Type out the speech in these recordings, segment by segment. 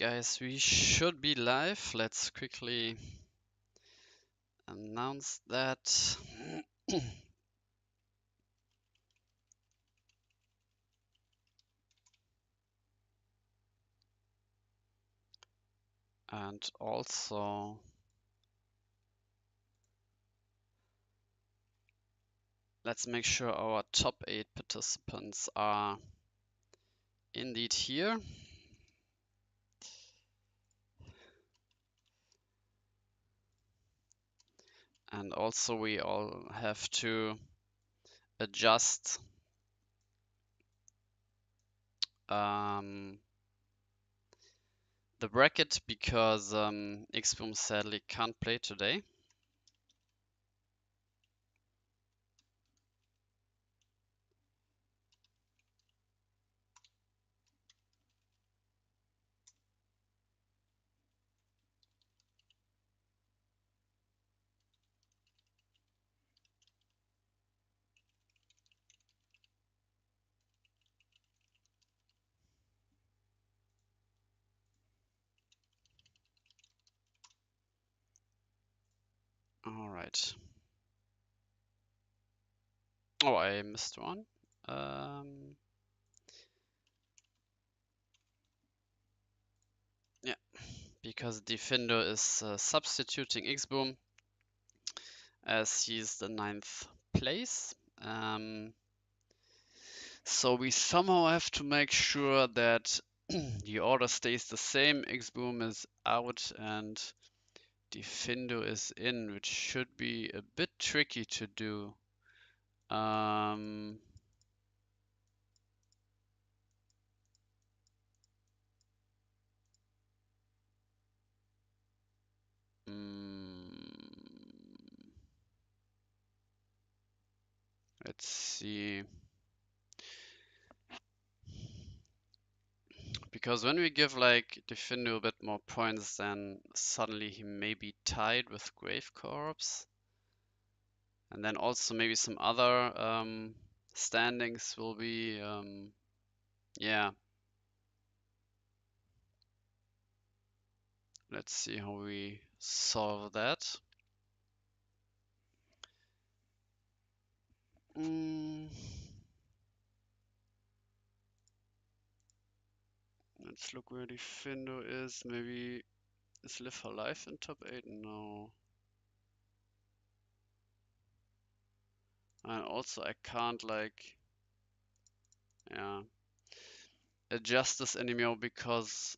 guys, we should be live. Let's quickly announce that. And also, let's make sure our top 8 participants are indeed here. And also we all have to adjust the bracket because Xboom sadly can't play today. All right. Oh, I missed one. Yeah, because Defender is substituting Xboom as he's the 9th place. So we somehow have to make sure that the order stays the same. Xboom is out and Defender is in, which should be a bit tricky to do. Mm, let's see. Because when we give like Defender a bit more points, then suddenly he may be tied with Grave Corpse. And then also maybe some other standings will be, yeah. Let's see how we solve that. Let's look where Defender is. Maybe is Live for Life in top 8? No. And also I can't like, yeah, adjust this anymore because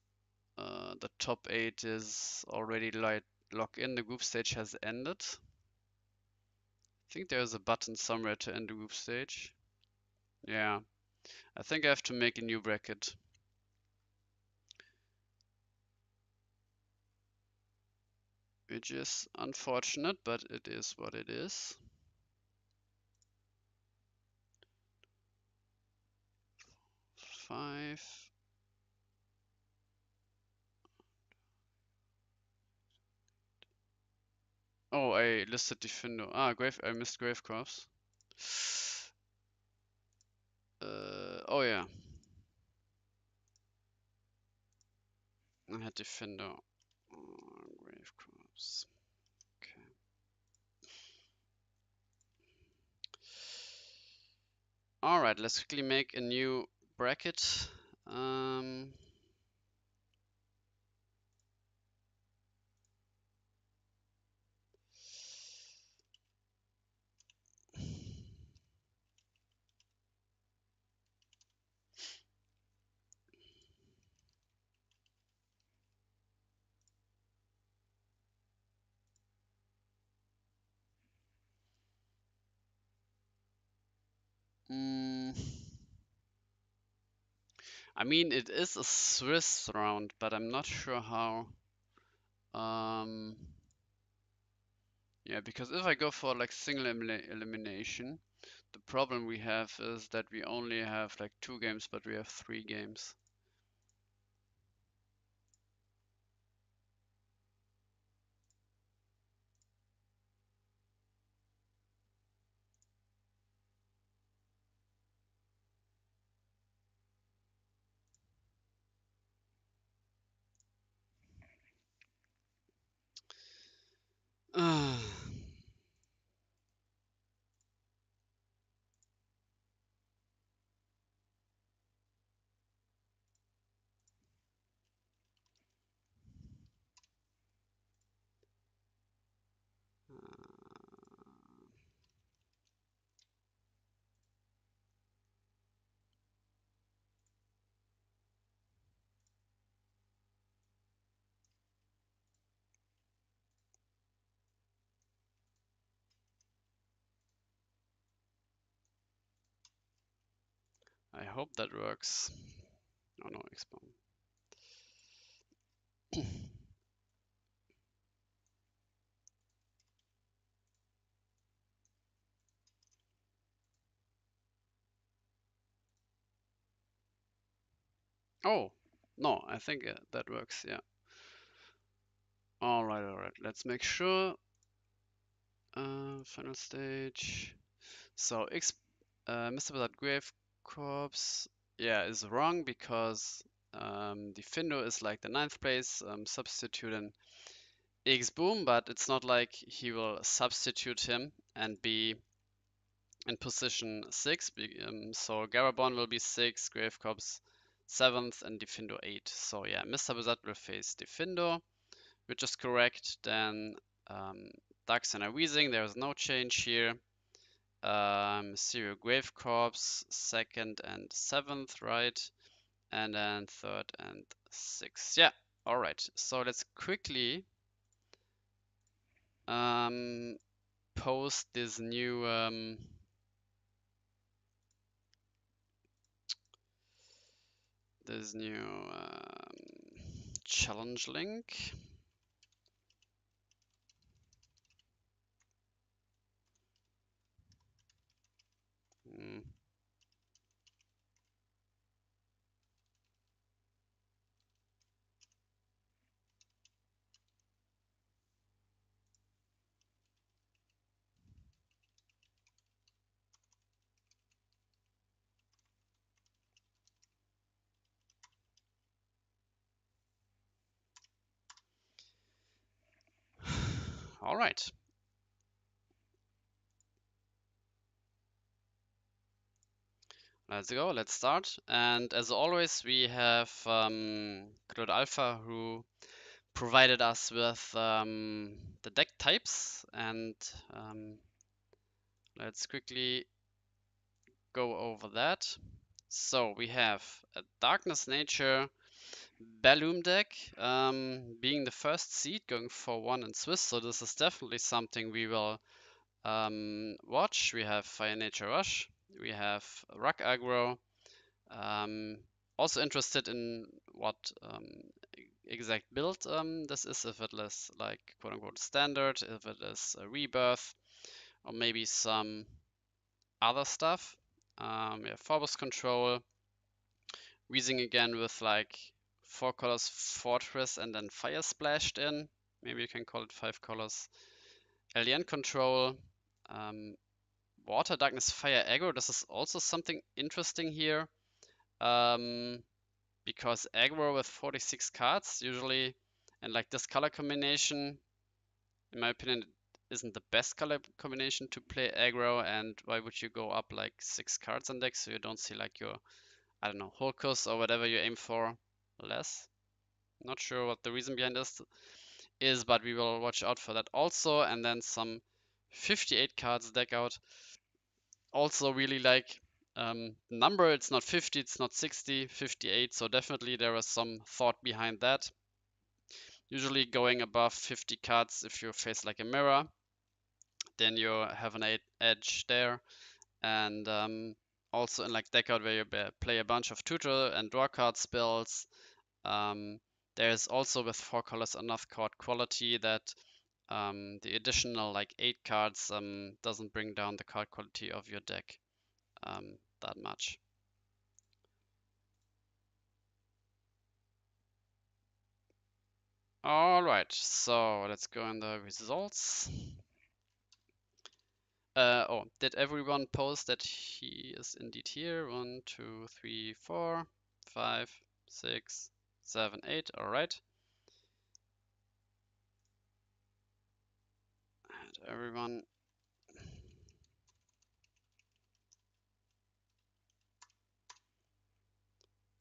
the top 8 is already like locked in. The group stage has ended. I think there's a button somewhere to end the group stage. Yeah, I think I have to make a new bracket. Which is unfortunate, but it is what it is. Five. Oh, I listed Defender. Ah, I missed Grave Corpse. Oh yeah. I had Defender. Grave Corpse. Okay. Alright, let's quickly make a new bracket. I mean, it is a Swiss round, but I'm not sure how. Yeah, because if I go for like single elimination, the problem we have is that we only have like 2 games, but we have 3 games. I hope that works. Oh no, expand. Oh, no, I think that works, yeah. All right, let's make sure. Final stage. So, Mr. Wizard Grave Corpse, yeah, is wrong because the Findo is like the ninth place, substitute an X Boom, but it's not like he will substitute him and be in position 6. So Garabon will be 6, Grave Corpse 7th, and Defindo 8. So yeah, Mr. Wizard will face Defindo, which is correct. Then Dax and Weezing, there is no change here. Serial Grave Corpse, 2nd and 7th, right? And then 3rd and 6th. Yeah, alright. So let's quickly post this new challenge link. Mm. All right. Let's go. Let's start. And as always, we have Claude Alpha, who provided us with the deck types, and let's quickly go over that. So we have a Darkness Nature Balloon deck, being the first seed, going for 1 in Swiss. So this is definitely something we will watch. We have Fire Nature Rush. We have Rock Aggro. Also interested in what exact build this is, if it is like quote unquote standard, if it is a rebirth, or maybe some other stuff. We have Phobos Control, Weezing again with like 4 colors Fortress and then Fire splashed in. Maybe you can call it 5 colors. Alien Control, um, Water, Darkness, Fire, Aggro. This is also something interesting here. Because aggro with 46 cards usually, and like this color combination, in my opinion, isn't the best color combination to play aggro. And why would you go up like 6 cards on deck so you don't see like your, I don't know, Holkus or whatever you aim for less? Not sure what the reason behind this is, but we will watch out for that also. And then some 58 cards deck out. Also really like number, it's not 50, it's not 60, 58, so definitely there is some thought behind that. Usually going above 50 cards, if you face like a mirror, then you have an edge there. And also in like deck out where you play a bunch of tutor and draw card spells, there's also with 4 colors enough card quality that the additional like 8 cards doesn't bring down the card quality of your deck that much. All right, so let's go in the results. Oh, did everyone post that he is indeed here? 1, 2, 3, 4, 5, 6, 7, 8. All right. And everyone.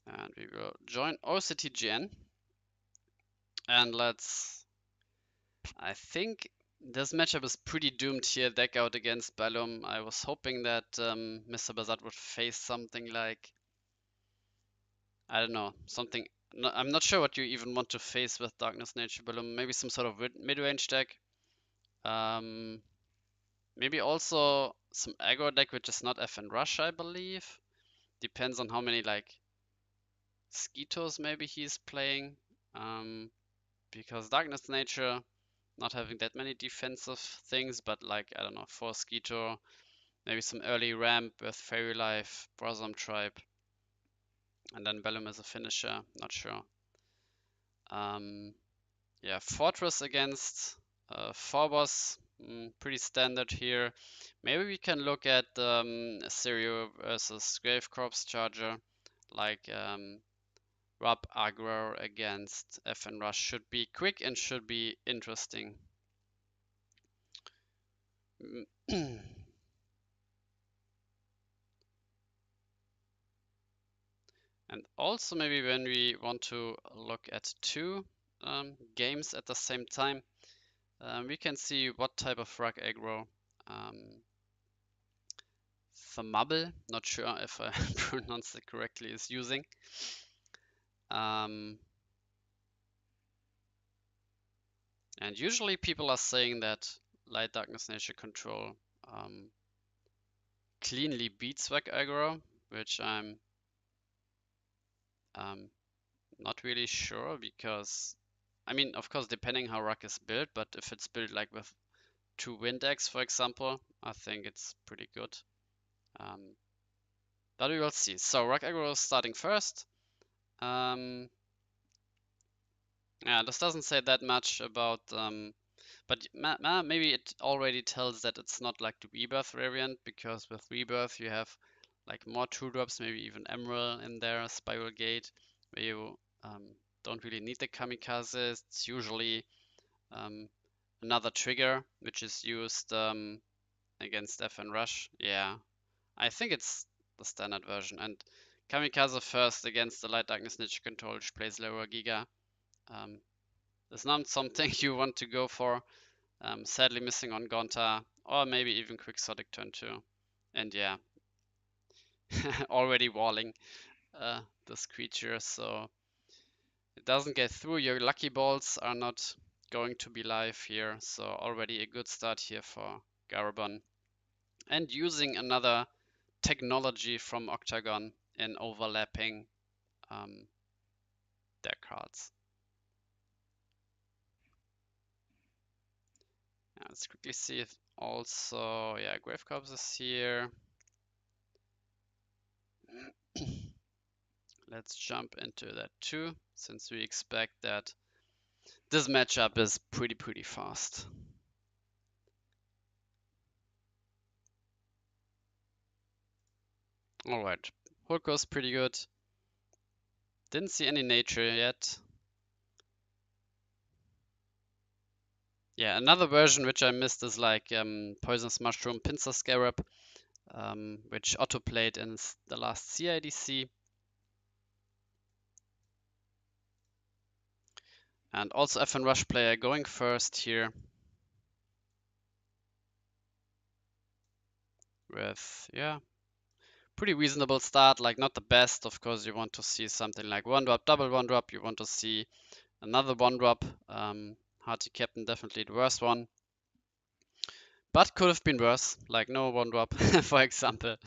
And we will join OCTGN. And I think this matchup is pretty doomed here, deck out against Bellum. I was hoping that Mr. Bazat would face something like, I don't know, something, no, I'm not sure what you even want to face with Darkness Nature Bellum. Maybe some sort of mid-range deck. Maybe also some aggro deck which is not FN Rush, I believe. Depends on how many like Skeetos maybe he's playing. Because Darkness Nature not having that many defensive things, but like, I don't know, 4 Skeeto, maybe some early ramp with Fairy Life, Brosum Tribe, and then Bellum as a finisher, not sure. Yeah, Fortress against Phobos, pretty standard here. Maybe we can look at Serio versus Grave Corpse Charger, like Rob Aggro against FN Rush. Should be quick and should be interesting. And also maybe when we want to look at two games at the same time, we can see what type of rug aggro Famable, not sure if I pronounced it correctly, is using. And usually people are saying that Light Darkness Nature Control cleanly beats rug aggro, which I'm not really sure because, I mean, of course, depending how Ruck is built, but if it's built like with 2 Wind Eggs, for example, I think it's pretty good. But we will see. So Ruck Aggro is starting first. Yeah, this doesn't say that much about, but maybe it already tells that it's not like the Rebirth variant, because with Rebirth you have like more 2-drops, maybe even Emerald in there, Spiral Gate, where you don't really need the Kamikaze. It's usually another trigger, which is used against FN Rush. Yeah, I think it's the standard version. And Kamikaze first against the Light Darkness Ninja Control, which plays lower Giga. It's not something you want to go for. Sadly missing on Gonta, or maybe even Quixotic turn 2. And yeah, already walling this creature, so it doesn't get through. Your lucky balls are not going to be live here, so already a good start here for Garabon. And using another technology from Octagon in overlapping their cards. Yeah, let's quickly see if also, yeah, Grave Corpse is here. Let's jump into that too, since we expect that this matchup is pretty fast. Alright, Hulko's pretty good. Didn't see any nature yet. Yeah, another version which I missed is like Poisonous Mushroom, Pincer Scarab, which Otto played in the last CIDC. And also FN Rush player going first here. With, yeah, pretty reasonable start, like not the best. Of course, you want to see something like 1-drop, double 1-drop. You want to see another 1-drop. Hearty Captain, definitely the worst one. But could have been worse, like no 1-drop, for example.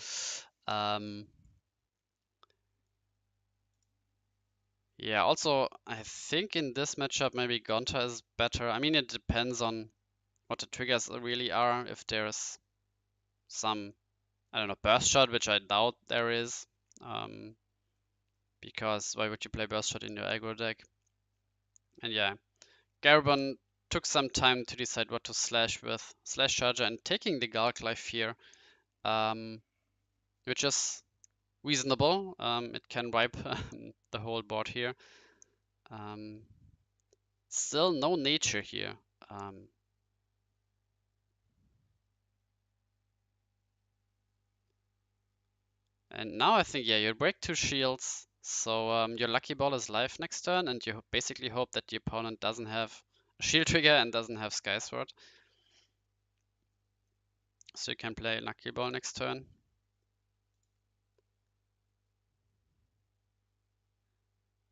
Yeah, also, I think in this matchup, maybe Gonta is better. I mean, it depends on what the triggers really are. If there's some, I don't know, burst shot, which I doubt there is. Because why would you play burst shot in your aggro deck? And yeah, Garabon took some time to decide what to slash with Slash Charger and taking the Garg Life here, which is reasonable. It can wipe the whole board here. Still no nature here. And now I think, yeah, you break 2 shields. So your Lucky Ball is live next turn, and you basically hope that the opponent doesn't have a shield trigger and doesn't have Sky Sword. So you can play Lucky Ball next turn.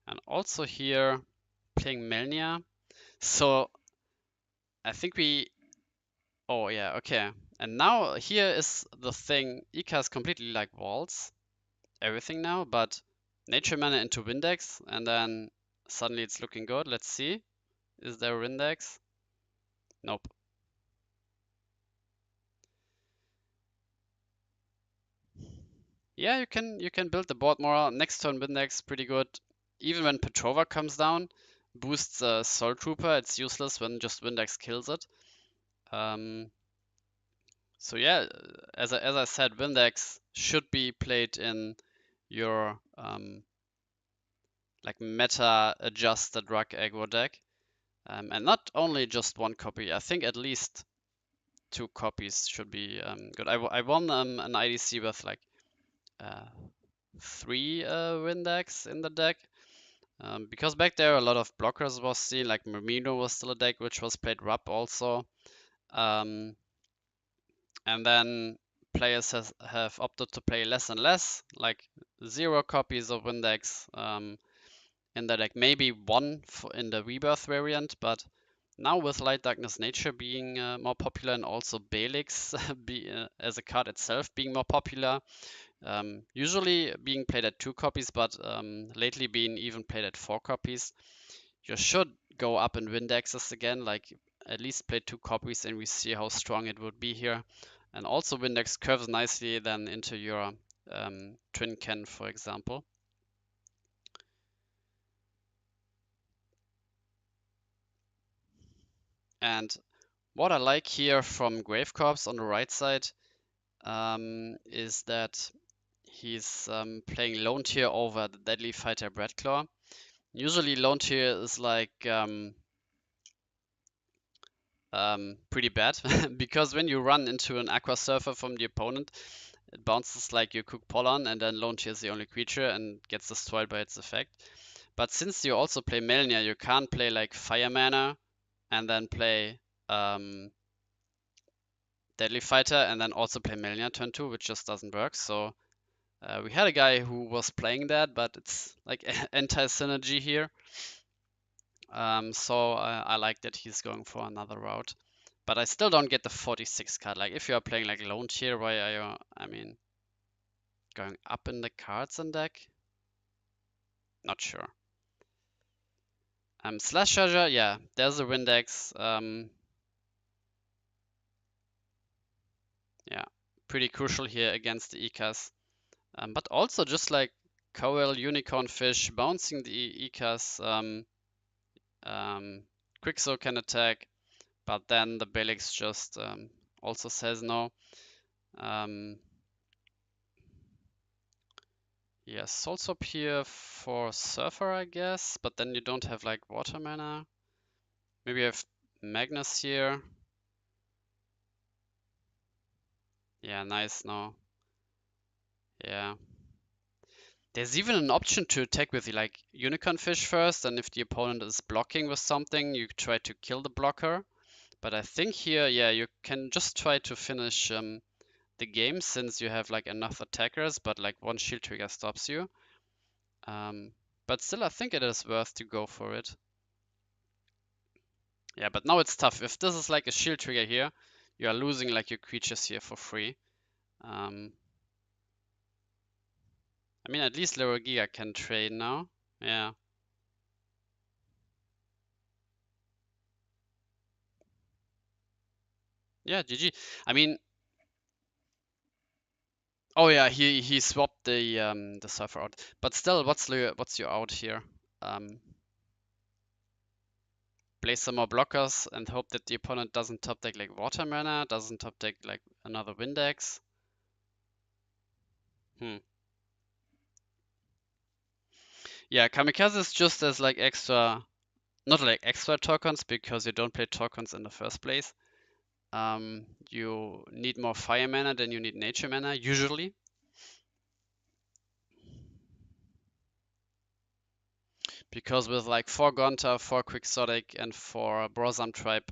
And also here, playing Melnia. So I think we... Oh yeah, okay. And now here is the thing. Ika is completely like walls everything now, but Nature Mana into Windex, and then suddenly it's looking good. Let's see. Is there a Windex? Nope. Yeah, you can build the board more. Next turn Windex, pretty good. Even when Petrova comes down, boosts Soul Trooper. It's useless when just Windex kills it. So yeah, as I said, Windex should be played in your like meta adjusted rug aggro deck, and not only just 1 copy. I think at least 2 copies should be good. I won an IDC with like 3 Windex in the deck. Because back there a lot of blockers was seen, like Mermino was still a deck which was played RUP also. Um, and then players have opted to play less and less, like 0 copies of Windex in the deck, maybe 1 in the Rebirth variant, but now with Light Darkness Nature being more popular and also Belix as a card itself being more popular, usually being played at 2 copies, but lately being even played at 4 copies, you should go up in Windexes again, like at least play 2 copies and we see how strong it would be here. And also Windex curves nicely then into your Twin Ken, for example. And what I like here from Grave Corpse on the right side is that he's playing Lone Tier over the Deadly Fighter Breadclaw. Usually Lone Tier is like pretty bad because when you run into an Aqua Surfer from the opponent, it bounces like your Cook Pollen and then Lone Tier is the only creature and gets destroyed by its effect. But since you also play Melnia, you can't play like Fire Mana and then play Deadly Fighter and then also play Melnia turn 2, which just doesn't work. So we had a guy who was playing that, but it's like anti-synergy here. So I like that he's going for another route. But I still don't get the 46 card. Like if you are playing like Lone Tier, why are you, I mean, going up in the cards in deck? Not sure. Slash Charger, yeah, there's a Windex. Yeah, pretty crucial here against the Ikas. But also just like Coral, Unicorn Fish, bouncing the Ikas, Quicksilver can attack, but then the Belix just also says no. Yes, Soul Swap here for Surfer, I guess, but then you don't have like Water Mana. Maybe you have Magnus here. Yeah, nice, no. Yeah. There's even an option to attack with like Unicorn Fish first, and if the opponent is blocking with something, you try to kill the blocker. But I think here, yeah, you can just try to finish the game since you have like enough attackers, but like 1 shield trigger stops you. But still, I think it is worth to go for it. Yeah, but now it's tough. If this is like a shield trigger here, you are losing like your creatures here for free. I mean, at least Lower Giga can trade now. Yeah. Yeah, GG. I mean, oh yeah, he swapped the Surfer out. But still, what's your out here? Play some more blockers and hope that the opponent doesn't top deck like Water Mana, doesn't top deck like another Windex. Yeah, Kamikaze is just as like extra, not like extra tokens because you don't play tokens in the first place. You need more fire mana than you need nature mana, usually. Because with like 4 Gonta, 4 Quixotic, and 4 Brosam Tribe,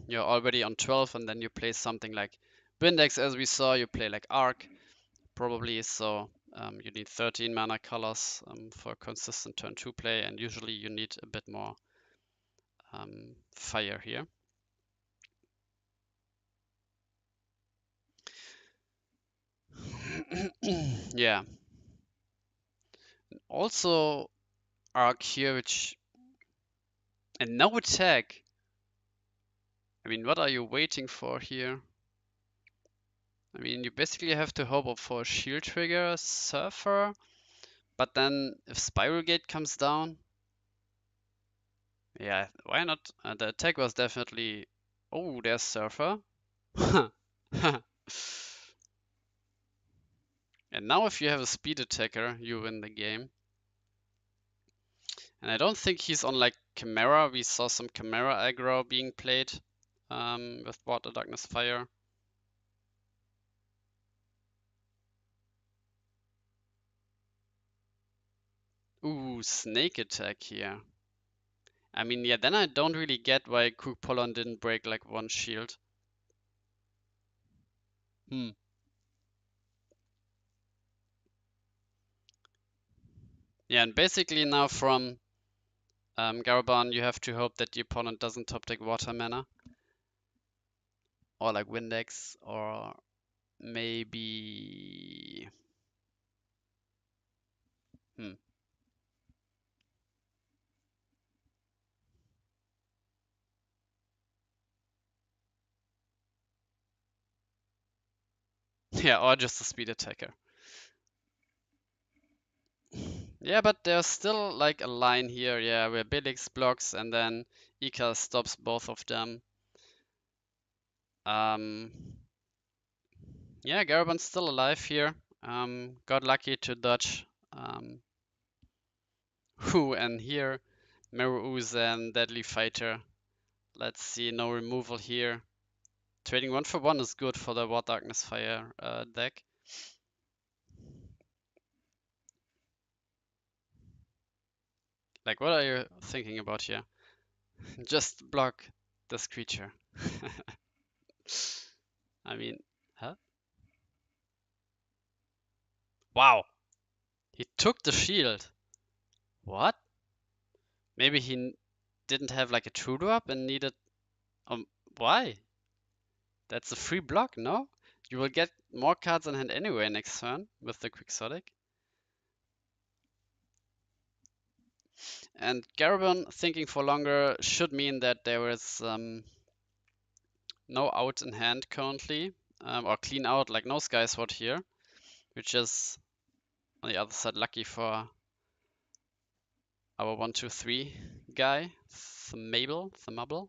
you're already on 12, and then you play something like Windex, as we saw, you play like Arc, probably, so you need 13 mana colors for consistent turn 2 play, and usually you need a bit more fire here. Yeah. Also, Arc here, which... And no attack! I mean, what are you waiting for here? I mean, you basically have to hope for a shield trigger, Surfer, but then if Spiral Gate comes down, yeah, why not? The attack was definitely... Oh, there's Surfer. And now if you have a speed attacker, you win the game. And I don't think he's on like Chimera. We saw some Chimera aggro being played with Water, Darkness, Fire. Ooh, Snake attack here. I mean, yeah, then I don't really get why Kupollon didn't break like one shield. Hmm. Yeah, and basically now from Garaban, you have to hope that the opponent doesn't top deck water mana. Or like Windex, or maybe... Hmm. Yeah, or just a speed attacker. Yeah, but there's still like a line here, yeah, where Bilix blocks and then Ika stops both of them. Um, yeah, Garaban's still alive here. Got lucky to dodge and here Meru and Deadly Fighter. Let's see, no removal here. Trading 1 for 1 is good for the War Darkness Fire deck. Like, what are you thinking about here? Just block this creature. I mean, huh? Wow! He took the shield. What? Maybe he didn't have like a true drop and needed... Um, why? That's a free block, no? You will get more cards in hand anyway next turn with the Quixotic. And Garaban thinking for longer should mean that there is no out in hand currently, or clean out, like no Sky Sword here, which is on the other side lucky for our 1-2-3 guy, Thumable.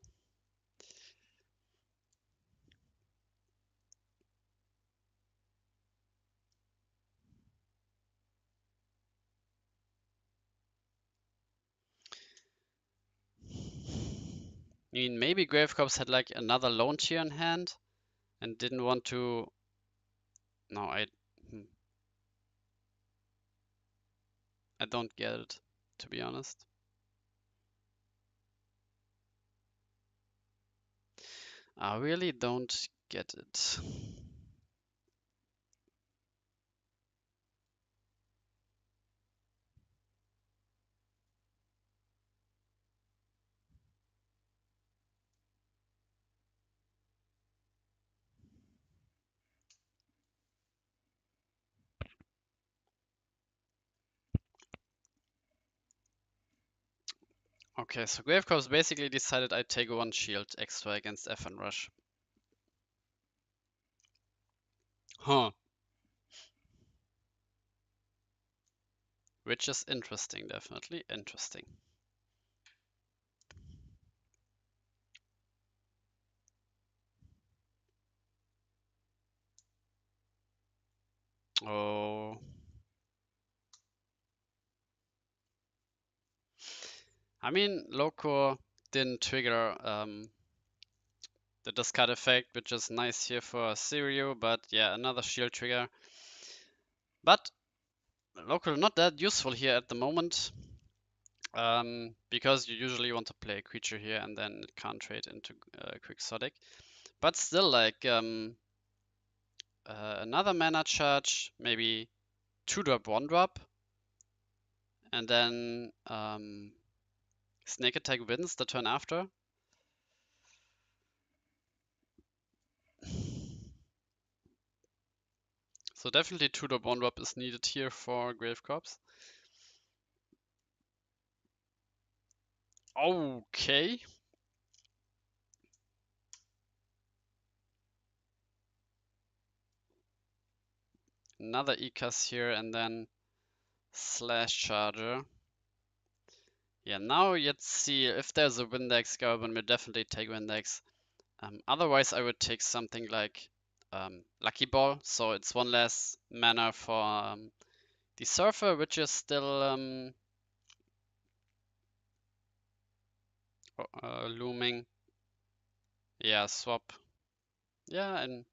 I mean, maybe Grave Corpse had like another lone tier in hand and didn't want to... No, I don't get it, to be honest. I really don't get it. Okay, so Grave Corpse basically decided I'd take 1 shield extra against FN Rush. Huh. Which is interesting, definitely interesting. Oh. I mean, Loco didn't trigger the discard effect, which is nice here for Sirio, but yeah, another shield trigger. But Local not that useful here at the moment. Because you usually want to play a creature here and then it can't trade into Quixotic. But still, like another mana charge, maybe 2-drop, 1-drop, and then Snake Attack wins the turn after. So definitely 2-drop, 1-drop is needed here for Grave Corpse. Okay. Another Ecas here and then Slash Charger. Yeah, now let's see if there's a Windex Garden, we'll definitely take Windex. Otherwise, I would take something like Lucky Ball, so it's one less mana for the Surfer, which is still looming. Yeah, swap. Yeah, and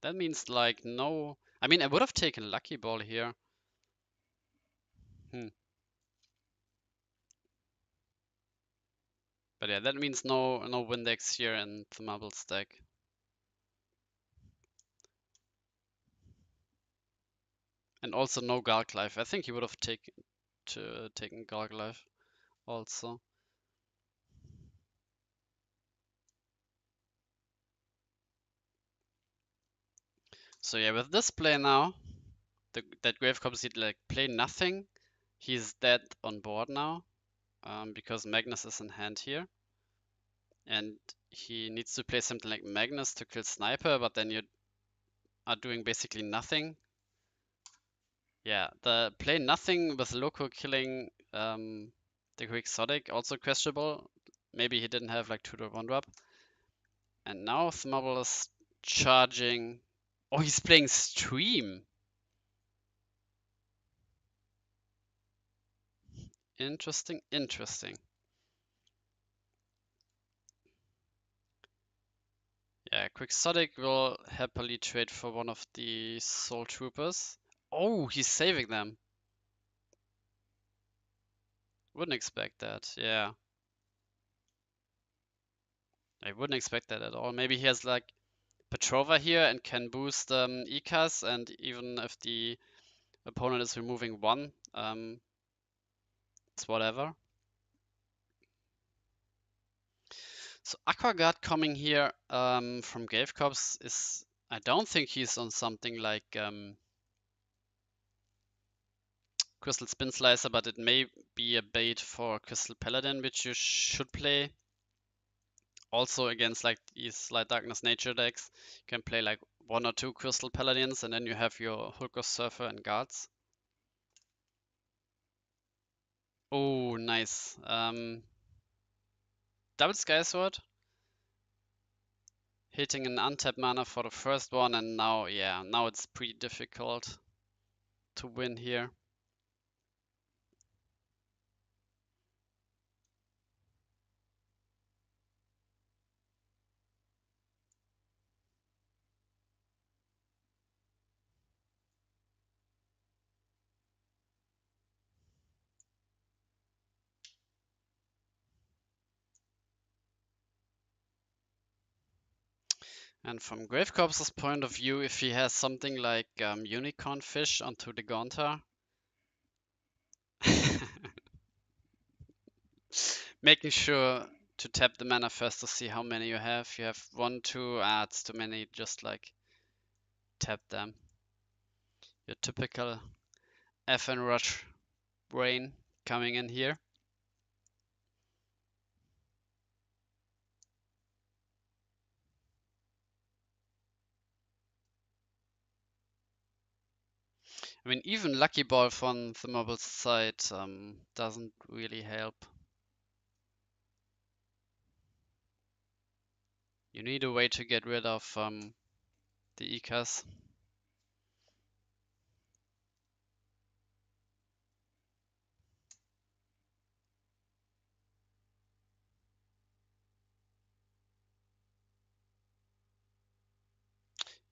that means like no. I mean, I would have taken Lucky Ball here. Hmm. But yeah, that means no Windex here in the Marble stack. And also no Garg Life. I think he would have taken Garg Life also. So yeah, with this play now, that Grave Corpse did like play nothing. He's dead on board now, because Magnus is in hand here. And he needs to play something like Magnus to kill Sniper, but then you are doing basically nothing. Yeah, the play nothing with Loco killing the Quixotic, also questionable. Maybe he didn't have like 2-drop, 1-drop. And now Thmubble is charging. Oh, he's playing Stream. Interesting, interesting. Yeah, Quixotic will happily trade for one of the Soul Troopers. Oh, he's saving them. Wouldn't expect that, yeah. I wouldn't expect that at all. Maybe he has like Petrova here and can boost Ecas, and even if the opponent is removing one, it's whatever. So Aquaguard coming here from Grave Corpse is, I don't think he's on something like Crystal Spin Slicer, but it may be a bait for Crystal Paladin, which you should play. Also against like these Light Darkness nature decks, you can play like 1 or 2 Crystal Paladins, and then you have your Hulk Surfer and Guards. Oh, nice. Double Sky Sword. Hitting an untapped mana for the first one, and now, yeah, now it's pretty difficult to win here. And from Grave Corpse's point of view, if he has something like Unicorn Fish onto the Gaunter, making sure to tap the mana first to see how many you have. You have 1, 2, it's too many, just like tap them. Your typical FN Rush brain coming in here. I mean, even Lucky Ball from the mobile side doesn't really help. You need a way to get rid of the Ecas.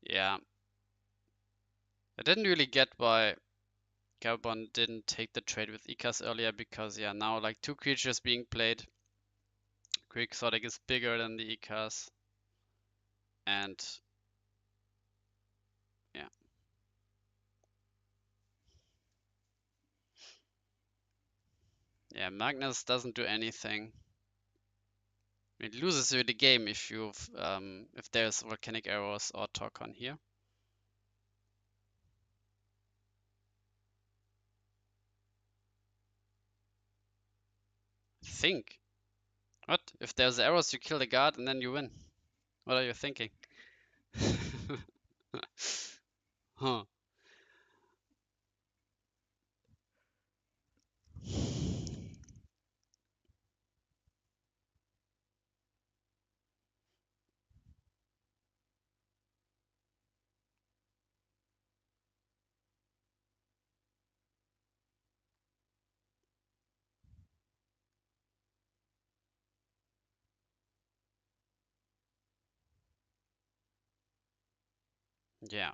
Yeah. I didn't really get why Carbon didn't take the trade with Ikas earlier because yeah, now like 2 creatures being played. Quixotic is bigger than the Ikas. And yeah. Yeah, Magnus doesn't do anything. It loses you the game if if there's volcanic arrows or Torcon here. Think. What? If there's arrows, you kill the guard and then you win. What are you thinking? Huh. Yeah.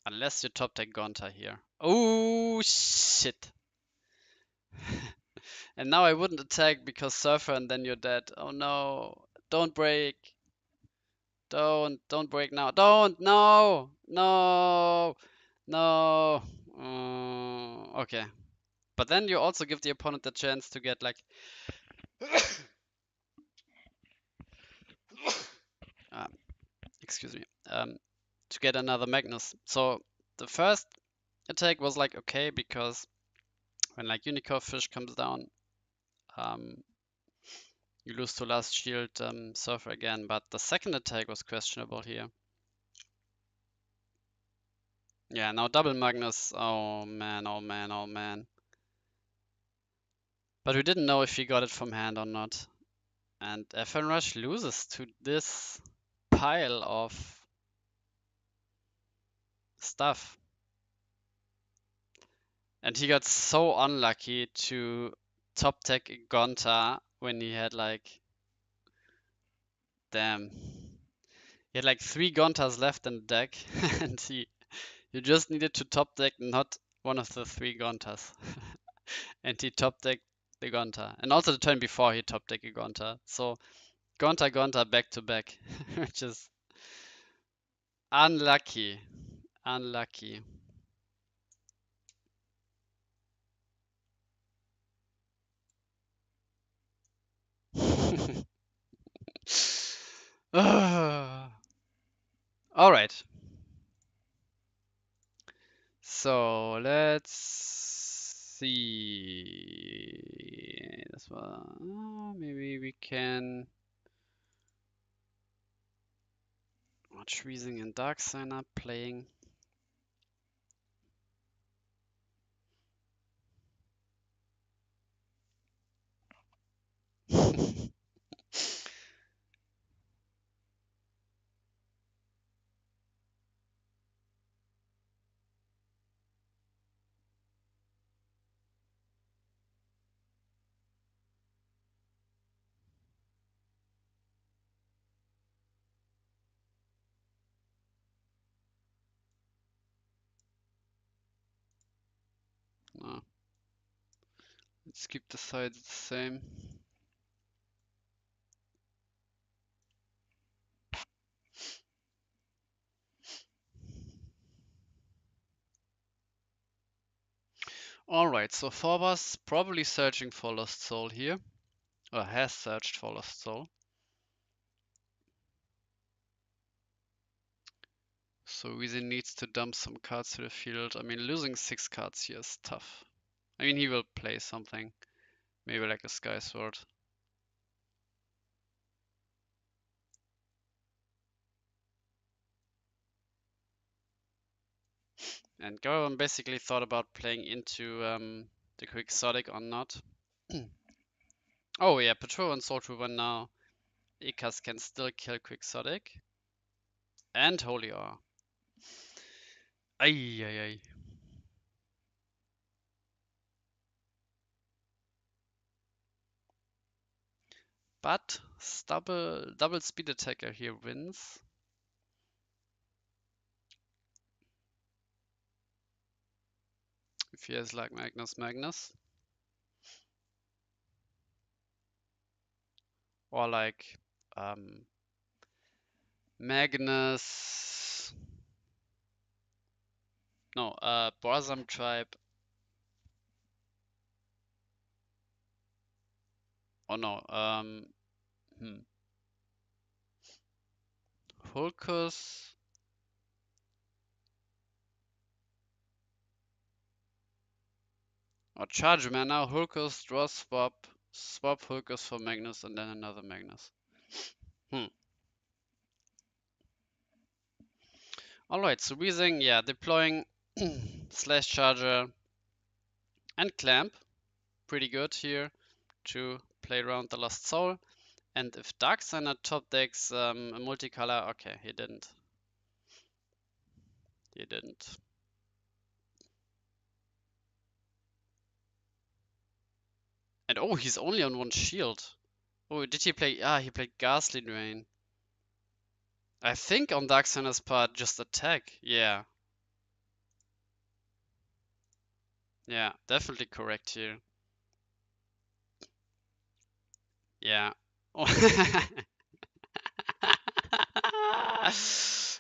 Unless you top deck Gonta here. Oh shit. And now I wouldn't attack because Surfer and then you're dead. Oh no. Don't break. Don't break now. Don't. No. No. No. Okay. But then you also give the opponent the chance to get like uh, excuse me. To get another Magnus. So the first attack was like okay because when like Unicorn Fish comes down, um, you lose to last shield Surfer again. But the second attack was questionable here. Yeah, now double Magnus. Oh man, oh man, oh man. But we didn't know if he got it from hand or not. And FN Rush loses to this pile of stuff. And he got so unlucky to top deck Gonta when he had like, damn. He had like 3 Gontas left in the deck and you just needed to top deck not one of the 3 Gontas. And he top decked the Gonta. And also the turn before he top decked a Gonta. So Gonta Gonta back to back, which is unlucky. Unlucky. All right. So let's see. This one. Maybe we can watch Weezing and Dark Sign up playing. No. Let's keep the sides the same. Alright, so Forbas probably searching for Lost Soul here. Or has searched for Lost Soul. So Weezy needs to dump some cards to the field. I mean, losing 6 cards here is tough. I mean, he will play something. Maybe like a Sky Sword. And Garavan basically thought about playing into the Quixotic or not. Oh yeah, Patrol and Soul Trooper now. Ikas can still kill Quixotic. And Holy Aura. Ay, ay, ay. But double speed attacker here wins. If he has like Magnus. Or like Magnus. No, Borzum Tribe. Oh no, Hulkus. Or charge mana, Hulkus, draw swap Hulkus for Magnus and then another Magnus. Alright, so Weezing, yeah, deploying Slash Charger and Clamp. Pretty good here to play around the Lost Soul. And if Darksigner top decks a multicolor, okay, he didn't. He didn't. And oh, he's only on one shield. Oh, did he play? Ah, he played Ghastly Drain. I think on Darksigner's part, just attack. Yeah. Yeah, definitely correct here. Yeah.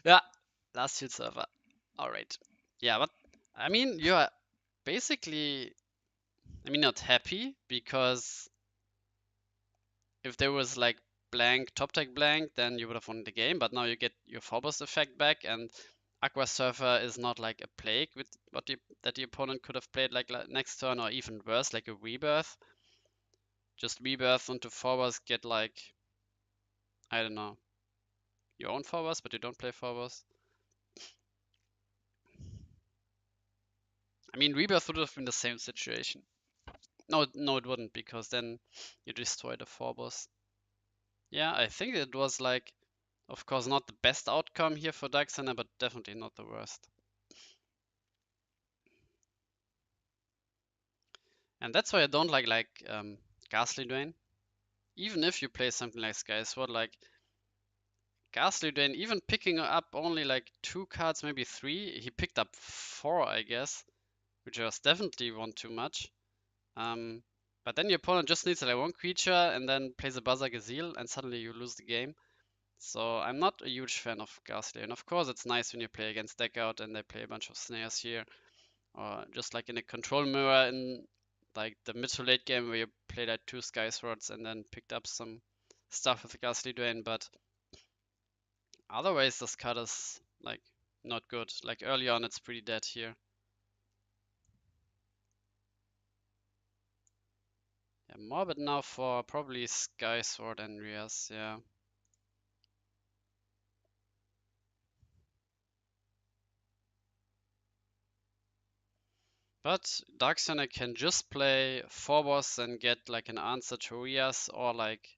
Yeah, last field server. Alright. Yeah, but I mean, you're basically, I mean, not happy because if there was like blank, top deck blank, then you would have won the game. But now you get your Phobos effect back, and Aqua Surfer is not like a plague with what that the opponent could have played like next turn, or even worse, like a Rebirth. Just Rebirth onto Phobos, get like, I don't know, your own Phobos, but you don't play Phobos. I mean, Rebirth would have been the same situation. No, no, it wouldn't, because then you destroy the Phobos. Yeah, I think it was like, of course, not the best outcome here for Darksigner, but definitely not the worst. And that's why I don't like Ghastly Drain. Even if you play something like Sky Sword, like Ghastly Drain, even picking up only like 2 cards, maybe 3, he picked up 4, I guess, which was definitely one too much. But then your opponent just needs like 1 creature and then plays a Buzzer Gazelle, and suddenly you lose the game. So I'm not a huge fan of Ghastly. And of course, it's nice when you play against deck out and they play a bunch of snares here, or just like in a control mirror in like the mid to late game where you played like 2 Sky Swords and then picked up some stuff with the Ghastly Drain. But otherwise, this card is like not good. Like early on, it's pretty dead here. Yeah, Morbid now for probably Sky Sword and Rias, yeah. But Darksigner can just play Phobos and get like an answer to Rias, or like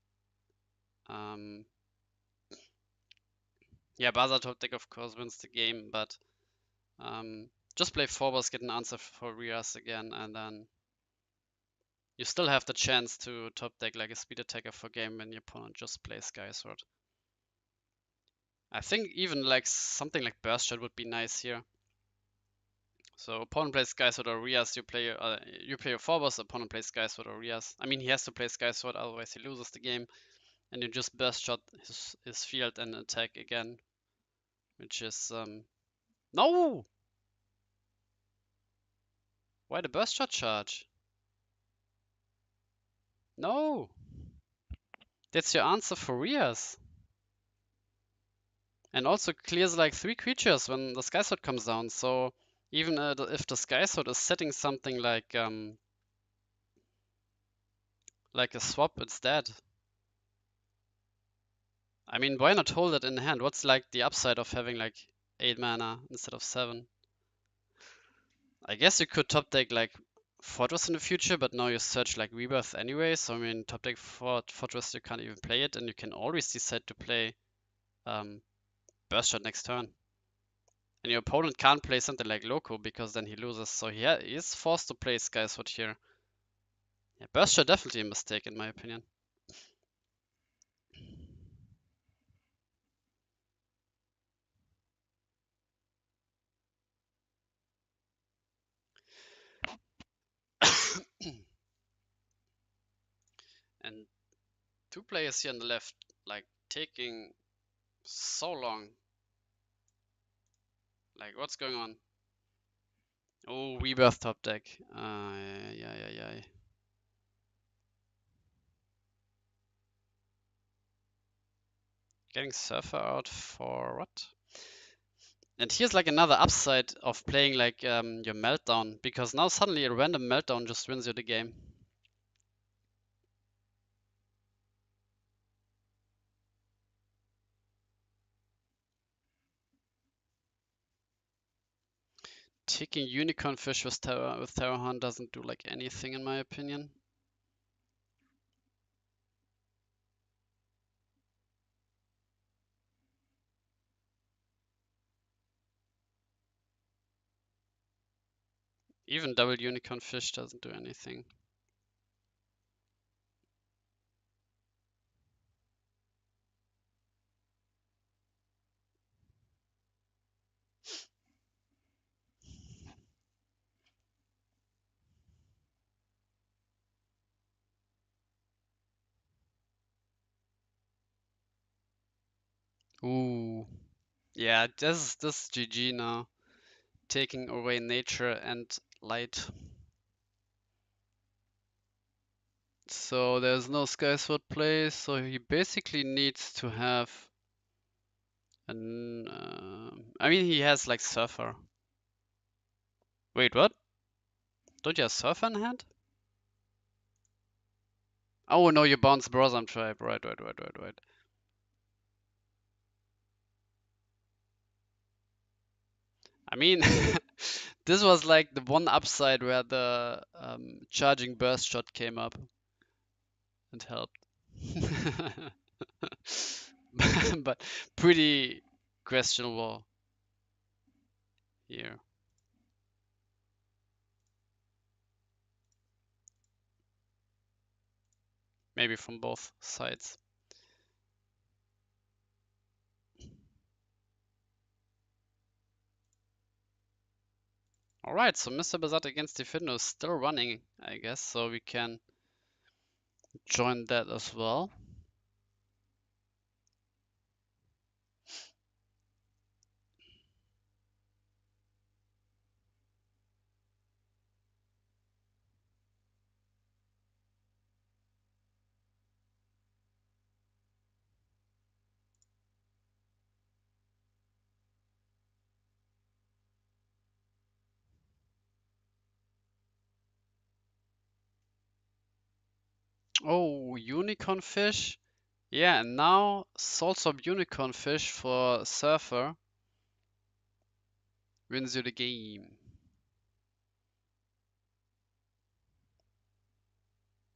yeah, Baza top deck of course wins the game, but just play Phobos, get an answer for Rias again, and then you still have the chance to top deck like a speed attacker for game when your opponent just plays Sky Sword. I think even like something like Burst Shot would be nice here. So opponent plays Sky Sword or Rias, you play your Phobos, opponent plays Sky Sword or Rias. I mean, he has to play Sky Sword, otherwise he loses the game. And you just Burst Shot his field and attack again. Which is, no! Why the Burst Shot charge? No! That's your answer for Rias. And also clears like 3 creatures when the Sky Sword comes down, so even if the Sky Sword is setting something like a swap, it's dead. I mean, why not hold it in hand? What's like the upside of having like 8 mana instead of 7? I guess you could top deck like Fortress in the future, but now you search like Rebirth anyway, so I mean top deck Fortress you can't even play it, and you can always decide to play Burst Shot next turn. And your opponent can't play something like Loco because then he loses, so he is forced to play Sky Sword here. Yeah, Burst Shot definitely a mistake in my opinion. Two players here on the left, like taking so long. Like, what's going on? Oh, rebirth top deck. Yeah. Getting Surfer out for what? And here's like another upside of playing like your Meltdown, because now suddenly a random Meltdown just wins you the game. Taking Unicorn Fish with Terrorhorn doesn't do like anything in my opinion. Even double Unicorn Fish doesn't do anything. Ooh. Yeah, this is GG now. Taking away nature and light. So there's no Skyward play, so he basically needs to have an I mean he has like Surfer. Wait, what? Don't you have Surfer in hand? Oh no, you bounce Brosam Tribe. Right. I mean, this was like the one upside where the charging burst shot came up and helped. But pretty questionable here. Maybe from both sides. Alright, so Mr. Bazat against Defendo is still running, I guess, so we can join that as well. Oh, Unicorn Fish. Yeah, and now Soulsop Unicorn Fish for Surfer wins you the game.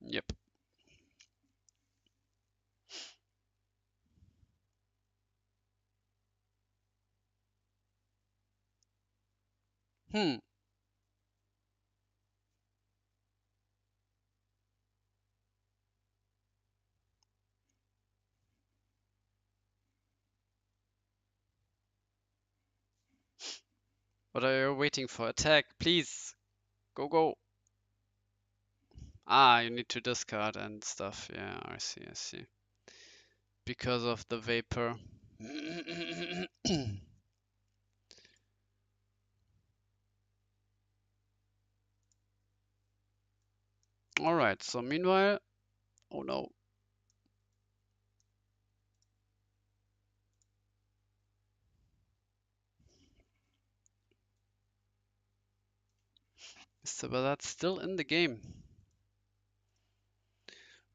Yep. Hmm. What are you waiting for? Attack, please. Go. Ah, you need to discard and stuff. Yeah, I see. Because of the vapor. Alright, so meanwhile. Oh no. Mr. Bazat's still in the game.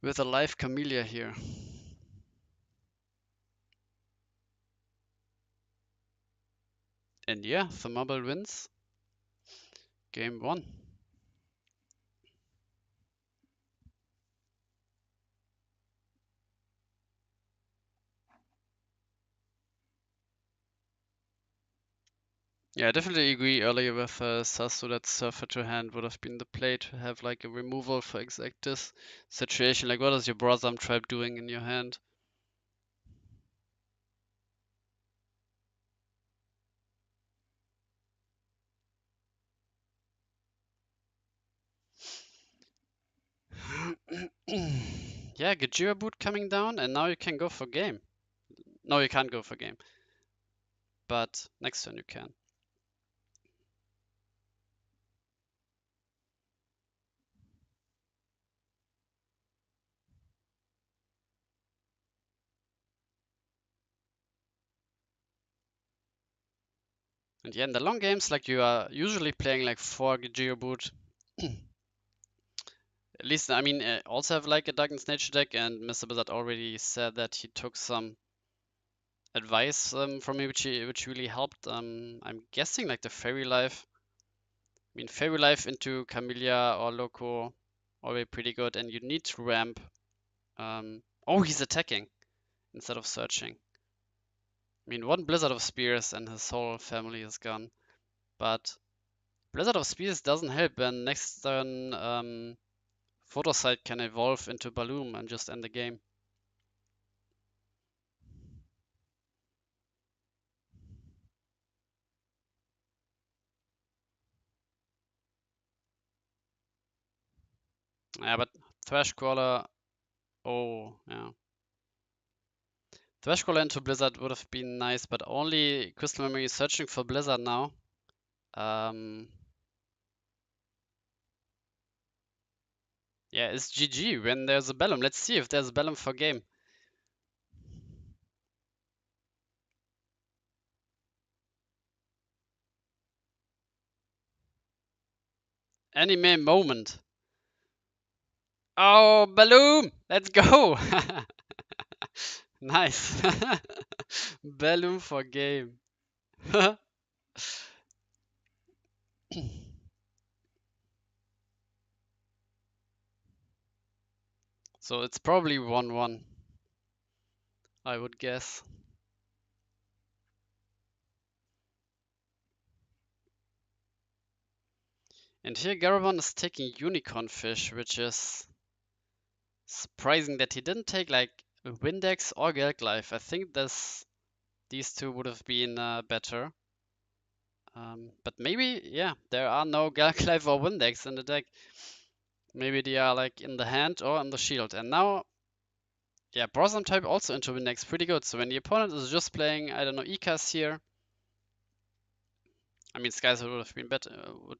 With a live Camellia here. And yeah, the marble wins. Game 1. Yeah, I definitely agree earlier with Sasu that Surfer to hand would have been the play to have like a removal for exact this situation. Like, what is your Brosam Tribe doing in your hand? Yeah, Gajira boot coming down, and now you can go for game. No, you can't go for game, but next turn you can. And yeah, in the long games, like you are usually playing like 4 Gajira boot. At least, I mean, also have like a Darkness Nature deck, and Mr. Blizzard already said that he took some advice from me, which really helped. I'm guessing like the Fairy Life. I mean, Fairy Life into Camellia or Loco, already pretty good, and you need to ramp. Oh, he's attacking instead of searching. I mean, one Blizzard of Spears and his whole family is gone. But Blizzard of Spears doesn't help, and next turn Photosight can evolve into Balloon and just end the game. Yeah, but Thrashcrawler. Oh, yeah. Thrashcrawler into Blizzard would have been nice, but only Crystal Memory is searching for Blizzard now. Yeah, it's GG when there's a Bellum. Let's see if there's a Bellum for game. Anime moment. Oh, Balloon! Let's go! Nice. Balloon for game. So it's probably 1-1, I would guess. And here Garabon is taking Unicorn Fish, which is surprising that he didn't take like Windex or Galglife. I think these two would have been better. But maybe, yeah, there are no Galglife or Windex in the deck. Maybe they are like in the hand or on the shield. And now, yeah, Brosm type also into Windex, pretty good. So when the opponent is just playing, I don't know, Ecas here, I mean, Skies would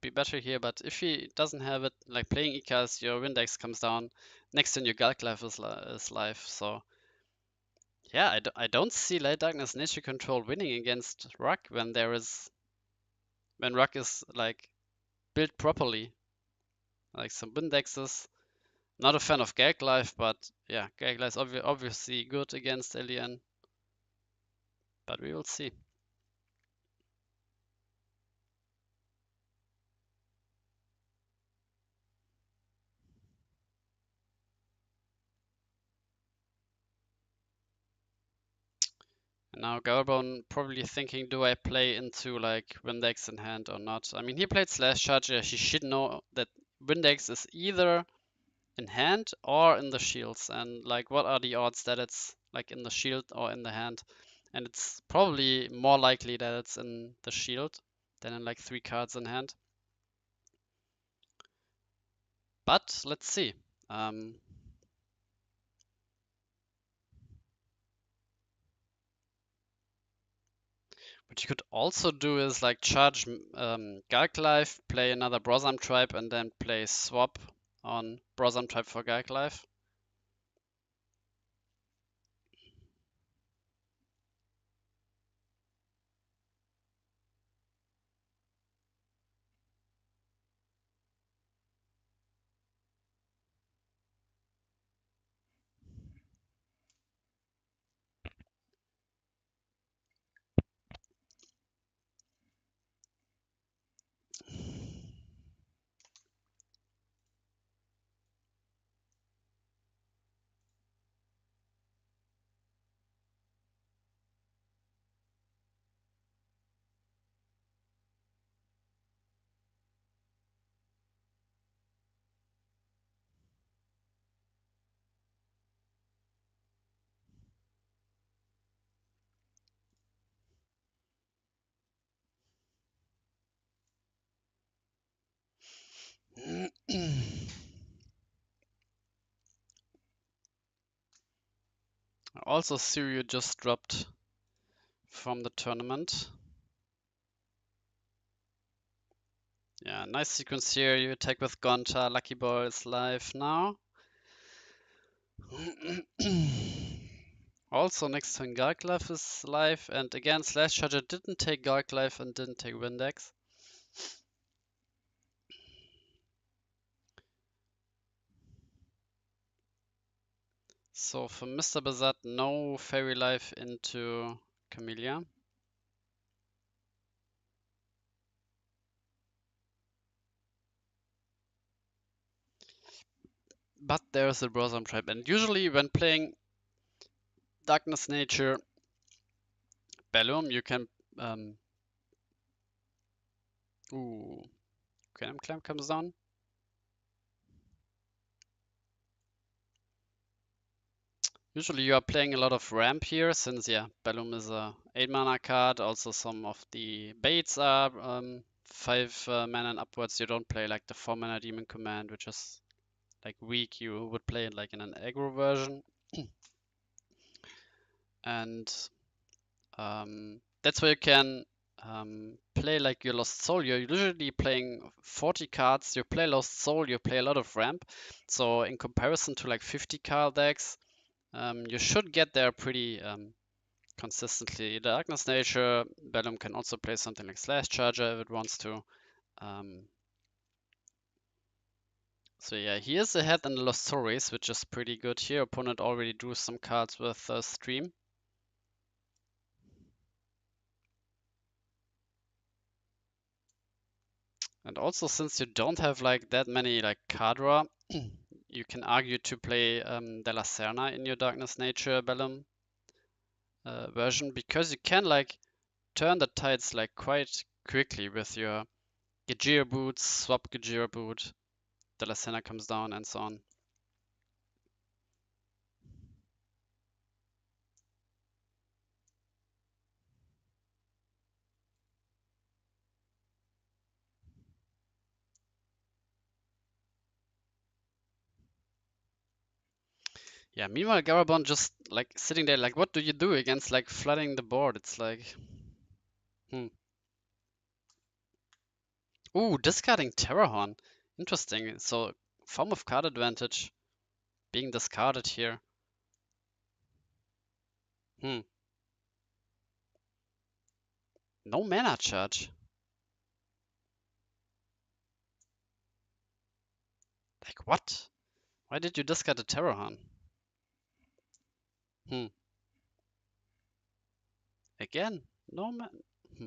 be better here, but if he doesn't have it, like playing Ecas, your Windex comes down. Next turn, your Galglife is live. So yeah, I don't see Light Darkness Nature Control winning against Ruck when Ruck is like built properly, like some Windexes. Not a fan of Galglife, but yeah, Galglife is obviously good against Alien, but we will see. And now Galbon probably thinking, do I play into like Windex in hand or not? I mean, he played Slash Charge. He should know that Windex is either in hand or in the shields. And like, what are the odds that it's like in the shield or in the hand? And it's probably more likely that it's in the shield than in like 3 cards in hand. But let's see. What you could also do is like charge Galglife, play another Brosam Tribe, and then play swap on Brosam Tribe for Galglife. Also, Sirio just dropped from the tournament. Yeah, nice sequence here. You attack with Gonta. Lucky Ball is live now. Also, next turn Garglife is live, and again, Slash Charger didn't take Garglife and didn't take Windex. So for Mr. Bazat, no Fairy Life into Camellia. But there's a Blossom Trap, and usually when playing Darkness Nature Bellum, you can ooh, Venom Clamp comes down. Usually you are playing a lot of ramp here, since yeah, Bellum is a 8 mana card. Also some of the baits are 5 mana and upwards. You don't play like the 4 mana Demon Command, which is like weak. You would play it like in an aggro version. And that's where you can play like your Lost Soul. You're usually playing 40 cards. You play Lost Soul, you play a lot of ramp. So in comparison to like 50 card decks, you should get there pretty consistently. Darkness Nature, Bellum can also play something like Slash Charger if it wants to. So yeah, he is ahead in the Lost Soul race, which is pretty good here. Opponent already drew some cards with Stream. And also, since you don't have like that many like card draw, you can argue to play De La Serna in your Darkness Nature Bellum version, because you can like turn the tides like quite quickly with your Gajira boots, swap Gajira boot, De La Serna comes down, and so on. Yeah, meanwhile Garabon just like sitting there like, what do you do against like flooding the board? It's like, Ooh, discarding Terrahorn. Interesting. So form of card advantage being discarded here. Hmm. No mana charge. Like what? Why did you discard the Terrahorn? Hmm. Again? No man. Hmm.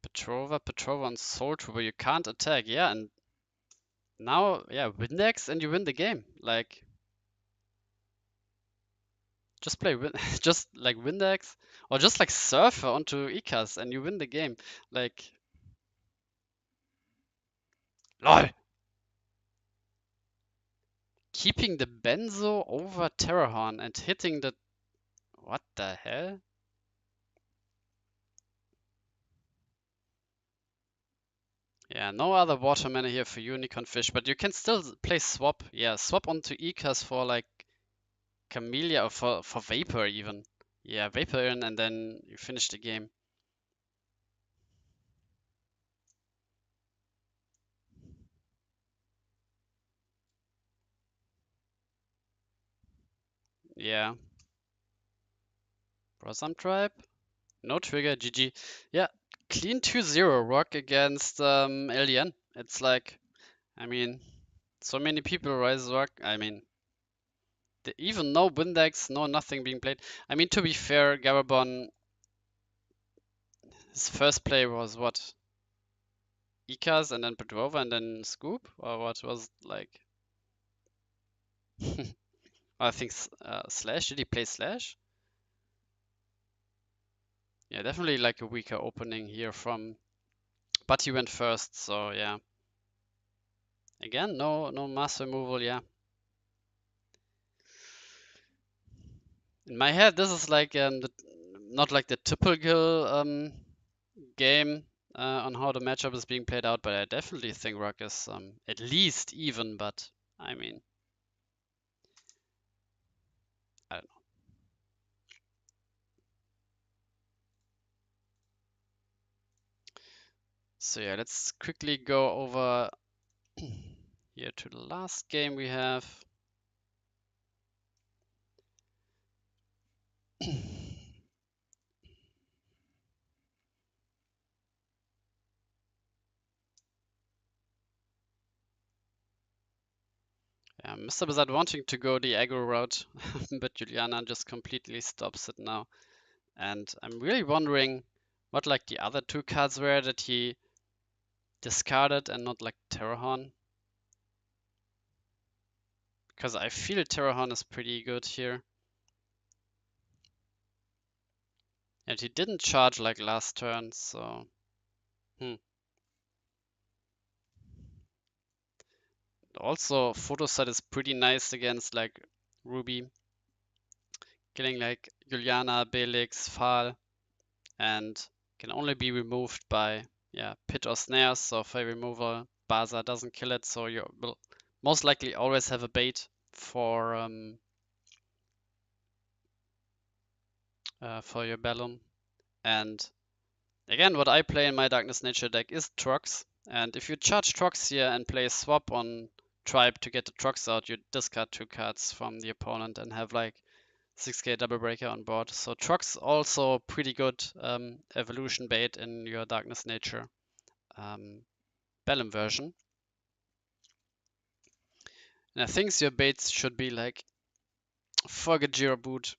Petrova and Soul Trooper. You can't attack. Yeah, and now, yeah, Windex and you win the game. Like, just play just like Windex or just like Surfer onto Ikas and you win the game. Like, LOL. Keeping the Benzo over Terrahorn and hitting the... What the hell? Yeah, no other water mana here for Unicorn Fish, but you can still play swap. Yeah, swap onto Ikas for like Camellia or for Vapor even. Yeah, Vapor in and then you finish the game. Yeah. Brosam Tribe. No trigger, GG. Yeah, clean 2-0 rock against LDN. It's like, I mean, so many people rise rock. I mean, even no Windex, no nothing being played. I mean, to be fair, Garabon, his first play was what? Ikas and then Petrova and then Scoop? Or what was like? I think Slash. Did he play Slash? Yeah, definitely like a weaker opening here from. But he went first, so yeah. Again, no mass removal. Yeah. In my head, this is like not like the typical game on how the matchup is being played out, but I definitely think Rock is at least even. But I mean, So yeah, let's quickly go over here to the last game we have. Yeah, Mr. Bizarre wanting to go the aggro route, but Juliana just completely stops it now. And I'm really wondering what like the other two cards were that he discarded and not like Terrahorn. Because I feel Terrahorn is pretty good here. And he didn't charge like last turn, so... Also, Photosite is pretty nice against like Ruby. Killing like Juliana, Belix, Fal, and can only be removed by pit or snares. So for removal, Baza doesn't kill it, so you will most likely always have a bait for your Bellum. And again, what I play in my Darkness Nature deck is Trox. And if you charge Trox here and play a swap on Tribe to get the Trox out, you discard 2 cards from the opponent and have like 6k double breaker on board. So Trox also pretty good evolution bait in your Darkness Nature Bellum version. And I think your baits should be like Forgajira Boot,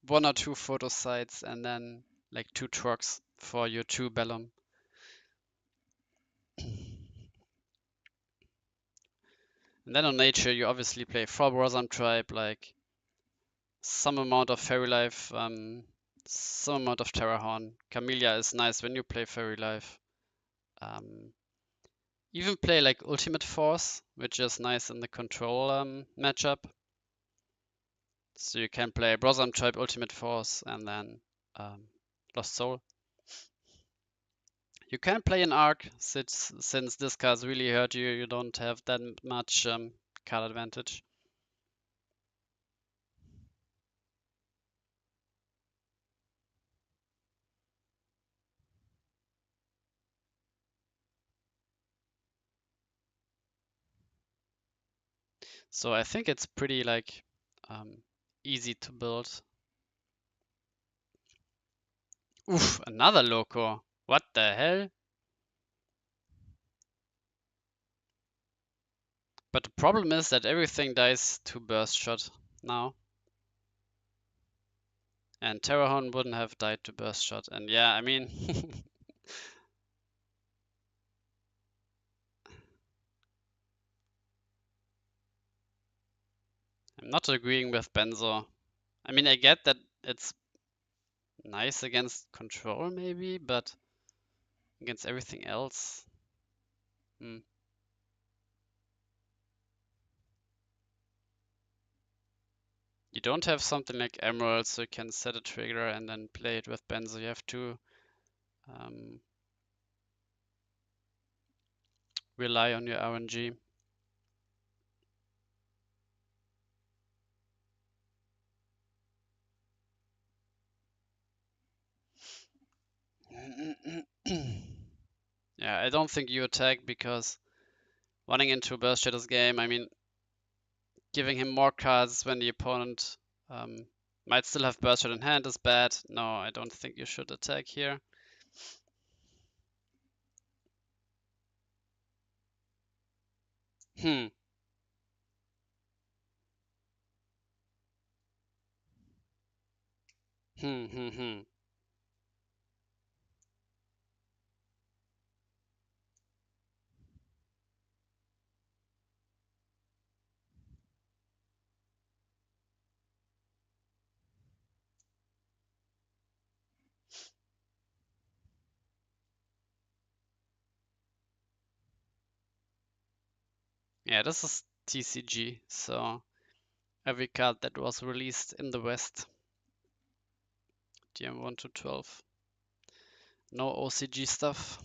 1 or 2 photo sites, and then like 2 Trox for your 2 Bellum. And then on Nature, you obviously play Frobrazam Tribe, like some amount of Fairy Life, some amount of Terrahorn. Camellia is nice when you play Fairy Life. Even play like Ultimate Force, which is nice in the control matchup. So you can play Brosam Tribe Ultimate Force and then Lost Soul. You can play an Arc since this card's really hurt you. You don't have that much card advantage. So I think it's pretty like easy to build. Oof, another Loco. What the hell? But the problem is that everything dies to Burst Shot now. And Terrahorn wouldn't have died to Burst Shot. And yeah, I mean... I'm not agreeing with Benzo. I mean, I get that it's nice against control maybe, but against everything else... You don't have something like Emerald, so you can set a trigger and then play it with Benzo. You have to rely on your RNG. Yeah, I don't think you attack because running into Burst Shadow's game, I mean, giving him more cards when the opponent might still have Burst Shadow in hand is bad. No, I don't think you should attack here. Hmm. Hmm. Yeah, this is TCG, so every card that was released in the West. DM 1 to 12. No OCG stuff.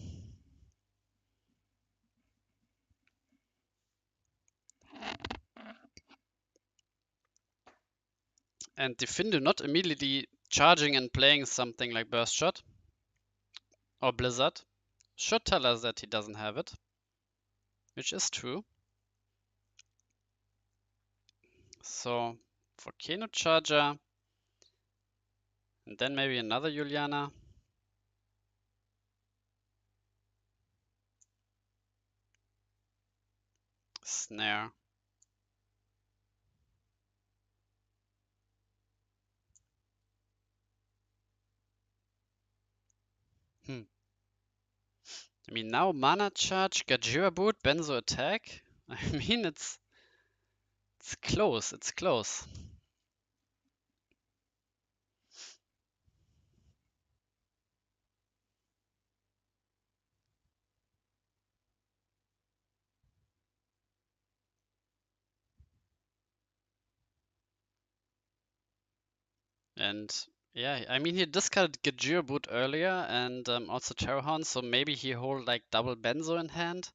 And Defindo not immediately charging and playing something like Burst Shot or Blizzard. should tell us that he doesn't have it, which is true. So for Keno Charger, and then maybe another Juliana. Snare. I mean, now Mana Charge, Gajira Boot, Benzo Attack. I mean, it's close, it's close. And yeah, I mean, he discarded Gajira Boot earlier and also Terrahorn, so maybe he hold like double Benzo in hand.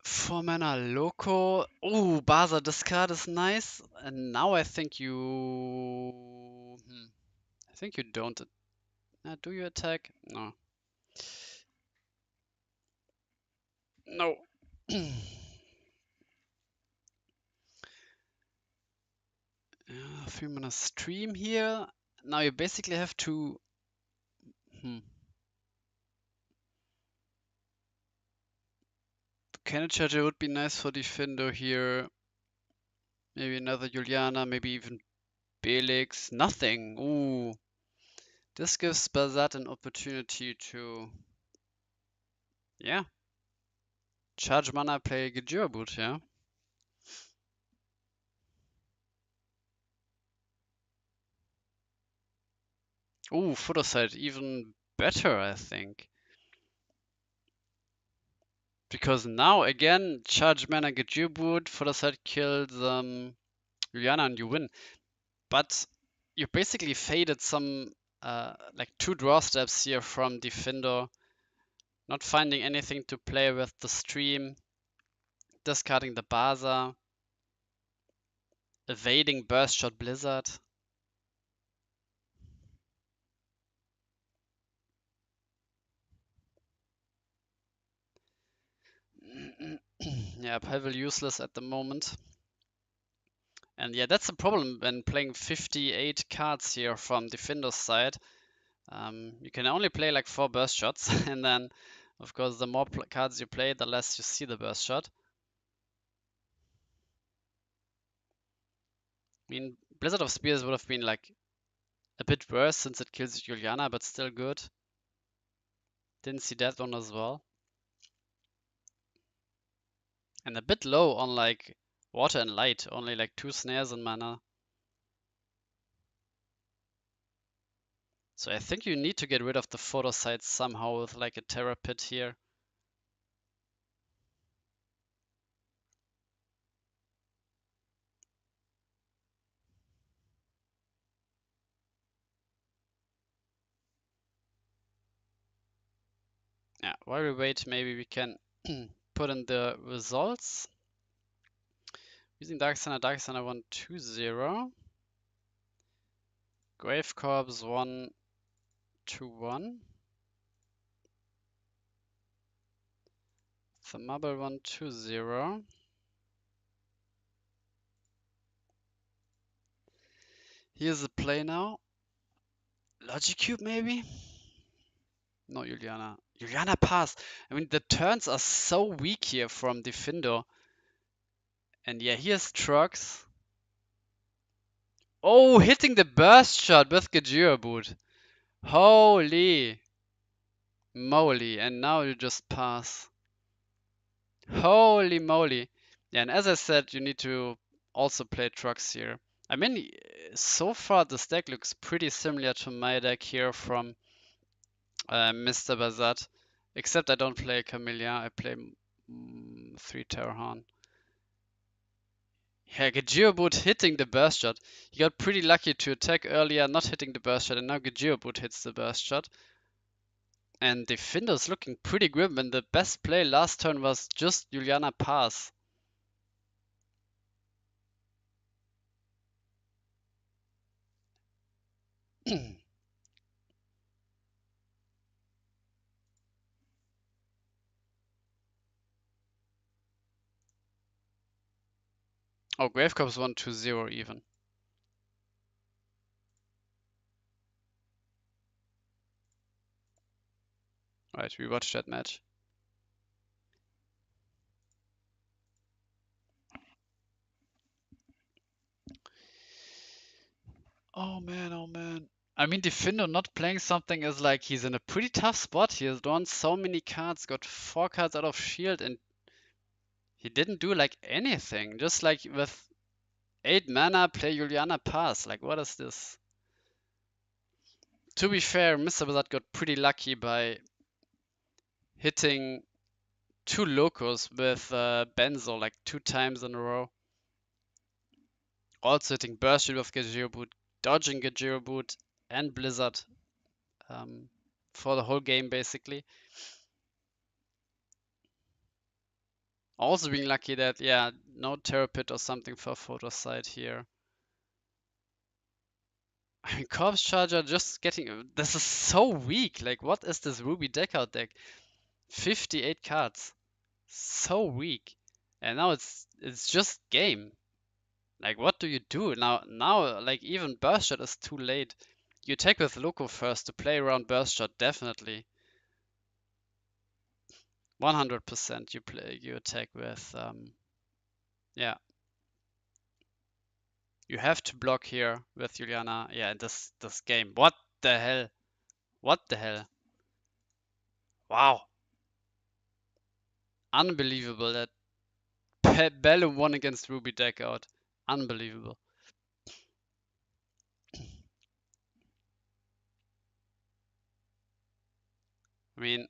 Four mana Loco. Oh, Baza discard is nice. And now I think you. I think you don't. Do you attack? No. No. 3 mana stream here. Now you basically have to. Cannon Charger would be nice for Defender here. Maybe another Juliana, maybe even Belix. Nothing. Ooh. This gives Bazat an opportunity to. Yeah. Charge mana, play Gajira Boot, yeah. Ooh, Photo Sight, even better, I think. Because now, again, charge mana, Gajira Boot, Photo Sight kills Juliana and you win. But you basically faded some, like 2 draw steps here from Defender. Not finding anything to play with the stream. Discarding the Baza. Evading Burst Shot Blizzard. Yeah, Pebble useless at the moment. And yeah, that's the problem when playing 58 cards here from Defender's side. You can only play like 4 burst shots, and then, of course, the more cards you play, the less you see the burst shot. I mean, Blizzard of Spears would have been like a bit worse since it kills Juliana, but still good. Didn't see that one as well. And a bit low on like Water and Light, only like 2 snares and mana. So I think you need to get rid of the photo sites somehow with like a Terra Pit here. Yeah, while we wait, maybe we can put in the results. Using Dark Center 1-2-0. Grave Corpse 1-2-1. Thumable 1-2-0. Here's the play now. Logic Cube maybe? No, Juliana. Juliana pass. I mean, the turns are so weak here from Defender. And yeah, here's Trucks. Oh, hitting the burst shot with Gajira Boot. Holy moly. And now you just pass. Holy moly. Yeah, and as I said, you need to also play Trucks here. I mean, so far this deck looks pretty similar to my deck here from Mr. Bazat. Except I don't play Camellia, I play 3 Terrahorn. Yeah, Geoboot hitting the burst shot. He got pretty lucky to attack earlier, not hitting the burst shot, and now Geoboot hits the burst shot. And the Findo's looking pretty grim, and the best play last turn was just Juliana pass. Oh, Gravecorp's 1-2-0 even. Right, we watched that match. Oh man, oh man. I mean, Defendo not playing something is like he's in a pretty tough spot. He has drawn so many cards, got 4 cards out of shield, and he didn't do like anything. Just like with 8 mana, play Juliana pass. Like, what is this? To be fair, Mr. Blizzard got pretty lucky by hitting 2 locos with Benzo like 2 times in a row. Also hitting Burst Shield with Gajiro Boot, dodging Gajiro Boot and Blizzard for the whole game basically. Also being lucky that, yeah, no Terror Pit or something for photo side here. I mean, Corpse Charger just getting... This is so weak. Like, what is this Ruby Deckout deck? 58 cards. So weak. And now it's just game. Like, what do you do? Now, like, even Burst Shot is too late. You attack with Loco first to play around Burst Shot, definitely. 100% you attack with, yeah. You have to block here with Juliana. Yeah, in this game. What the hell? What the hell? Wow. Unbelievable that Bello won against Ruby Deckout. Unbelievable. I mean,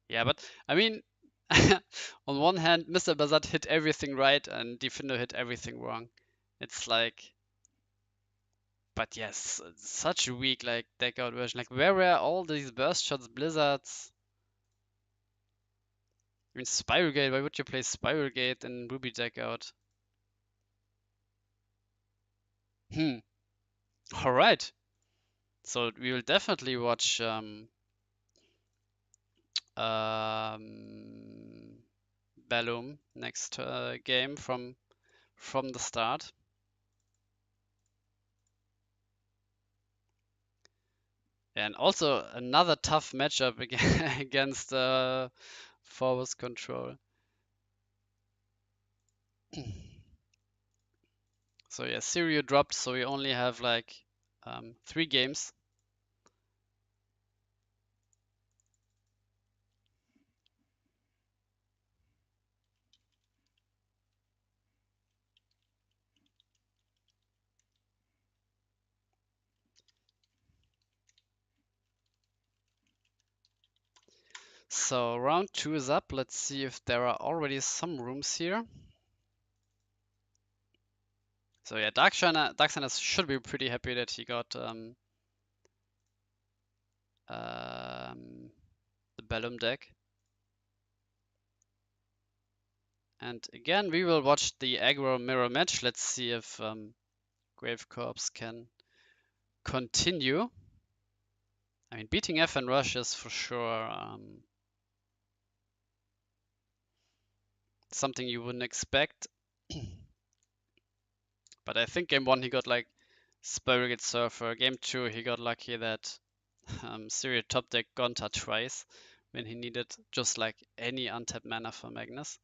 yeah, but I mean, on one hand, Mr. Bazat hit everything right and Defender hit everything wrong. It's like, but yes, it's such a weak like Deckout version. Like, where were all these burst shots, blizzards? I mean, Spiral Gate. Why would you play Spiral Gate in Ruby Deckout? Hmm. All right. So we will definitely watch Bellum next game from the start. And also another tough matchup against Forwards Control. So yeah, Sirio dropped, so we only have like 3 games. So round 2 is up. Let's see if there are already some rooms here. So yeah, Darkshiner should be pretty happy that he got the Bellum deck. And again, we will watch the aggro mirror match. Let's see if Grave Corps can continue. I mean, beating F and Rush is for sure something you wouldn't expect. But I think game 1 he got like Spirit Surfer. Game 2 he got lucky that Syria top deck Gonta twice when he needed just like any untapped mana for Magnus.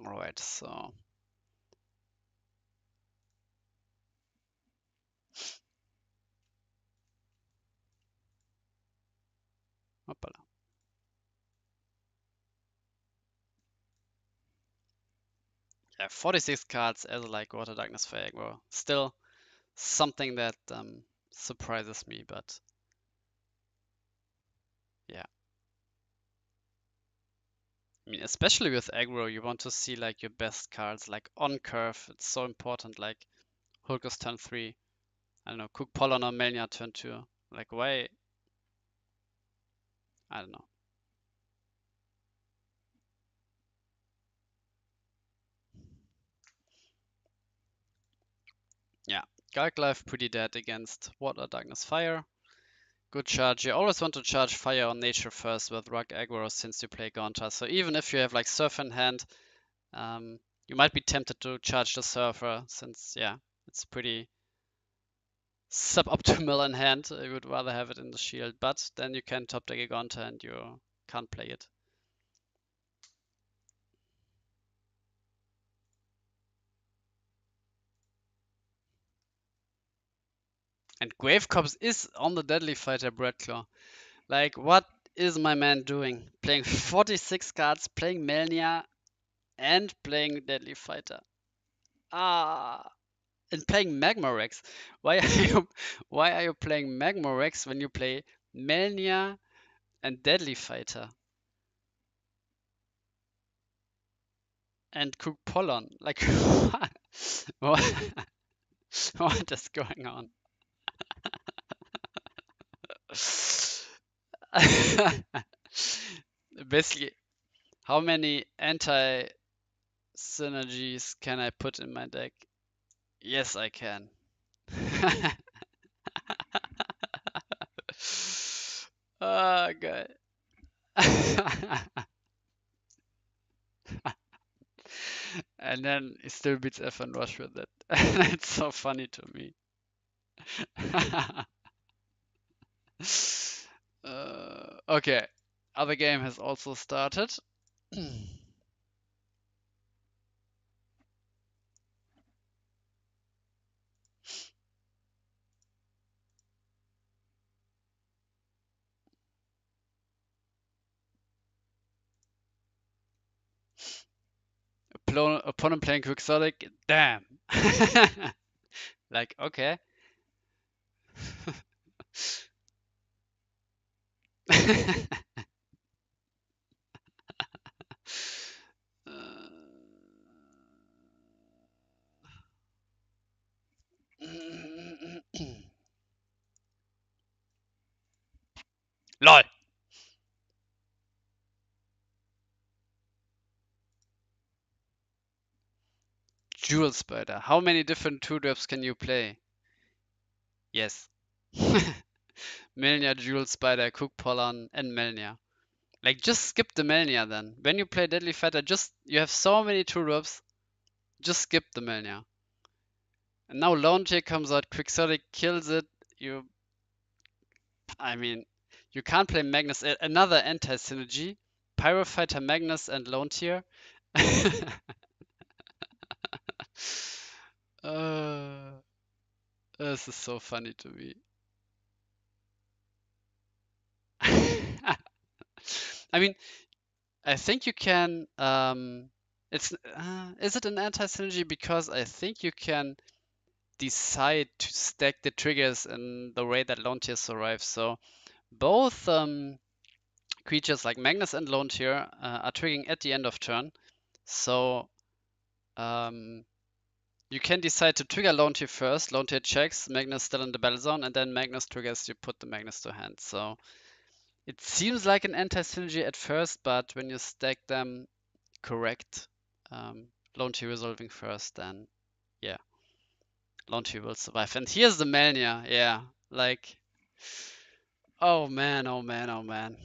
Alright, so hoppala. Yeah, 46 cards as like Water Darkness for Aggro. Still something that surprises me, but yeah. I mean, especially with aggro, you want to see like your best cards, like on curve. It's so important. Like Hulk's turn 3. I don't know, Cook Pollen or Melnia turn 2. Like why? I don't know. Yeah, Galk Life pretty dead against Water, Darkness, Fire. Good charge. You always want to charge Fire on Nature first with Rug Aggro since you play Gaunter. So even if you have like Surf in hand, you might be tempted to charge the Surfer since, yeah, it's pretty suboptimal in hand. I would rather have it in the shield, but then you can top deck a Gaunter and you can't play it. And Grave Corpse is on the Deadly Fighter Breadclaw. Like, what is my man doing? Playing 46 cards, playing Melnia, and playing Deadly Fighter. Ah, and playing Magma Rex. Why are you playing Magma Rex when you play Melnia and Deadly Fighter and Cook Pollen? Like, what, what is going on? Basically, how many anti synergies can I put in my deck? Yes, I can. Oh, God. And then he still beats F and Rush with it. It's so funny to me. Okay, other game has also started. Opponent playing Quixotic, damn. Like, okay. LOL. Jewel Spider. How many different 2-drops can you play? Yes. Melnia, Jewel Spider, Cook Pollen, and Melnia. Like, just skip the Melnia then. When you play Deadly Fighter, you have so many 2-drops, just skip the Melnia. And now Lone Tier comes out, Quixotic kills it. I mean, you can't play Magnus, another anti-synergy. Pyrofighter, Magnus, and Lone Tier. uh, this is so funny to me. I mean, I think you can. It's is it an anti-synergy? Because I think you can decide to stack the triggers in the way that Lone Tier survives. So both creatures like Magnus and Lone Tier are triggering at the end of turn. So um, you can decide to trigger Lone Tier first. Lone Tier checks, Magnus still in the battle zone, and then Magnus triggers. You put the Magnus to hand. So it seems like an anti-synergy at first, but when you stack them correct, Lone Tier resolving first, then yeah, Lone Tier will survive. And here's the Mania, yeah, like, oh man, oh man, oh man.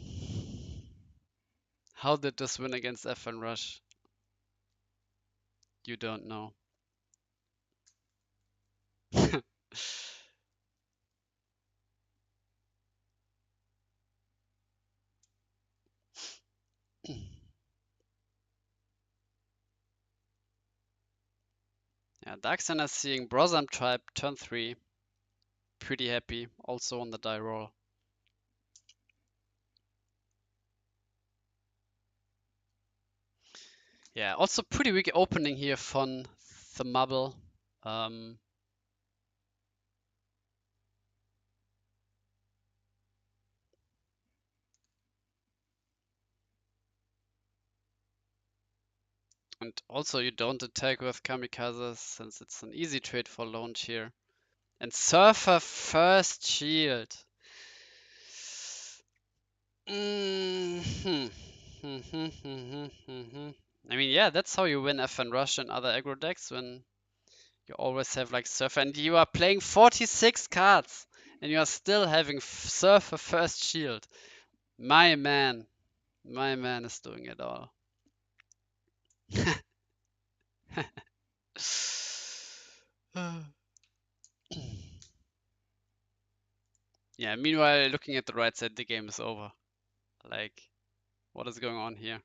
How did this win against F1 Rush? You don't know. Yeah, Darkseid is seeing Brosam Tribe turn 3. Pretty happy, also on the die roll. Yeah, also pretty weak opening here von the Mubble. And also you don't attack with Kamikazes since it's an easy trade for launch here. And Surfer first shield. Mhm. I mean, yeah, that's how you win FN Rush and other aggro decks when you always have like Surfer and you are playing 46 cards and you are still having Surfer first shield. My man is doing it all. Yeah, meanwhile, looking at the right side, the game is over. Like, what is going on here?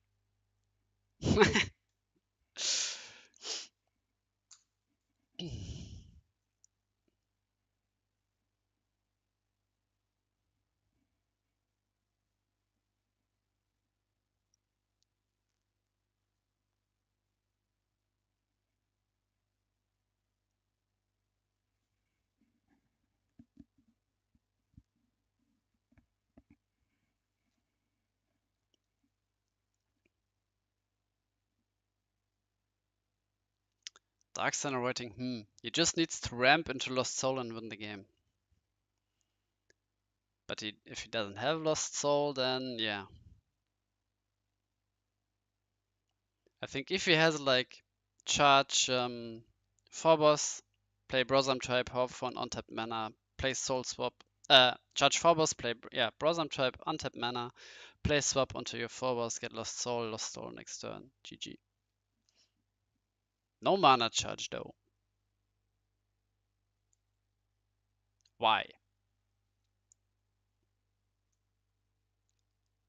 Dark Center writing, he just needs to ramp into Lost Soul and win the game. But if he doesn't have Lost Soul, then yeah. I think if he has like charge Phobos, play Brosam Tribe, hope for an untapped mana, play Soul Swap, charge Phobos, play Brosam Tribe, untapped mana, play swap onto your Phobos, get Lost Soul next turn. GG. No mana charge though. Why?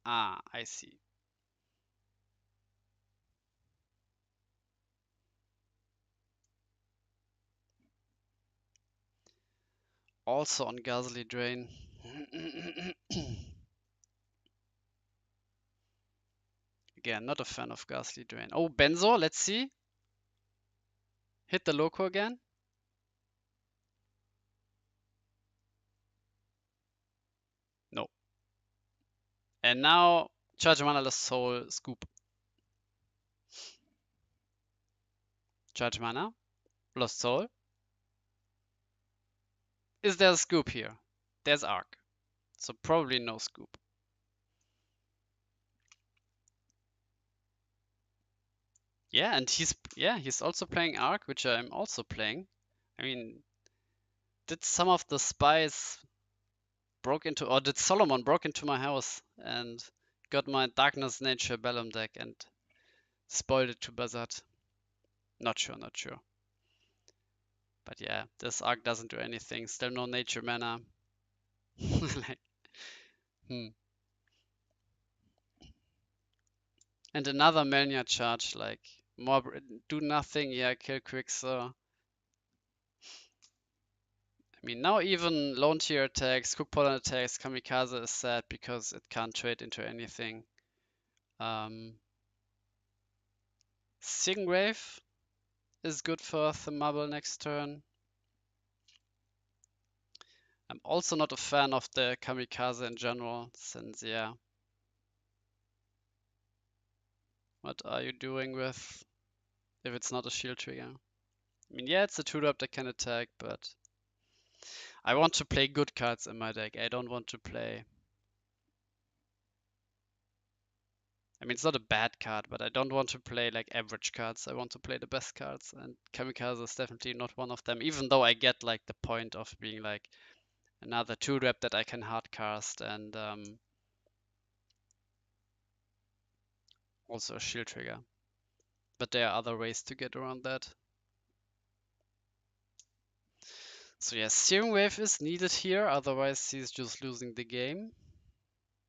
Ah, I see. Also on Ghastly Drain. Again, not a fan of Ghastly Drain. Oh, Benzo, let's see. Hit the Loco again. No. And now charge mana Lost Soul, scoop. Charge mana, Lost Soul. Is there a scoop here? There's Arc. So probably no scoop. Yeah, and he's also playing Arc, which I'm also playing. I mean, did some of the spies did Solomon broke into my house and got my Darkness Nature Bellum deck and spoiled it to Bazat? Not sure. But yeah, this Arc doesn't do anything. Still no nature mana. Like, And another Melnia charge, like do nothing. Yeah, kill Quixer. I mean, now even Lone Tier attacks, Cook Pollen attacks, Kamikaze is sad because it can't trade into anything. Stingwave is good for the Marble next turn. I'm also not a fan of the Kamikaze in general, since, yeah. What are you doing with if it's not a shield trigger? I mean, yeah, it's a 2-drop that can attack, but I want to play good cards in my deck. I don't want to play... I mean, it's not a bad card, but I don't want to play like average cards. I want to play the best cards, and Kamikaze is definitely not one of them, even though I get like the point of being like another 2-drop that I can hardcast and also a shield trigger. But there are other ways to get around that. So yeah, Searing Wave is needed here, otherwise he's just losing the game.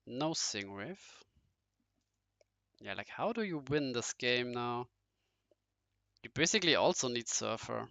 No Searing Wave. Yeah, like how do you win this game now? You basically also need Surfer.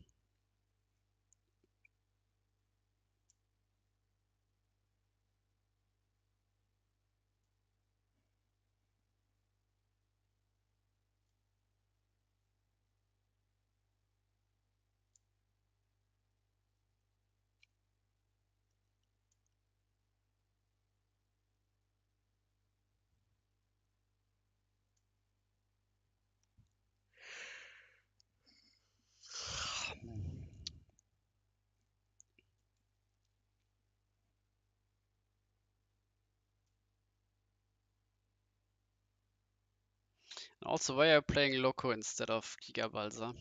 Also, why are you playing Loco instead of Gigabalsa?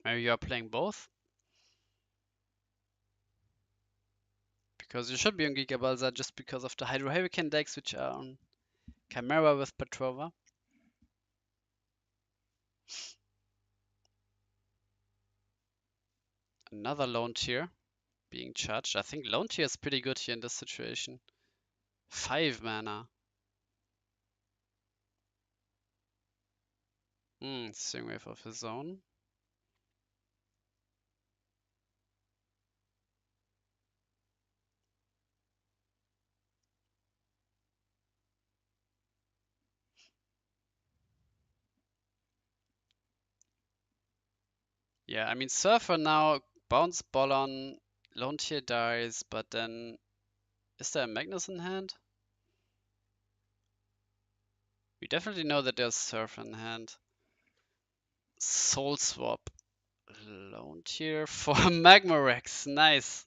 Maybe you are playing both? Because you should be on Gigabalsa just because of the Hydro Hurricane decks which are on Chimera with Petrova. Another lone tier being charged. I think lone tier is pretty good here in this situation. 5 mana. Swing wave of his own. Yeah, I mean Surfer now bounce ball on lone tier dies, but then is there a Magnus in hand? We definitely know that there's Surfer in hand. Soul Swap. Lone tier for Magmarex. Nice.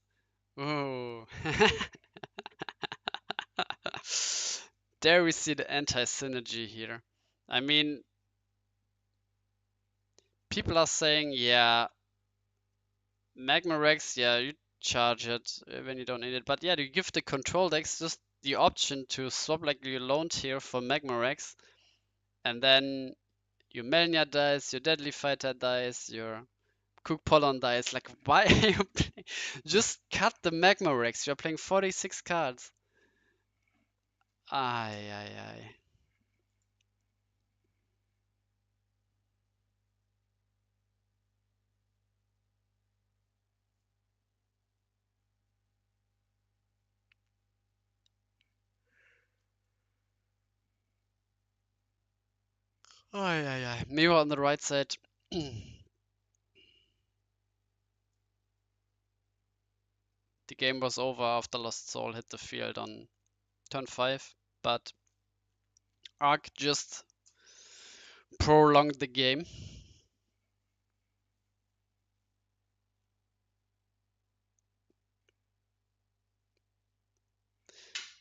Ooh. There we see the anti-synergy here. I mean, people are saying, yeah, Magmarex, yeah, you charge it when you don't need it. But yeah, you give the control decks just the option to swap like your lone tier for Magmarex. And then your Melnia dies, your Deadly Fighter dies, your Cook Polon dies. Like, why are you playing? Just cut the Magmarex. You're playing 46 cards. Ay, ay, ay. Ay, ay, ay. Mirror on the right side. The game was over after Lost Soul hit the field on turn 5, but Arc just prolonged the game.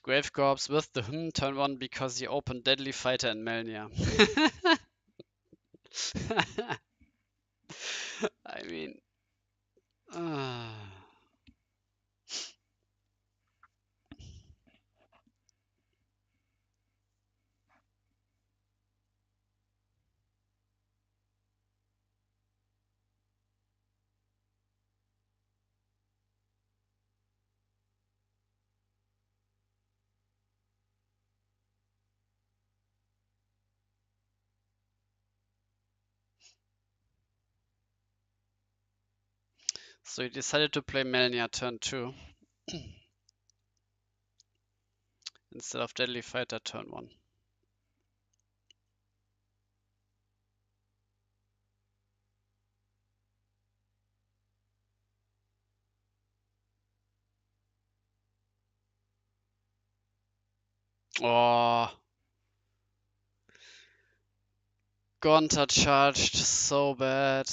Grave Corpse with the turn 1 because he opened Deadly Fighter and Melnia. I mean... So he decided to play Melnia turn 2 instead of Deadly Fighter turn 1. Oh, Gonta charged so bad.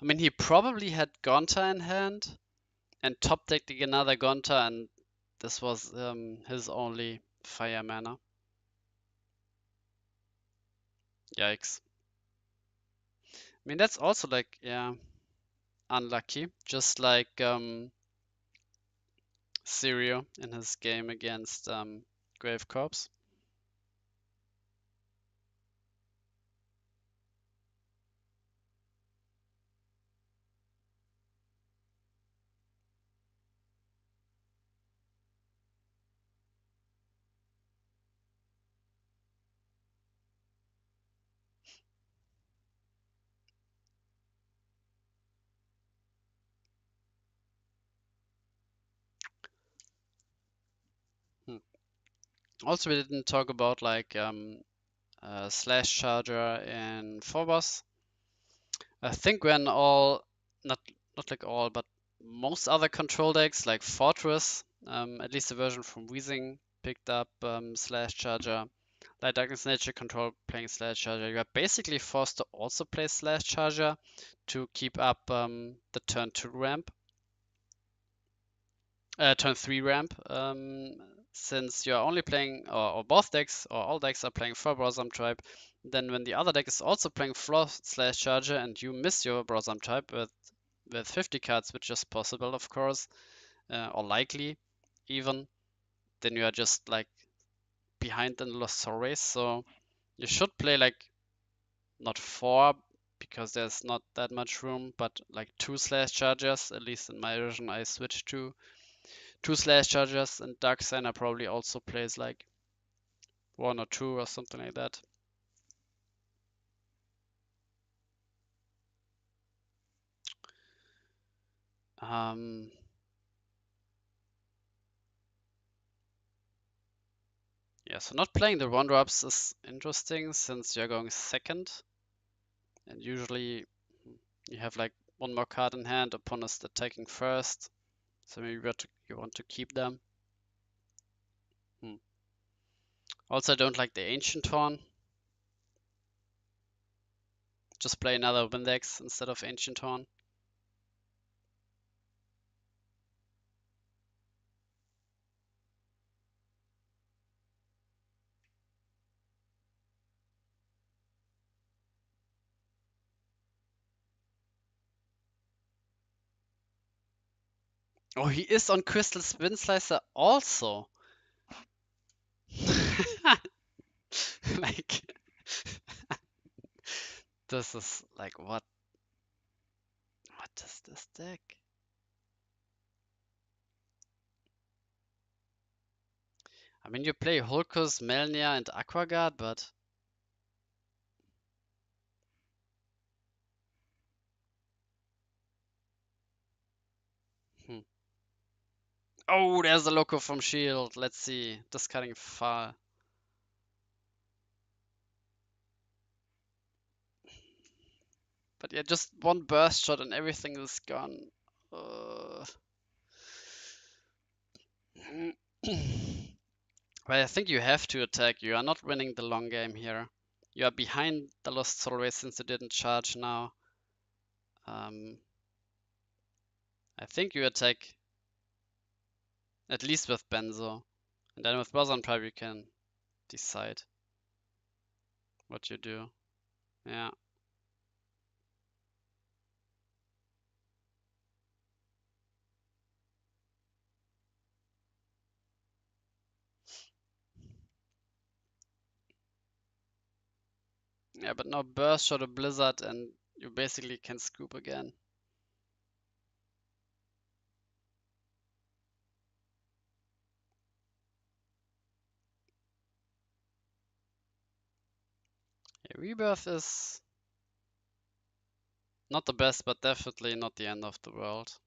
I mean, he probably had Gonta in hand and top decked another Gonta, and this was his only fire mana. Yikes. I mean, that's also like, yeah, unlucky. Just like Sirio in his game against Grave Corpse. Also, we didn't talk about like Slash Charger in Phobos. I think when all, not like all, but most other control decks like Fortress, at least the version from Weezing, picked up Slash Charger. Light Darkness Nature Control playing Slash Charger. You are basically forced to also play Slash Charger to keep up the turn 2 ramp. Turn 3 ramp. since you're only playing, or both decks, or all decks are playing for Browsarm Tribe, then when the other deck is also playing Frost/Charger and you miss your Browsarm Tribe with 50 cards, which is possible, of course, or likely even, then you are just like behind in the Lost Soul race. So you should play like not 4 because there's not that much room, but like 2/Chargers. At least in my version, I switched to 2/Chargers, and Dark Signer probably also plays like 1 or 2 or something like that. Yeah, so not playing the 1-drops is interesting since you're going second, and usually you have like 1 more card in hand, opponent's attacking first, so maybe you want to keep them. Also, I don't like the Ancient Horn. Just play another Windex instead of Ancient Horn. Oh, he is on Crystal Spin Slicer also. Like, this is like, what is this deck? I mean, you play Hulkus, Melnia, and Aquaguard, but hmm. Oh, there's the Loco from Shield. Let's see. Discarding far. But yeah, just one burst shot and everything is gone. But I think you have to attack. You are not winning the long game here. You are behind the Lost Soul Race since you didn't charge now. I think you attack at least with Benzo. And then with Boson Tribe you can decide what you do. Yeah. Yeah, but now Burst shot a Blizzard and you basically can scoop again. Yeah, Rebirth is not the best, but definitely not the end of the world.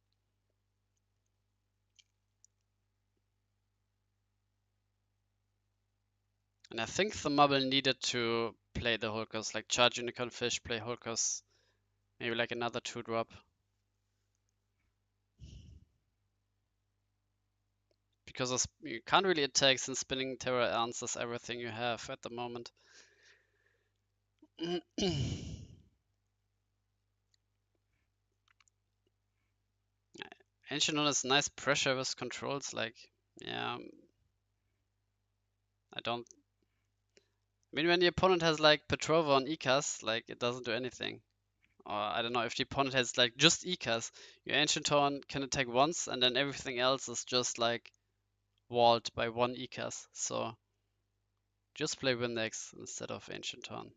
And I think the Mubble needed to play the Hulkers, like charge Unicorn Fish, play Hulkers, maybe like another 2-drop. Because you can't really attack since Spinning Terror answers everything you have at the moment. Ancient One is nice pressure with controls, like, yeah, I don't... I mean, when the opponent has like Petrova on ECAS, like, it doesn't do anything. Or I don't know, if the opponent has like just ECAS, your Ancient Horn can attack once and then everything else is just like walled by 1 ECAS. So just play Windex instead of Ancient Horn.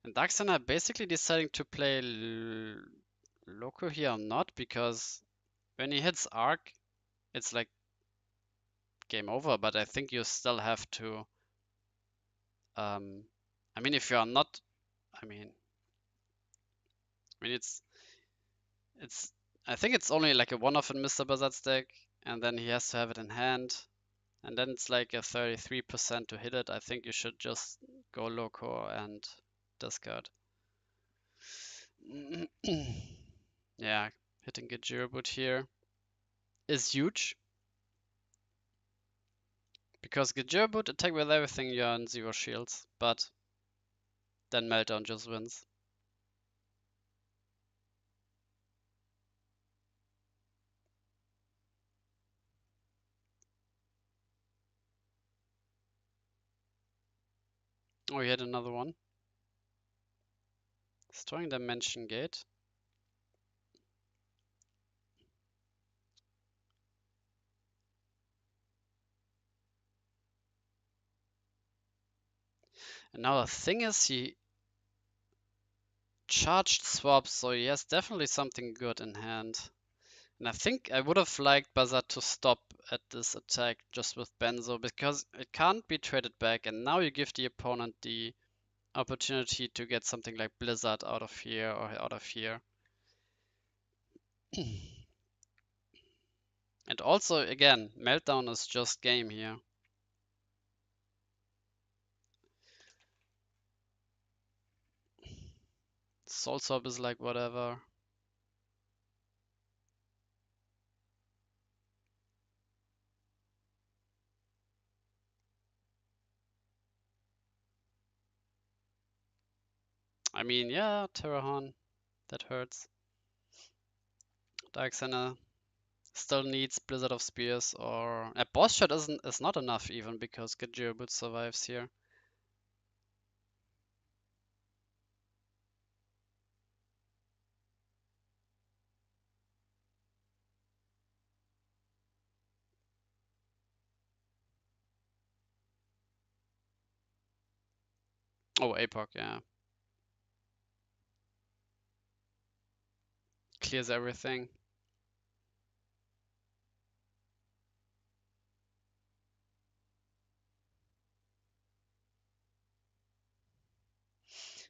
And Darkseid are basically deciding to play Loco here or not, because when he hits Arc, it's like game over, but I think you still have to... I mean, if you are not... I mean, it's... I think it's only like a one-off in Mr. Buzzard's deck, and then he has to have it in hand, and then it's like a 33% to hit it. I think you should just go Loco and discard. Yeah, hitting a Boot here is huge. Because Gajira Boot attack with everything, you're on 0 shields, but then Meltdown just wins. Oh, he had another one. Destroying Dimension Gate. And now the thing is, he charged swaps, so he has definitely something good in hand. And I think I would have liked Bazat to stop at this attack just with Benzo because it can't be traded back, and now you give the opponent the opportunity to get something like Blizzard out of here or out of here. And also, again, Meltdown is just game here. Soul Swap is like whatever. I mean, yeah, Terrahorn, that hurts. Dark Center still needs Blizzard of Spears, or a boss shot is not enough even because Gajirabut survives here. Oh, APOC, yeah. Clears everything.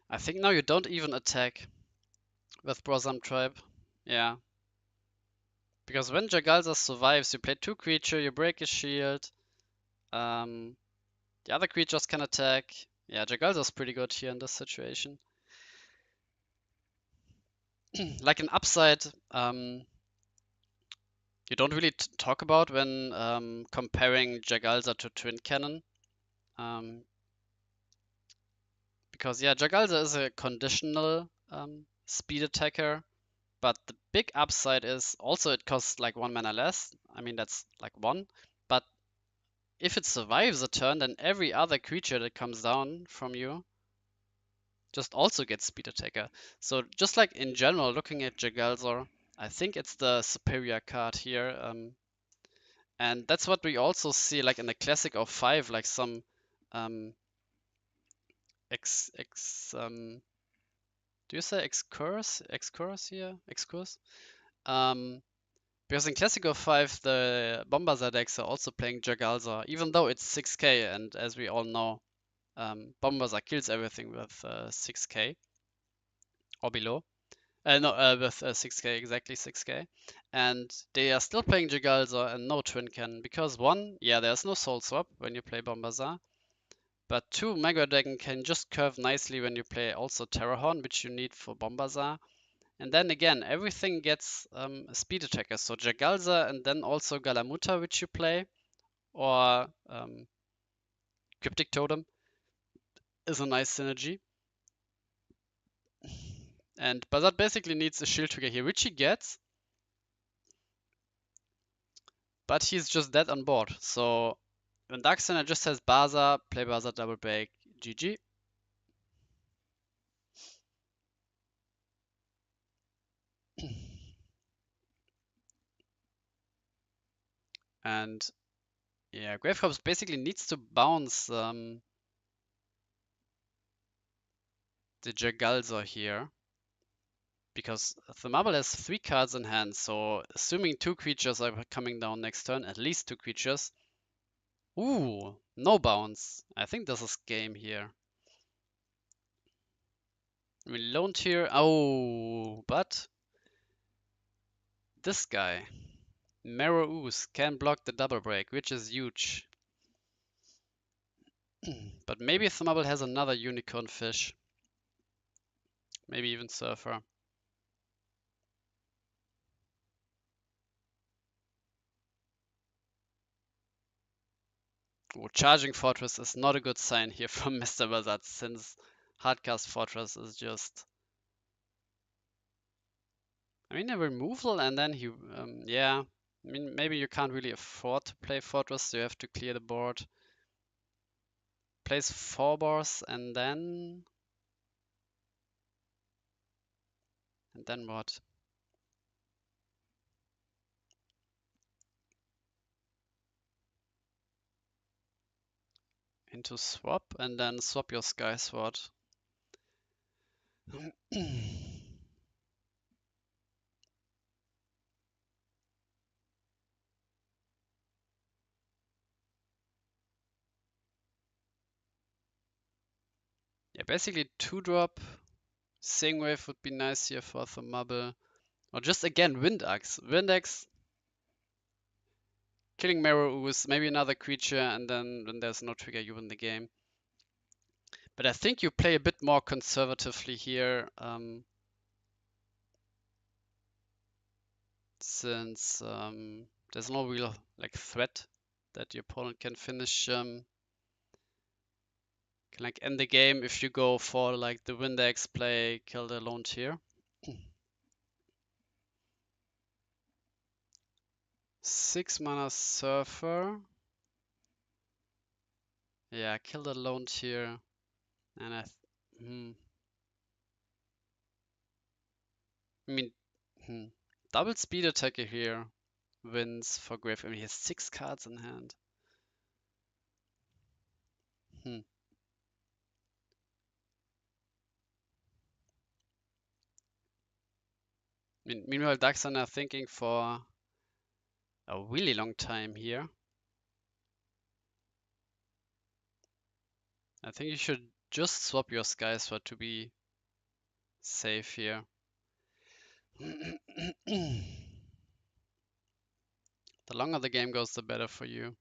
I think now you don't even attack with Brosam Tribe. Yeah. Because when Jagalza survives, you play 2 creature, you break his shield. The other creatures can attack. Yeah, Jagalza's pretty good here in this situation. Like an upside, you don't really talk about when comparing Jagalza to Twin Cannon. Um, because yeah, Jagalza is a conditional speed attacker, but the big upside is also it costs like 1 mana less. I mean, that's like 1. But if it survives a turn, then every other creature that comes down from you just also gets speed attacker. So just like in general, looking at Jagalzor, I think it's the superior card here. And that's what we also see like in the classic of 5, like some um, ex, ex do you say excurse? Excurse here? Excurse? Um, because in Classic of 5, the Bombazar decks are also playing Jagalza, even though it's 6k, and as we all know, Bombazar kills everything with 6k or below. No, with 6k, exactly 6k. And they are still playing Jagalza and no Twin Cannon, because one, yeah, there's no Soul Swap when you play Bombazar, but two, Mega Dragon can just curve nicely when you play also Terrahorn, which you need for Bombazar. And then again, everything gets a speed attacker. So Jagalza and then also Galamuta, which you play, or Cryptic Totem is a nice synergy. And Bazat basically needs a shield trigger here, which he gets, but he's just dead on board. So when Dark Center just says Baza, play Baza double break, GG. And yeah, Gravecorpse basically needs to bounce the Jagalza here. Because Thumabel has 3 cards in hand, so assuming 2 creatures are coming down next turn, at least 2 creatures. Ooh, no bounce. I think this is game here. I mean, Lone Tier, oh, but this guy, Marrow Ooze, can block the double break, which is huge. But maybe Thumabel has another unicorn fish. Maybe even Surfer. Oh, Charging Fortress is not a good sign here from Mr. Bazat, since Hardcast Fortress is just... I mean, a removal and then he... yeah. I mean, maybe you can't really afford to play Fortress, so you have to clear the board. plays 4 bars and then what? Into swap and then swap your Sky Sword. Yeah, basically 2-drop. Sing Wave would be nice here for the Mubble. Or just again, Wind Axe. Wind Axe, killing Marrow Ooze, maybe another creature, and then when there's no trigger, you win the game. But I think you play a bit more conservatively here, since there's no real like threat that your opponent can finish, can like end the game if you go for like the Wind Axe play, kill the Lone Tier. 6 mana Surfer. Yeah, kill the Lone Tier. And I mean, double speed attacker here wins for Grave. I mean, he has 6 cards in hand. Meanwhile, Daxon are thinking for a really long time here. I think you should just swap your Sky Sword to be safe here. The longer the game goes, the better for you. You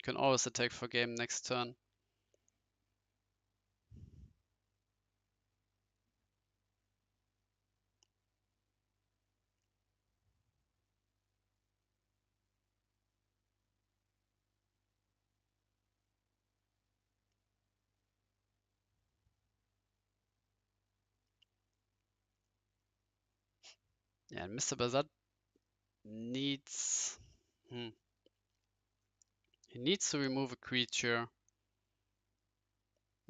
can always attack for game next turn. Yeah, and Mr. Bazat needs... He needs to remove a creature.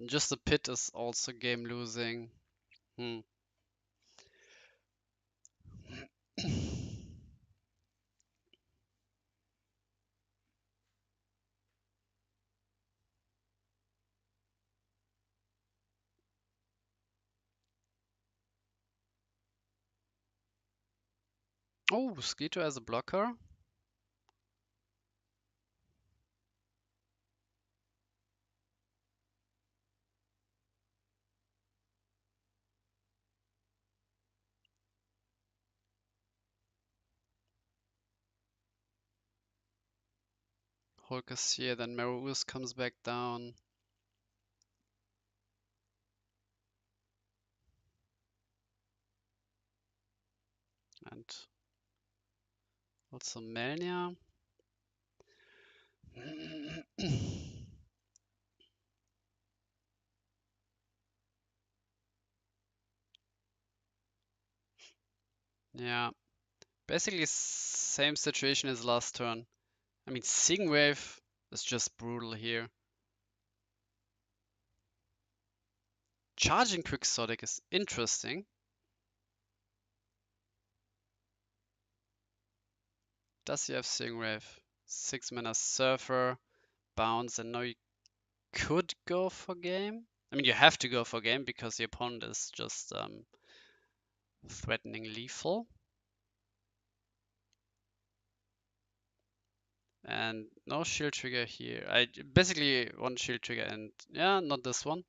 And just the pit is also game losing. Oh, Skeeter as a blocker. Holker's here, then Marous comes back down. And also Melnia. Yeah, basically same situation as last turn. I mean, Sing Wave is just brutal here. Charging Quixotic is interesting. Does he have Sing Wave? 6 mana Surfer, bounce, and now you could go for game. I mean, you have to go for game because the opponent is just threatening lethal. And no shield trigger here. I basically one shield trigger and yeah, not this one.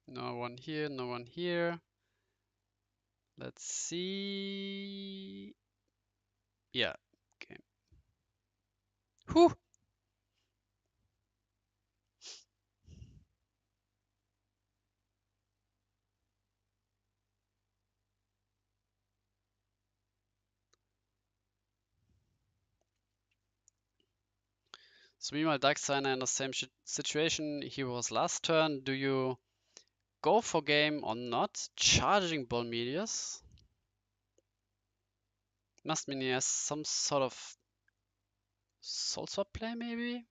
No one here, no one here. Let's see. Yeah, okay. Whew. So meanwhile, Darksigner in the same situation he was last turn. Do you go for game or not? Charging Ball Meteors. Must mean he has some sort of Soul Swap play maybe?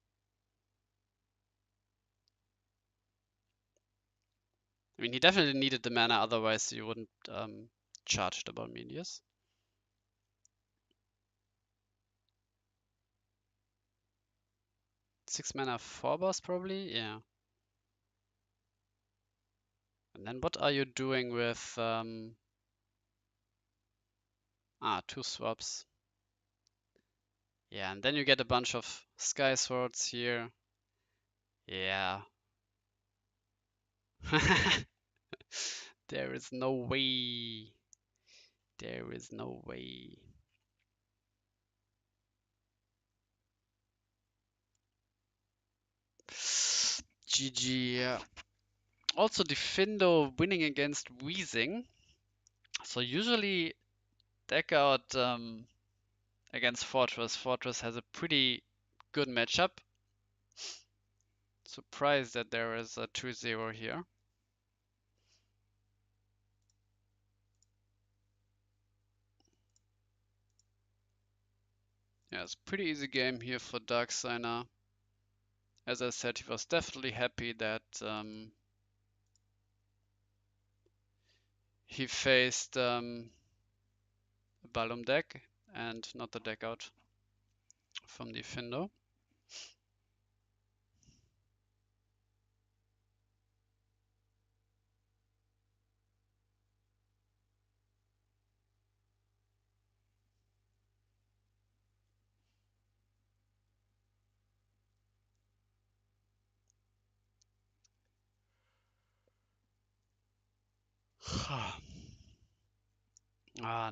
I mean, he definitely needed the mana, otherwise he wouldn't charge the Balminius. Six mana, 4 boss probably, yeah. And then what are you doing with 2 swaps? Yeah, and then you get a bunch of Sky Swords here. Yeah. There is no way. There is no way. GG, yeah. Also, Defindo winning against Weezing. So usually deck out against Fortress. Fortress has a pretty good matchup. Surprised that there is a 2-0 here. Yeah, it's a pretty easy game here for Darksigner. As I said, he was definitely happy that he faced a Balum deck and not the deck out from Defindo.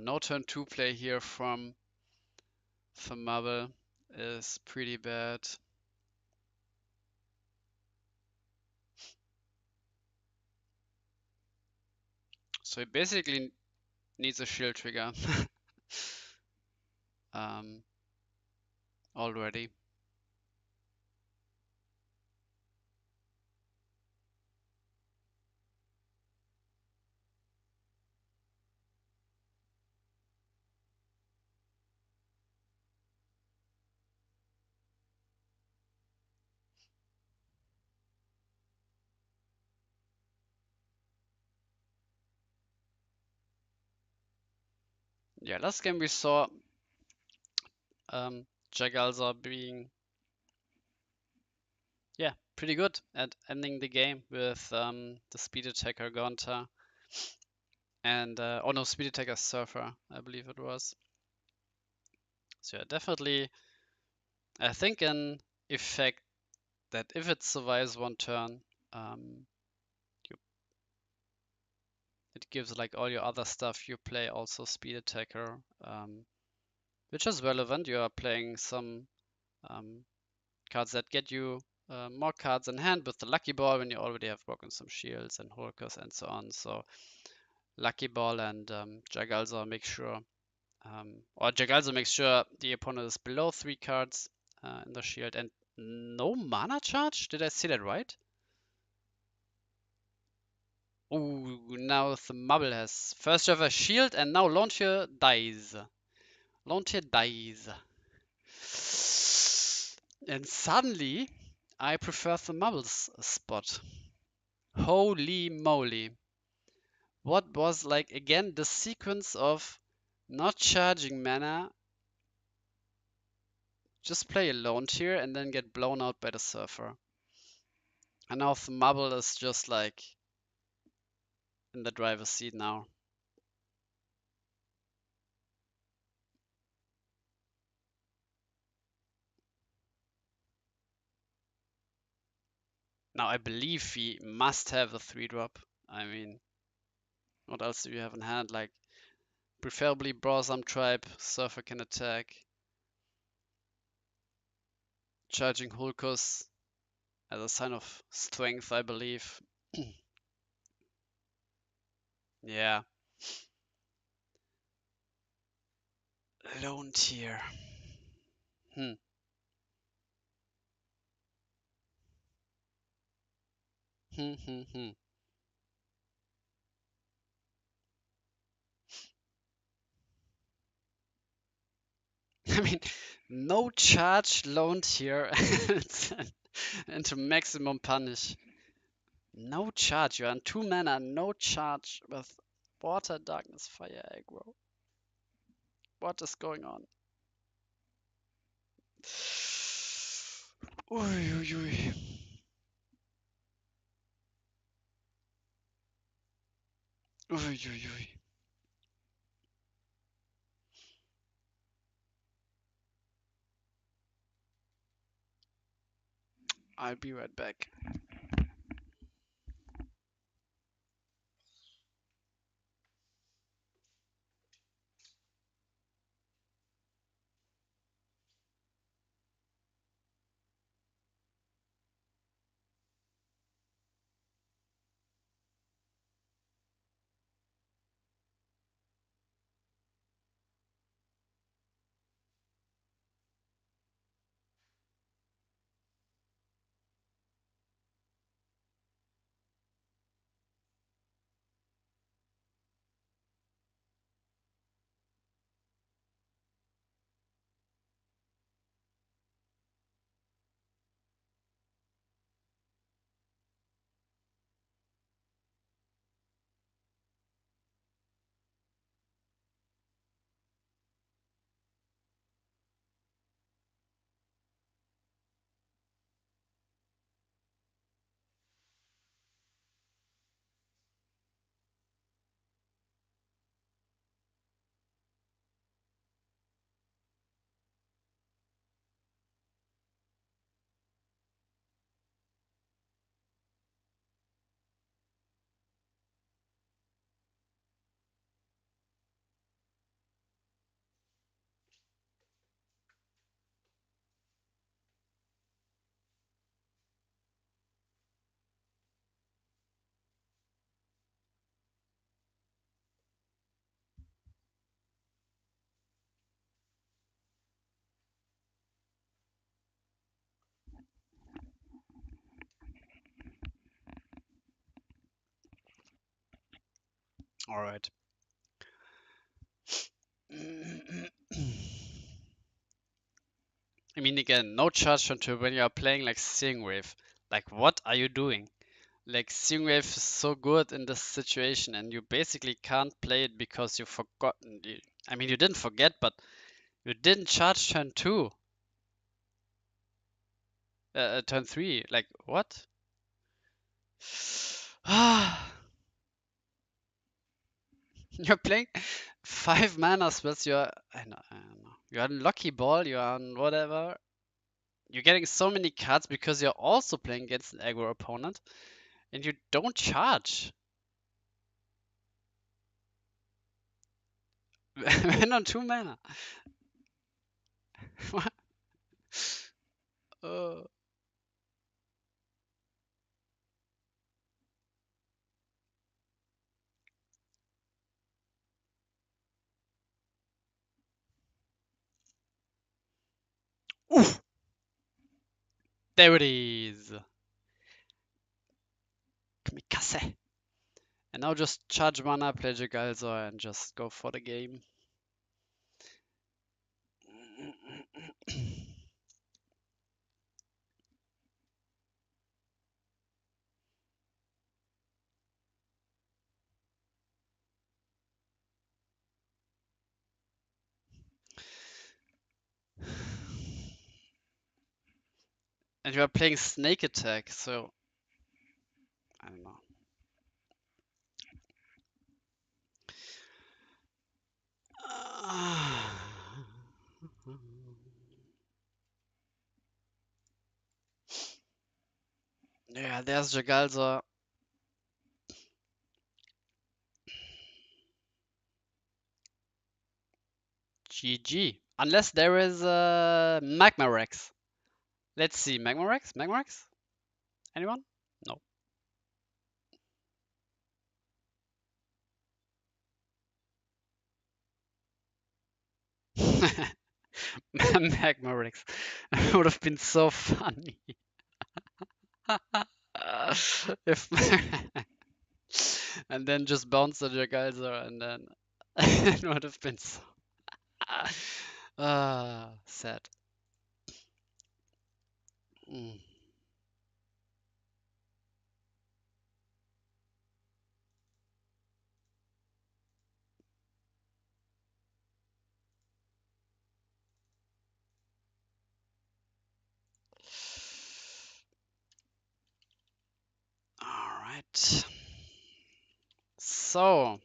No turn 2 play here from Famable is pretty bad. So he basically needs a shield trigger already. Yeah, last game we saw Jagalza being pretty good at ending the game with the speed attacker Gonta and oh no, speed attacker Surfer, I believe it was. So yeah, definitely I think an effect that if it survives one turn, you, it gives like all your other stuff you play also speed attacker, which is relevant. You are playing some cards that get you more cards in hand with the Lucky Ball when you already have broken some shields and Hulkers and so on. So Lucky Ball and Jagalza make sure, or Jagalza makes sure the opponent is below 3 cards in the shield and no mana charge? Did I see that right? Ooh, now the Mubble has first ever shield and now Launcher dies. Launcher dies. And suddenly I prefer the Mubble's spot. Holy moly. What was like again the sequence of not charging mana, just play a lone tier and then get blown out by the Surfer. And now the Mubble is just like in the driver's seat now. Now I believe he must have a 3-drop. I mean, what else do you have in hand? Like, preferably Brosam Tribe, Surfer can attack. Charging Hulkus as a sign of strength, I believe. Yeah. Lone tier. Hmm. Hmm, hmm, hmm. I mean, No charge loaned here into maximum punish. No charge. You're on 2 mana, no charge with Water, Darkness, Fire, Aggro. What is going on? Ui, ui, ui. Ui, ui, ui. I'll be right back. Alright. I mean, again, no charge until when you are playing like Seeing Wave. Like, what are you doing? Like, Seeing Wave is so good in this situation, and you basically can't play it because you've forgotten. I mean, you didn't forget, but you didn't charge turn 2. Turn 3. Like, what? You're playing 5 mana spells. I don't know. You're on Lucky Ball, you're on whatever. You're getting so many cards because you're also playing against an aggro opponent, and you don't charge. When on 2 mana. What? Uh, Oof! There it is. Kamikaze. And now just charge mana, play Jagalzor, and just go for the game. And you are playing Snake Attack, so I don't know. Yeah, there's Jagalzor. GG. Unless there is Magma Rex. Let's see. Magma Rex? Magma Rex? Anyone? No. Magma Rex. It would have been so funny. If and then just bounce the Jagalzor and then it would have been so sad. Mm. All right. So,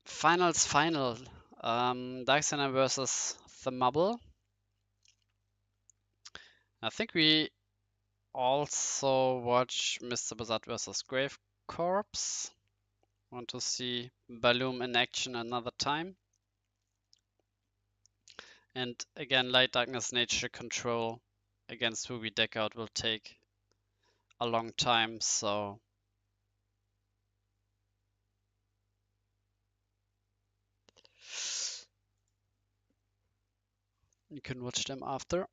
finals final. Darkseid versus Thumble. I think we also watch Mr. Bazat versus Grave Corpse. Want to see Balloon in action another time. And again, Light Darkness Nature Control against who we deck out will take a long time, so you can watch them after.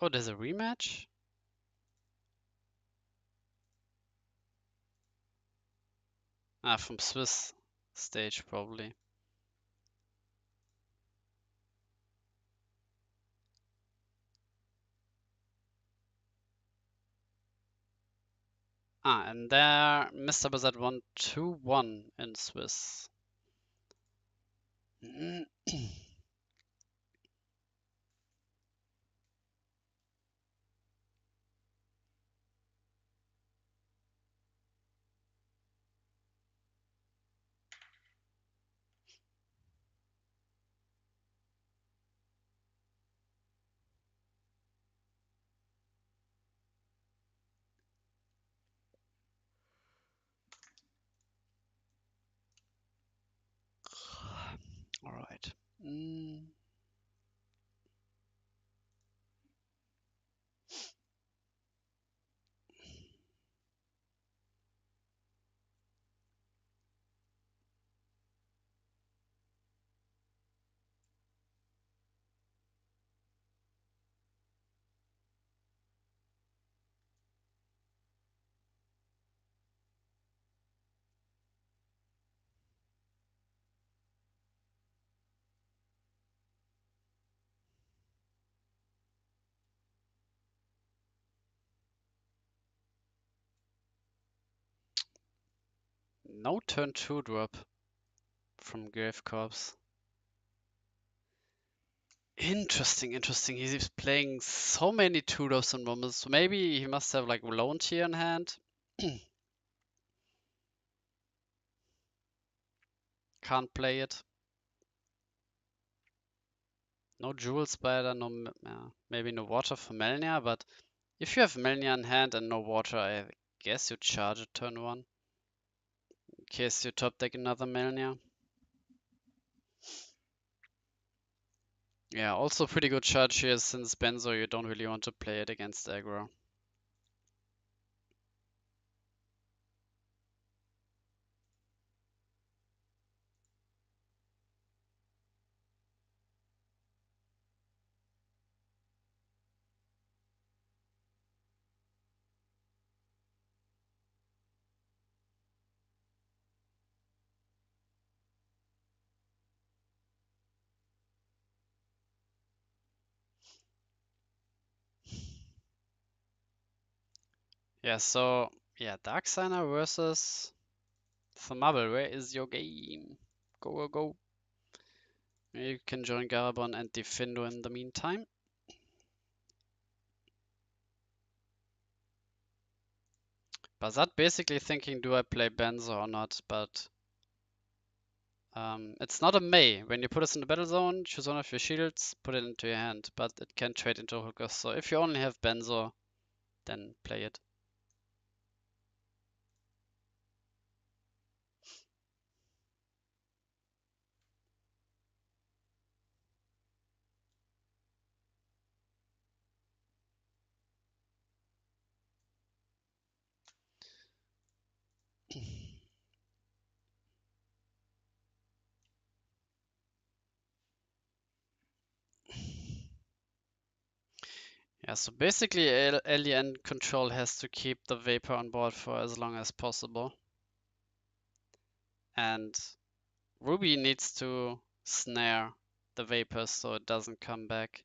Oh, there's a rematch? Ah, from Swiss stage probably. Ah, and there Mr. Bazat won 2-1 in Swiss. All right. No turn 2 drop from Grave Corpse. Interesting, interesting. He's playing so many 2-drops and bombers. So maybe he must have like Lone Tier in hand. Can't play it. No Jewel Spider, no maybe no water for Melnia, but if you have Melnia in hand and no water, I guess you charge it turn 1. In case you top deck another Melnia. Yeah, also pretty good charge here since Benzo you don't really want to play it against aggro. Yeah, so yeah, Dark Signer versus Thumable. Where is your game? Go, go, go. You can join Garabon and Defindo in the meantime. Bazat basically thinking, do I play Benzo or not? But it's not a May. When you put this in the battle zone, choose one of your shields, put it into your hand. But it can trade into hookers. So if you only have Benzo, then play it. Yeah, so basically Alien Control has to keep the Vapor on board for as long as possible. And Ruby needs to snare the Vapors so it doesn't come back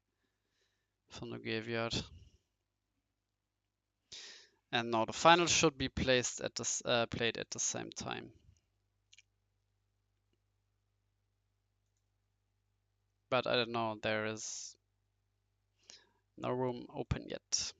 from the graveyard. And now the final should be placed at played at the same time. But I don't know, there is no room open yet.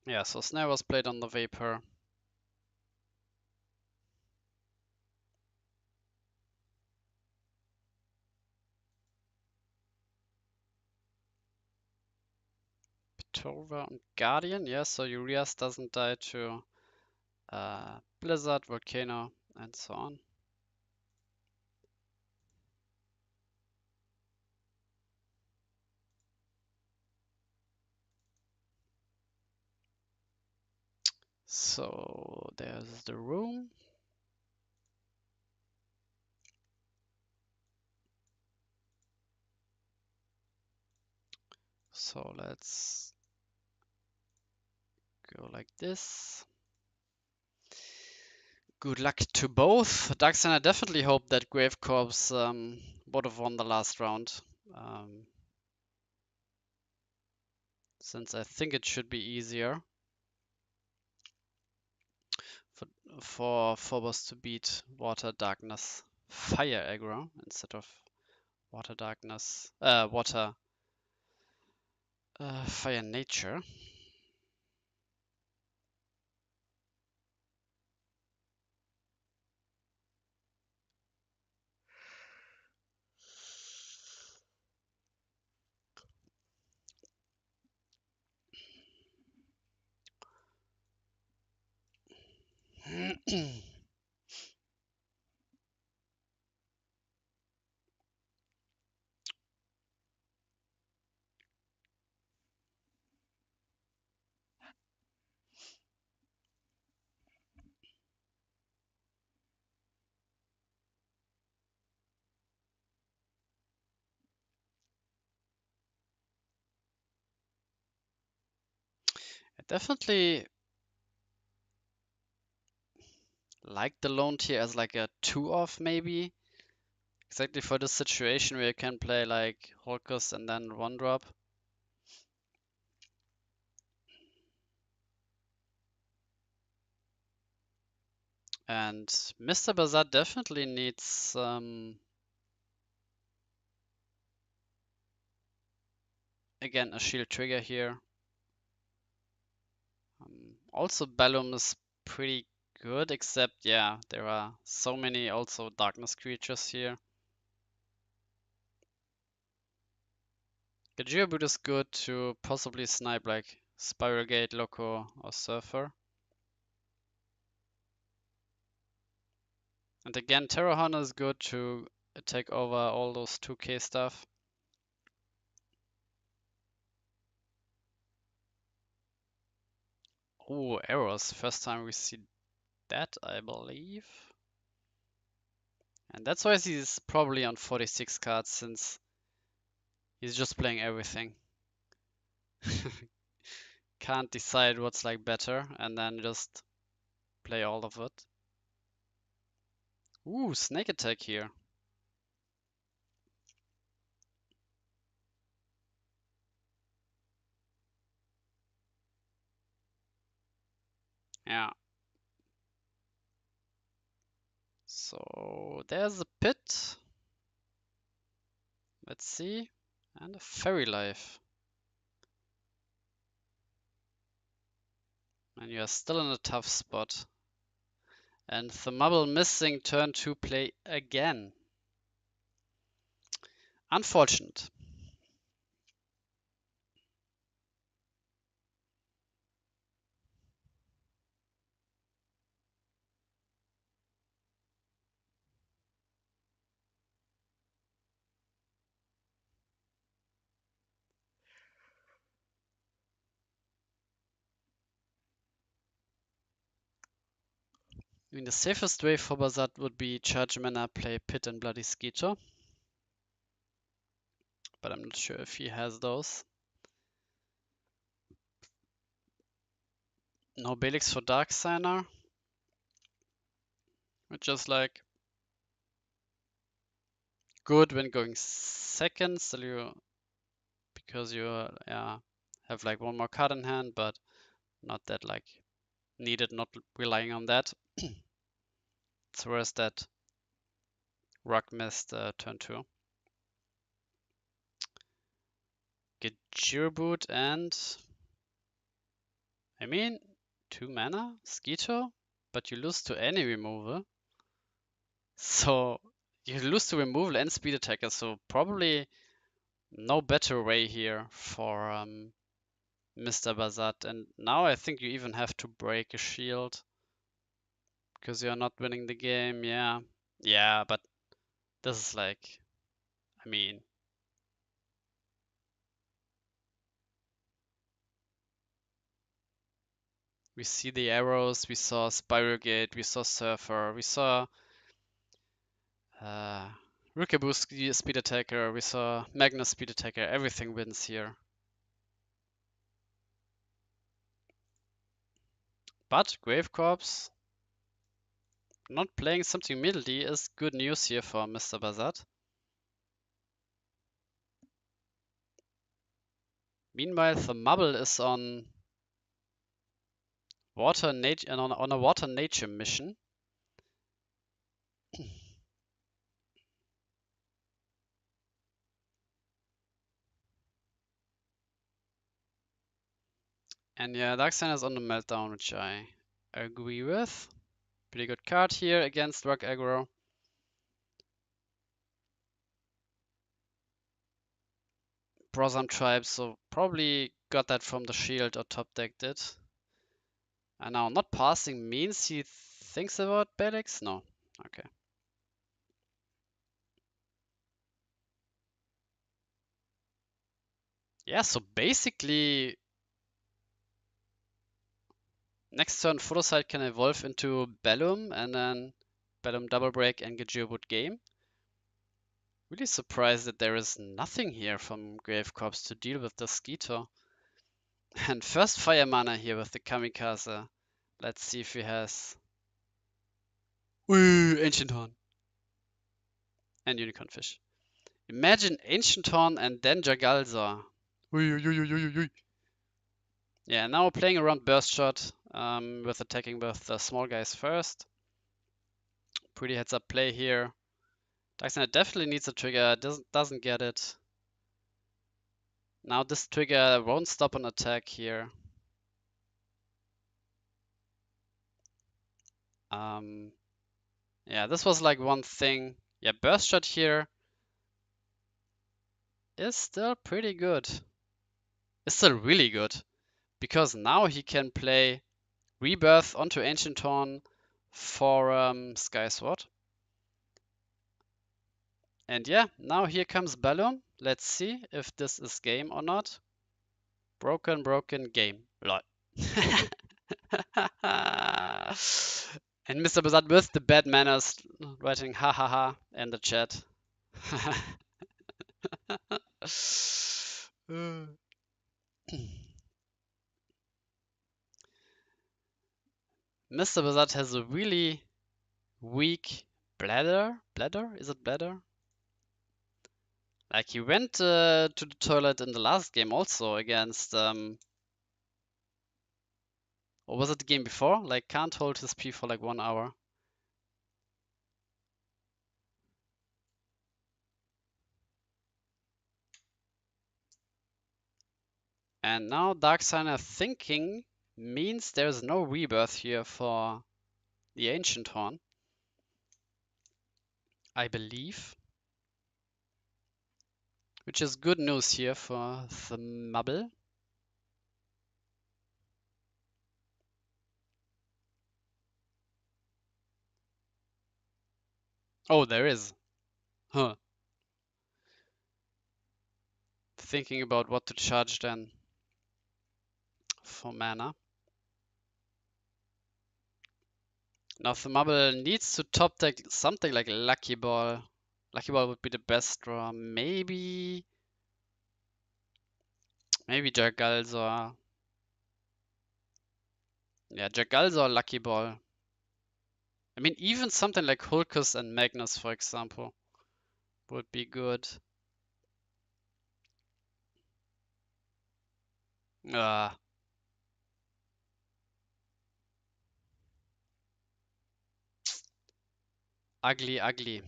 Yeah, so Snare was played on the Vapor. Petova and Guardian, yeah, so Urias doesn't die to Blizzard, Volcano, and so on. So there's the room. So let's go like this. Good luck to both. Daxon, I definitely hope that Grave Corps would have won the last round. Since I think it should be easier for, for Phobos to beat Water, Darkness, Fire aggro instead of Water, Darkness, Water, Fire, Nature. I definitely like the lone tier as like a 2-off maybe. Exactly for this situation where you can play like Holkers and then 1-drop. And Mr. Bazaar definitely needs again a shield trigger here. Also Bellum is pretty good, except yeah, there are so many also darkness creatures here. Gajira Boot is good to possibly snipe like Spiral Gate, Loco, or Surfer. And again, Terror Hunter is good to take over all those 2k stuff. Oh, arrows. First time we see that, I believe. And that's why he's probably on 46 cards, since he's just playing everything. Can't decide what's like better, and then just play all of it. Ooh, snake attack here. Yeah. So there's a pit. Let's see. And a fairy life. And you're still in a tough spot. And Thumubble missing turn 2 play again. Unfortunate. I mean, the safest way for Bazat would be charge mana, play Pit and Bloody Skeeter. But I'm not sure if he has those. No Belix for Dark Signer. Which is like good when going second, still because you have like one more card in hand, but not that like needed, not relying on that. So where's that Rock missed turn 2. Get Boot and I mean 2 mana, Skeeter, but you lose to any removal. So you lose to removal and speed attacker, so probably no better way here for Mr. Bazat. And now I think you even have to break a shield because you're not winning the game. Yeah, yeah, but this is like, I mean, we see the arrows, we saw Spiral Gate, we saw Surfer, we saw uh, Rikaboo Speed Attacker, we saw Magnus Speed Attacker, everything wins here. But Grave Corpse not playing something middly is good news here for Mr. Bazat. Meanwhile, the Mubble is on water nature on a water nature mission. And yeah, Darkseid is on the meltdown, which I agree with. Pretty good card here against Rock Aggro. Brosam Tribe, so probably got that from the shield or top decked it. And now not passing means he thinks about Belix? No. Okay. Yeah, so basically next turn Photosite can evolve into Bellum and then Bellum Double Break and get Geoboot game. Really surprised that there is nothing here from Grave Corpse to deal with the Skeeter. And first fire mana here with the Kamikaze. Let's see if he has. Ooh, Ancient Horn. And Unicorn Fish. Imagine Ancient Horn and then Jagalza. Yeah, now we're playing around Burst Shot with attacking with the small guys first. Pretty heads up play here. Darkseid definitely needs a trigger, doesn't get it. Now this trigger won't stop an attack here. Yeah, this was like one thing. Yeah, Burst Shot here is still pretty good. It's still really good. Because now he can play Rebirth onto Ancient Horn for Skysword. And yeah, now here comes Bellum. Let's see if this is game or not. Broken game. Lol. And Mr. Bazat with the bad manners writing ha ha ha in the chat. Mr. Bazat has a really weak bladder. Bladder? Is it bladder? Like he went to the toilet in the last game also against or was it the game before? Like can't hold his pee for like 1 hour. And now Dark Signer thinking means there's no rebirth here for the Ancient Horn. I believe. Which is good news here for the Mubble. Oh, there is. Huh. Thinking about what to charge then for mana. Now the Mubble needs to top deck something like Lucky Ball. Lucky Ball would be the best draw. Maybe Jagalzor. Yeah, Jagalzor, Lucky Ball. I mean, even something like Hulkus and Magnus, for example, would be good. Ah, ugly, ugly.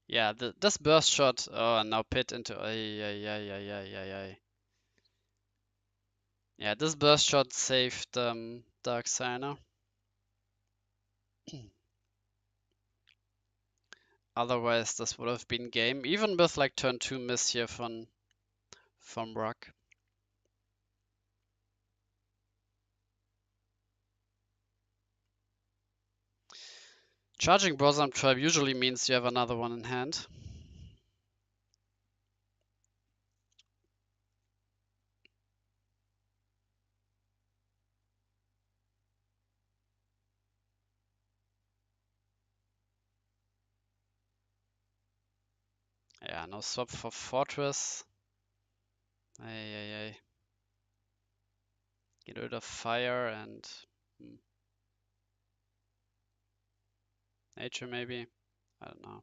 Yeah, this burst shot. Oh, now pit into. Ay, ay, ay, ay, ay, ay, ay. Yeah, this burst shot saved Dark Signer. Otherwise, this would have been game. Even with like turn 2 miss here from Rock. Charging Bosom Tribe usually means you have another one in hand. Yeah, no swap for Fortress. Ay, ay, ay. Get rid of fire and nature maybe. I don't know.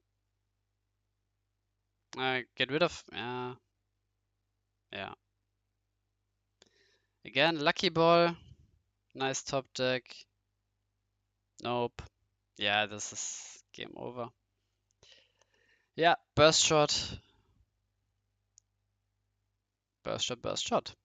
Get rid of yeah. Again, Lucky Ball. Nice top deck. Nope. Yeah, this is game over. Yeah, burst shot. Burst shot, burst shot.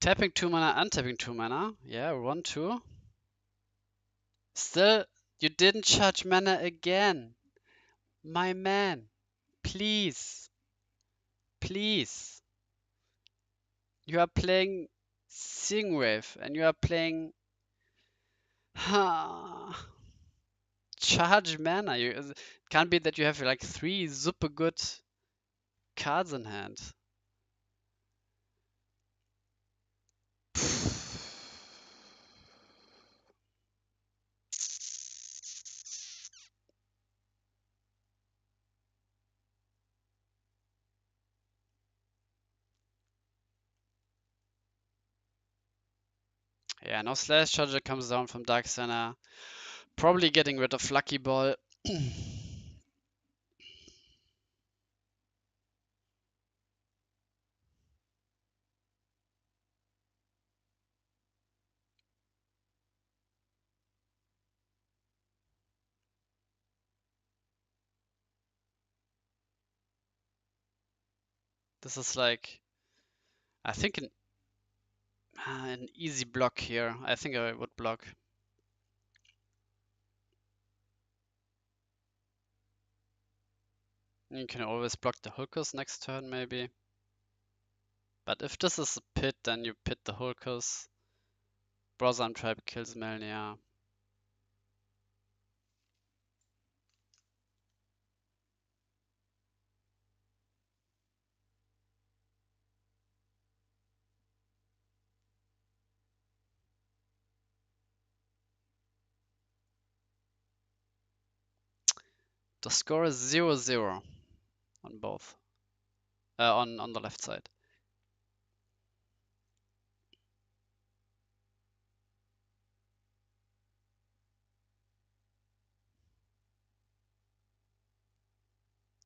Tapping 2 mana, untapping 2 mana. Yeah, 1, 2. Still, you didn't charge mana again. My man. Please. Please. You are playing Singwave and you are playing charge mana. It can't be that you have like 3 super good cards in hand. Yeah, no Slash Charger comes down from Dark Center. Probably getting rid of Lucky Ball. This is like, I think an easy block here. I think I would block. You can always block the Hulkers next turn maybe. But if this is a pit, then you pit the Hulkers. Browser Tribe kills Melnia. The score is 0-0 on both. On the left side.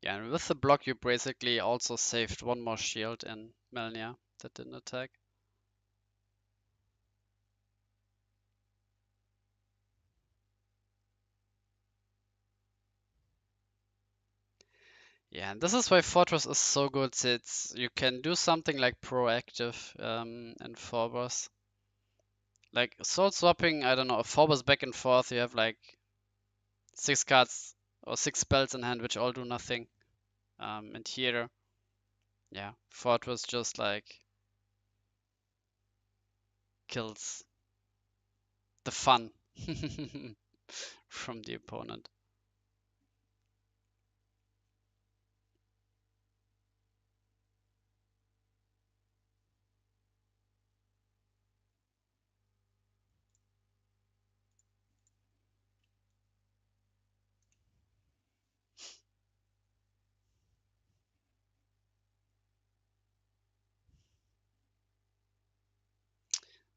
Yeah, and with the block you basically also saved one more shield in Melnia that didn't attack. Yeah, and this is why Fortress is so good. You can do something like proactive in Phobos. Like soul swapping, I don't know, a Phobos back and forth, you have like 6 cards or 6 spells in hand which all do nothing. And here, yeah, Fortress just like kills the fun from the opponent.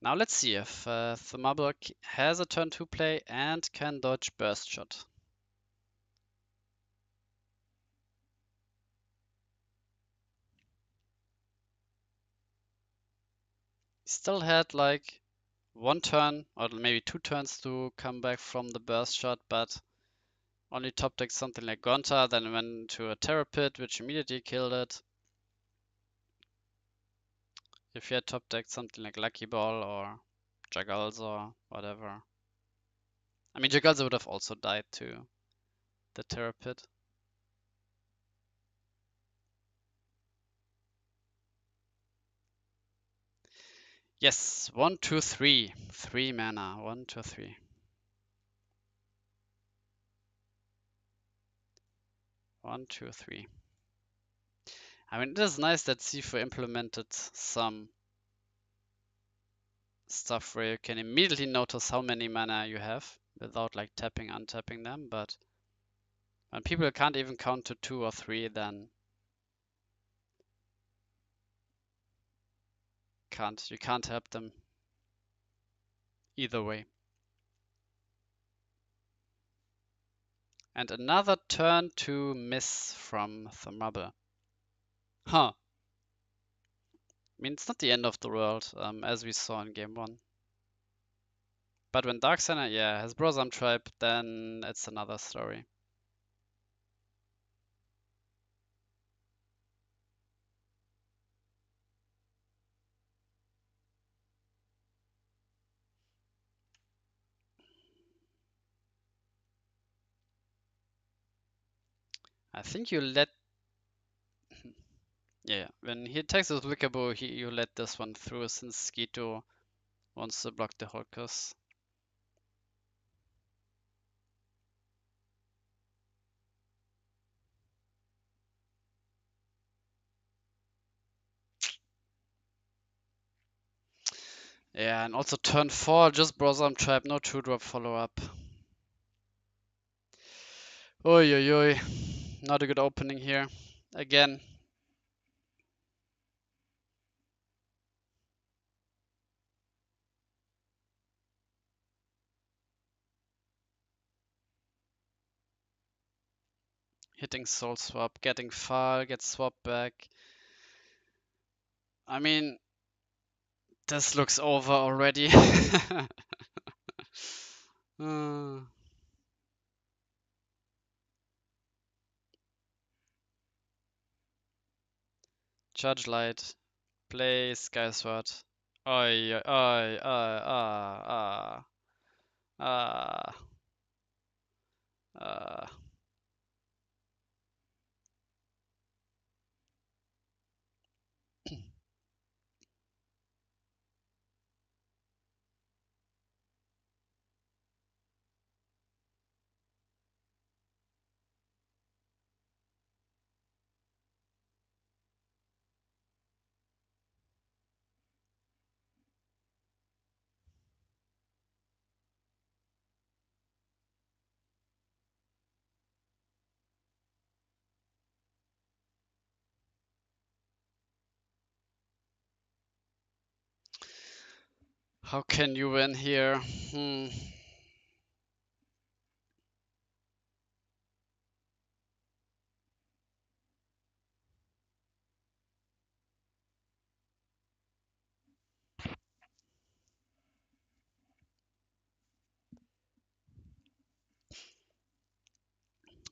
Now let's see if Thumabok has a turn 2 play and can dodge Burst Shot. Still had like 1 turn or maybe 2 turns to come back from the Burst Shot, but only top decked something like Gonta, then went to a Terror Pit, which immediately killed it. If you had top decked something like Lucky Ball or Jagalza or whatever. I mean, Jagalza would have also died to the Terror Pit. Yes, 1, 2, 3. 3 mana. 1, 2, 3. 1, 2, 3. I mean, it is nice that Sifu implemented some stuff where you can immediately notice how many mana you have without like tapping, untapping them, but when people can't even count to 2 or 3, then you can't help them either way. And another turn to miss from Thumabble. Huh. I mean, it's not the end of the world, as we saw in game 1. But when Dark Center, yeah, has Brosam Tribe, then it's another story. I think you let... Yeah, when he attacks with Wickerbo, you let this one through since Skito wants to block the Holkers. Yeah, and also turn 4, just Brosam Tribe, no 2-drop follow-up. Oi, oi, oi. Not a good opening here. Again. Hitting Soul Swap, getting Fall, gets swapped back. I mean, this looks over already. Judge Light, play Skyward. Oi, oi, oi, ah, ah. How can you win here?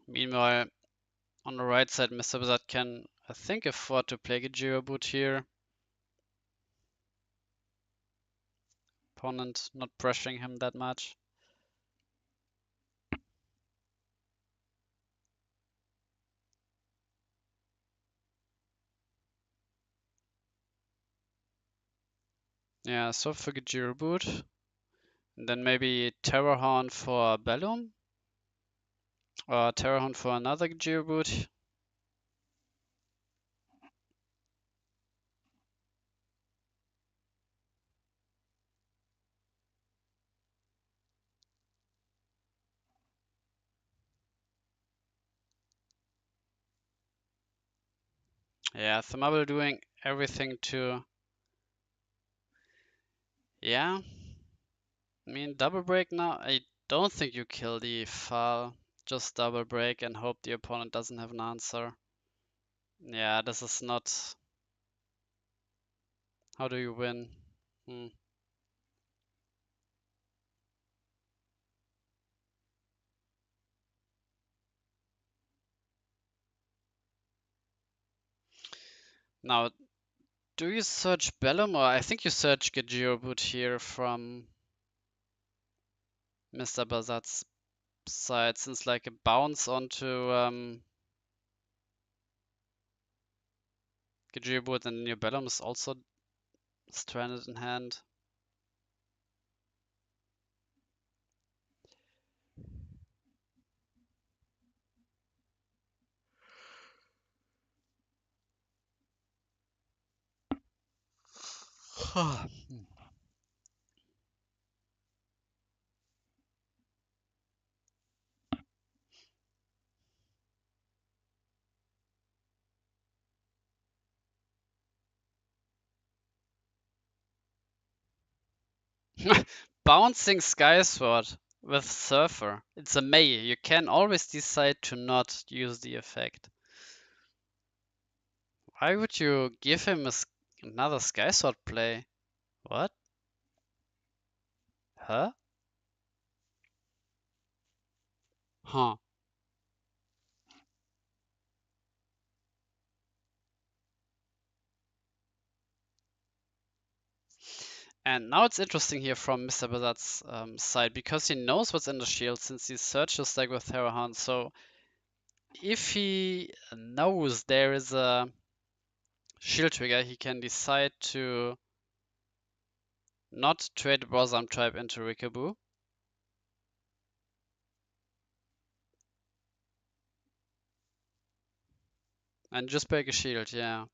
Meanwhile, on the right side, Mr. Bizarre can, I think, afford to play Gajira Boot here. Opponent not pressuring him that much. Yeah, so for Gajira Boot. And then maybe Terrorhorn for Bellum? Or Terrorhorn for another Gajira Boot? Yeah, Thumable doing everything to... Yeah, I mean, double break now? I don't think you kill the Fal. Just double break and hope the opponent doesn't have an answer. Yeah, this is not... How do you win? Now, do you search Bellum or I think you search Gajiro Boot here from Mr. Bazat's side, since like a bounce onto Gajiro Boot and your Bellum is also stranded in hand. Bouncing Skysword with Surfer. It's a May. You can always decide to not use the effect. Why would you give him another Skysword play? What? Huh? Huh. And now it's interesting here from Mr. Bazat's side because he knows what's in the shield since he searches like with Terrahan. So if he knows there is a shield trigger, he can decide to not trade Brosam Tribe into Rikaboo. And just break a shield, yeah.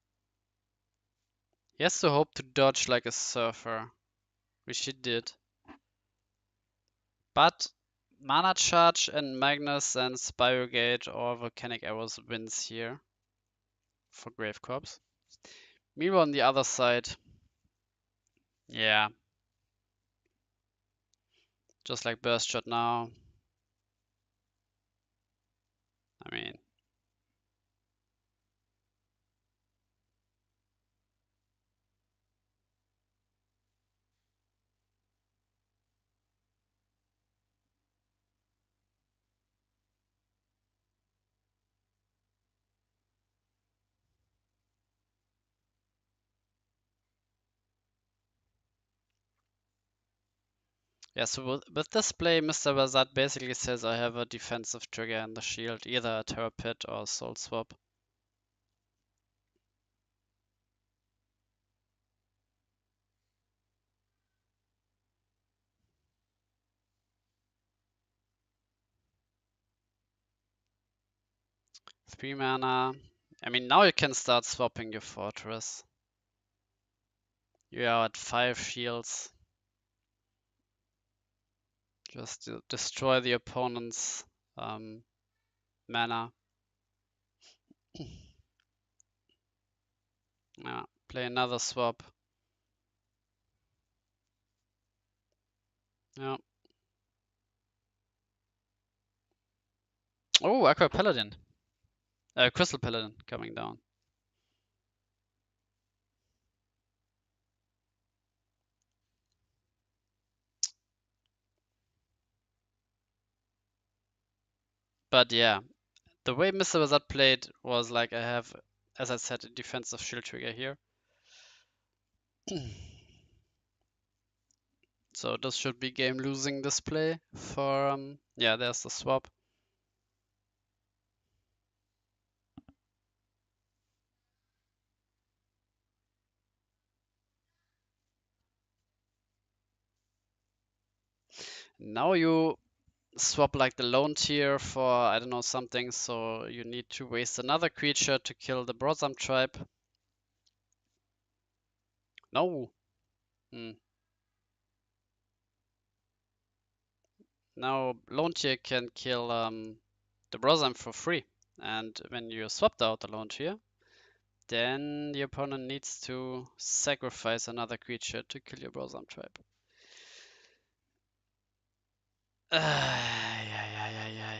He has to hope to dodge like a surfer, which he did. But Mana Charge and Magnus and Spirogate or Volcanic Arrows wins here for Grave Corpse. Meanwhile on the other side, yeah, just like Burst Shot now. I mean, yeah, so with this play, Mr. Bazat basically says I have a defensive trigger in the shield, either a Terror Pit or a Soul Swap. Three mana. I mean, now you can start swapping your fortress. You are at 5 shields. Just to destroy the opponent's mana. Yeah, play another swap. Yeah. Oh, Aqua Paladin. Crystal Paladin coming down. But yeah, the way Mr. Wizard played was like I have, as I said, a defensive shield trigger here. So this should be game losing display for, yeah, there's the swap. Now you swap like the lone tier for, I don't know, something, so you need to waste another creature to kill the Brotham tribe. No. Hmm. Now lone tier can kill the Brotham for free. And when you swapped out the lone tier, then the opponent needs to sacrifice another creature to kill your Brotham tribe. Ay, ay, ay, ay, ay.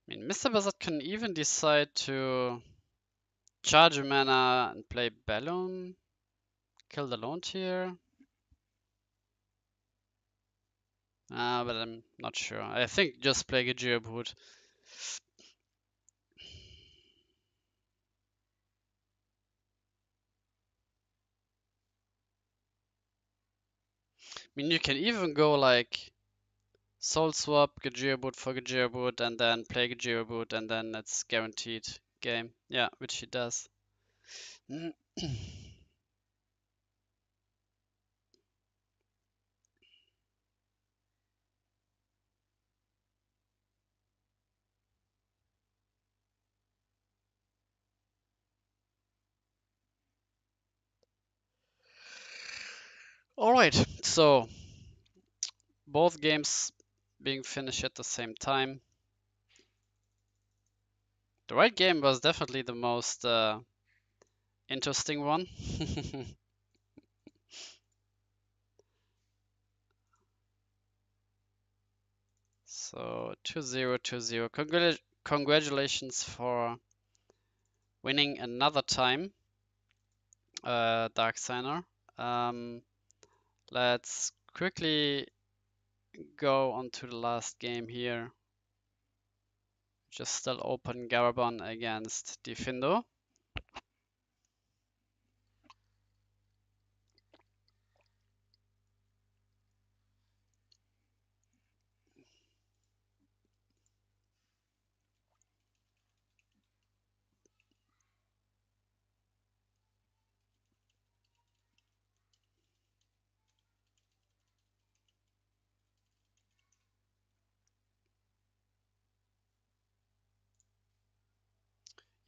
I mean, Mr. Wizard can even decide to charge a mana and play Bellum, kill the lone tier. But I'm not sure. I think just play Gajira Brute. I mean, you can even go like Soul Swap, Gajira Brute for Gajira Brute, and then play Gajira Brute, and then it's guaranteed game. Yeah, which he does. Alright, so both games being finished at the same time. The right game was definitely the most interesting one. So 2-0, 2-0. Congratulations for winning another time, Dark Signer. Let's quickly go on to the last game here. Just still open Garabon against Difindo.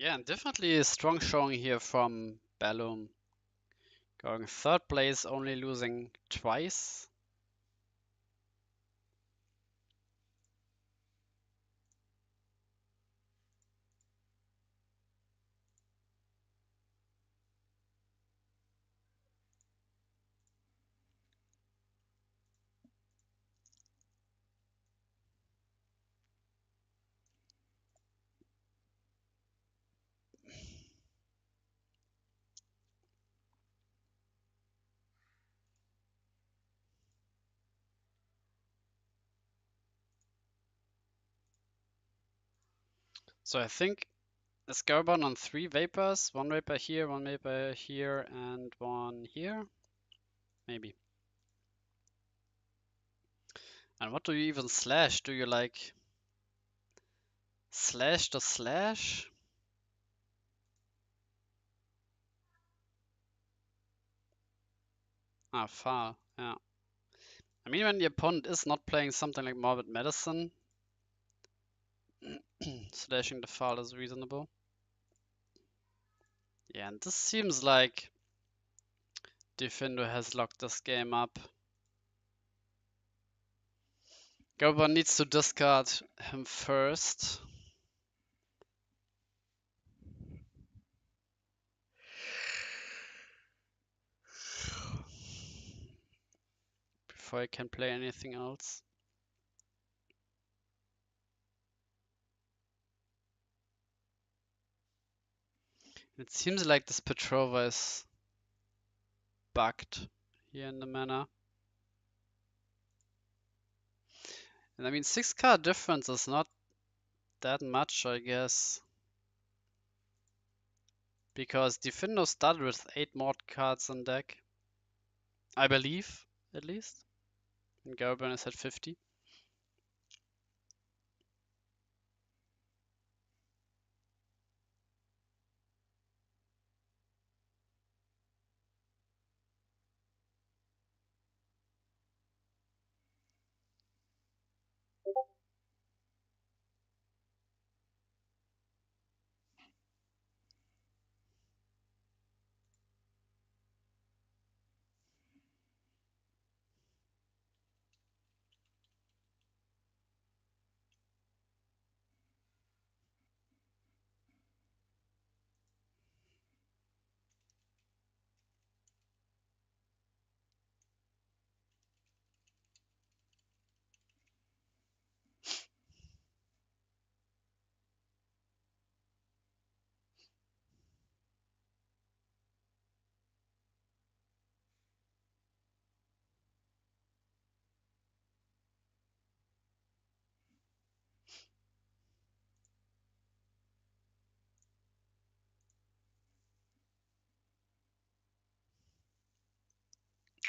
Yeah, and definitely a strong showing here from Bellum. Going third place, only losing twice. So I think a Scarabon on 3 Vapors, 1 Vapor here, 1 Vapor here, and 1 here. Maybe. And what do you even slash? Do you like slash the slash? Ah, far, yeah. I mean, when the opponent is not playing something like Morbid Medicine, slashing the file is reasonable. Yeah, and this seems like Defender has locked this game up. Gerber needs to discard him first. Before I can play anything else. It seems like this Petrova is bugged here in the mana. And I mean, 6 card difference is not that much, I guess. Because Defendo started with 8 mod cards on deck. I believe, at least. And Garburn is at 50.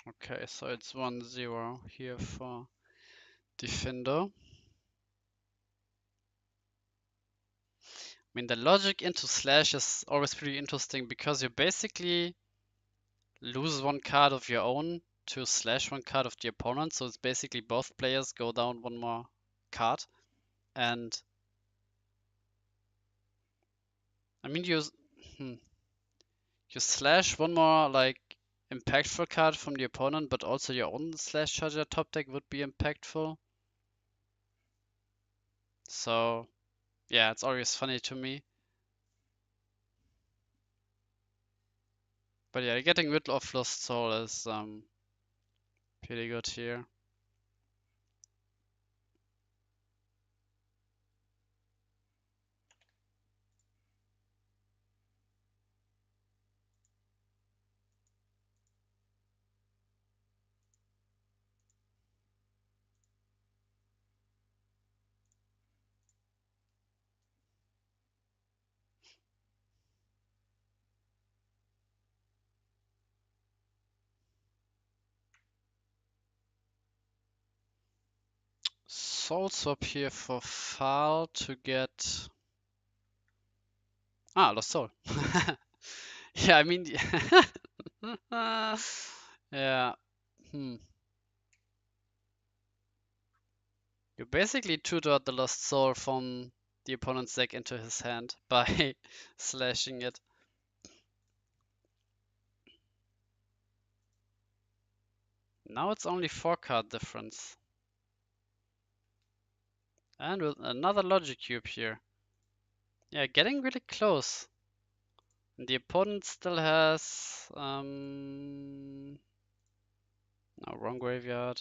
Okay, so it's 1-0 here for Defender. I mean, the logic into Slash is always pretty interesting because you basically lose 1 card of your own to slash 1 card of the opponent. So it's basically both players go down 1 more card. And I mean, you slash 1 more like impactful card from the opponent, but also your own slash charger top deck would be impactful. So yeah, it's always funny to me. But yeah, getting rid of Lost Soul is pretty good here. Soul Swap here for Fal to get... Ah, Lost Soul. Yeah, I mean... yeah. You basically tutored the Lost Soul from the opponent's deck into his hand by slashing it. Now it's only 4 card difference. And with another Logic Cube here. Yeah, getting really close. And the opponent still has... no, wrong graveyard.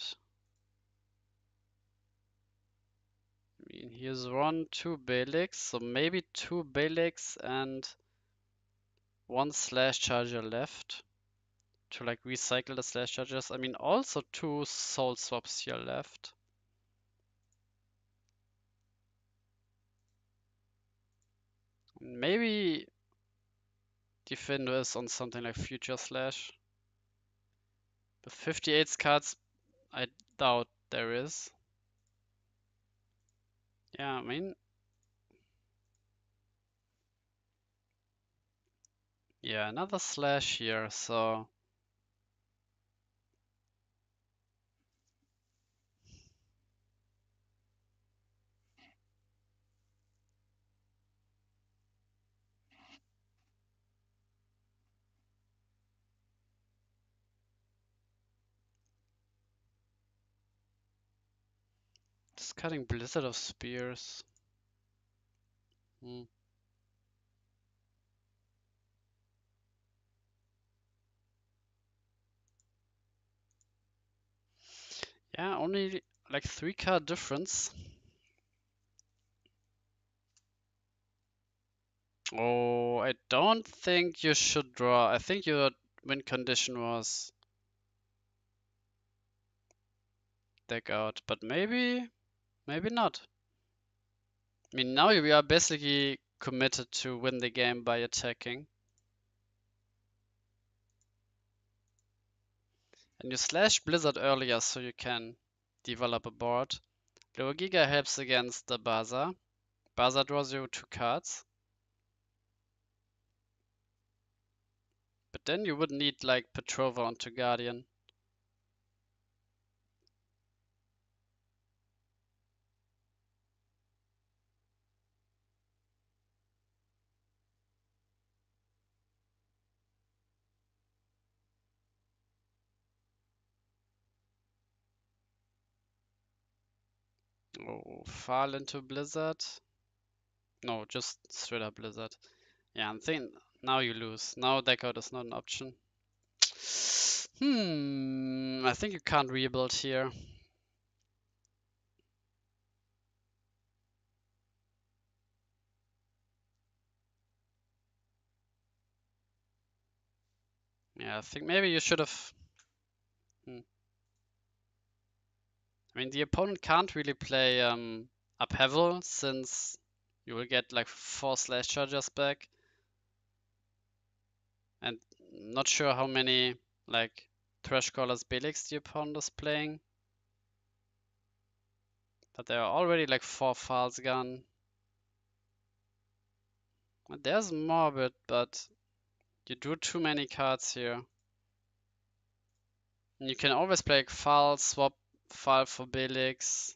I mean, here's 1, 2 Balex, so maybe 2 Balex and 1 Slash Charger left to like recycle the Slash Chargers. I mean, also 2 Soul Swaps here left. Maybe Defender is on something like Future Slash. With 58 cards, I doubt there is. Yeah, I mean... Yeah, another Slash here, so... Discarding Blizzard of Spears. Hmm. Yeah, only like 3 card difference. Oh, I don't think you should draw. I think your win condition was deck out, but maybe not. I mean, now we are basically committed to win the game by attacking. And you slash Blizzard earlier so you can develop a board. Lower Giga helps against the Baza. Baza draws you 2 cards. But then you would need like Petrova onto Guardian. Oh, fall into Blizzard. No, just straight up Blizzard. Yeah, I'm thinking now you lose. Now deck out is not an option. I think you can't rebuild here. Yeah, I think maybe you should have. I mean, the opponent can't really play Upheaval since you will get like 4 slash chargers back. And not sure how many like Thresh Callers Belix the opponent is playing. But there are already like 4 files gone. And there's Morbid, but you drew too many cards here. And you can always play like file, swap file for Belix,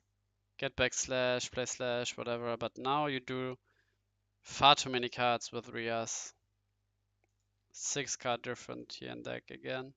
get back slash, play slash, whatever. But now you do far too many cards with Rias. 6 card different here in deck again.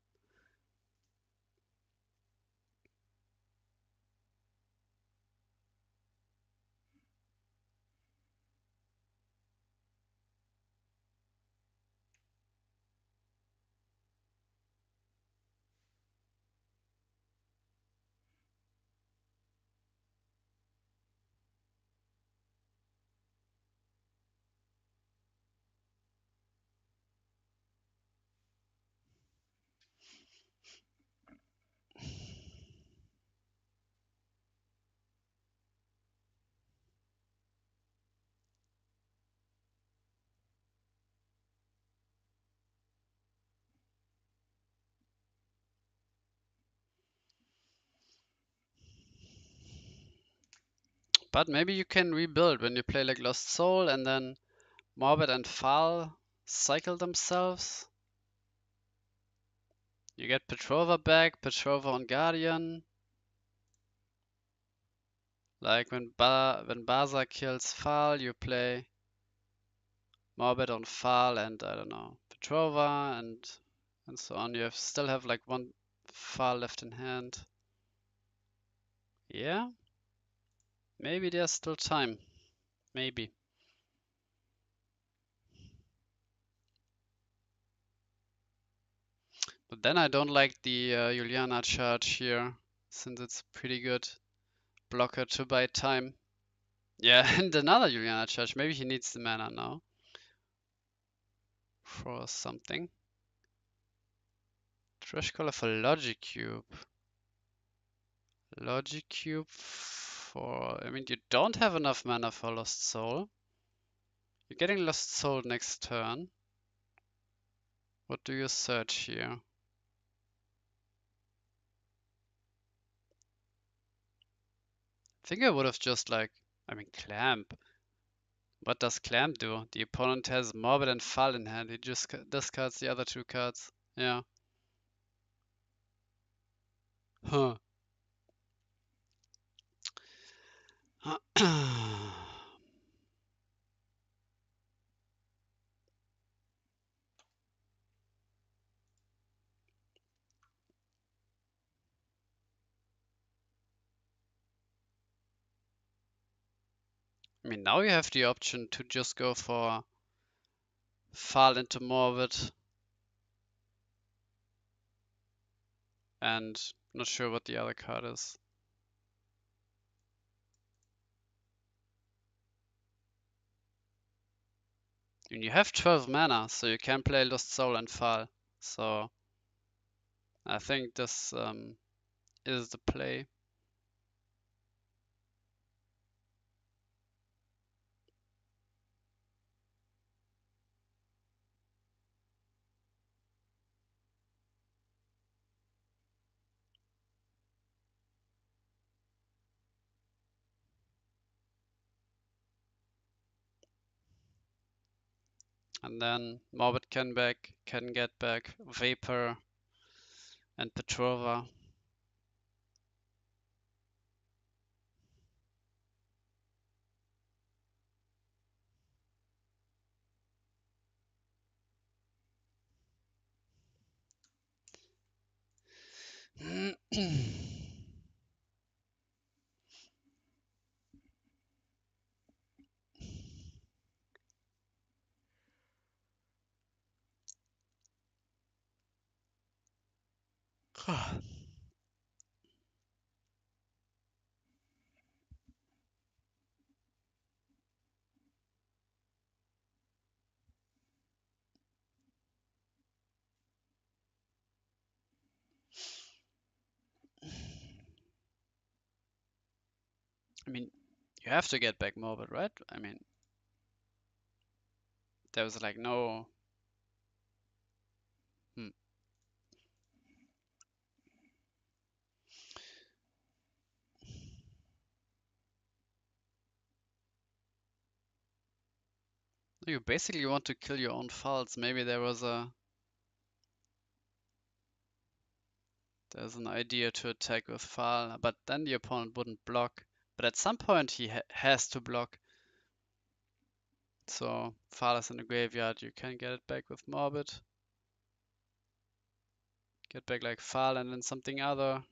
But maybe you can rebuild when you play like Lost Soul and then Morbid and Fal cycle themselves. You get Petrova back, Petrova on Guardian. Like when Baza kills Fal, you play Morbid on Fal and I don't know, Petrova and so on. Still have like 1 Fal left in hand. Yeah, maybe there's still time. Maybe. But then I don't like the Juliana charge here, since it's pretty good blocker to buy time. Yeah, and another Juliana charge. Maybe he needs the mana now for something. Trash color for Logic Cube. Logic Cube for... I mean, you don't have enough mana for Lost Soul. You're getting Lost Soul next turn. What do you search here? I think I would have just like... I mean, Clamp. What does Clamp do? The opponent has Morbid and Fall in hand. He just discards the other 2 cards. Yeah. Huh. I mean, now you have the option to just go for Fall into Morbid. And not sure what the other card is. And you have 12 mana, so you can play Lost Soul and Fall. So I think this is the play. And then Morbid can get back Vapor and Petrova. I mean, you have to get back Morbid, right? I mean, there was like no... Hmm. You basically want to kill your own Falls. Maybe there's an idea to attack with Fall, but then the opponent wouldn't block. But at some point he has to block. So Fall is in the graveyard, you can get it back with Morbid. Get back like Fall and then something other.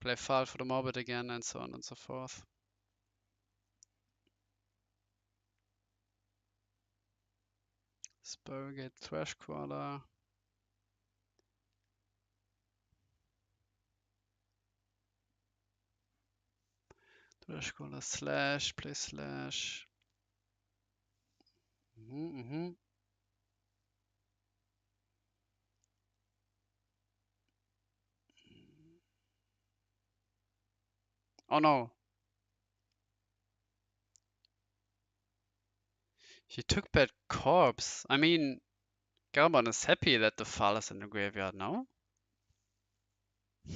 Play Fall for the Morbid again and so on and so forth. Spurgate Thrashcrawler. Thrashcrawler slash, play slash. Oh no. He took back Corpse. I mean, Garbon is happy that the Fall is in the graveyard now.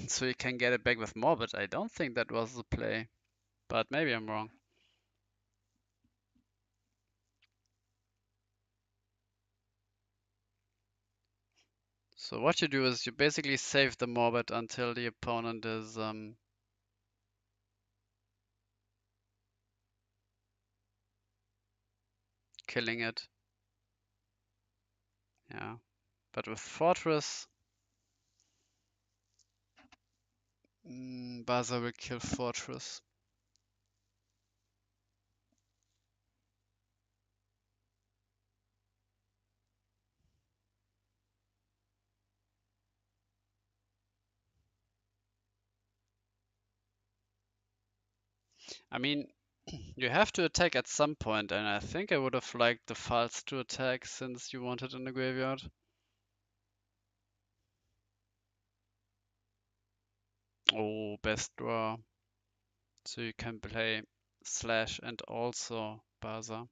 So he can get it back with Morbid. I don't think that was the play. But maybe I'm wrong. So what you do is you basically save the Morbid until the opponent is killing it. Yeah. But with Fortress, Baza will kill Fortress. I mean, you have to attack at some point, and I think I would have liked the Falls to attack since you wanted in the graveyard. Oh, best draw. So you can play Slash and also Baza.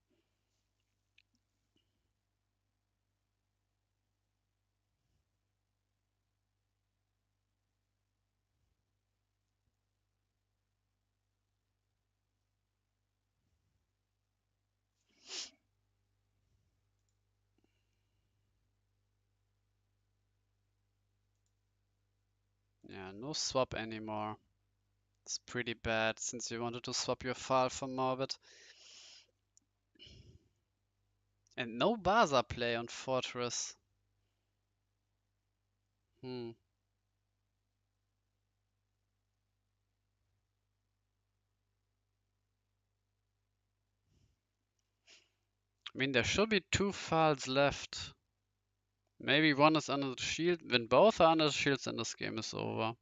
Yeah, no swap anymore. It's pretty bad since you wanted to swap your Fall for Morbid. And no Baza play on Fortress. Hmm. I mean, there should be 2 files left. Maybe one is under the shield. When both are under the shields, then this game is over.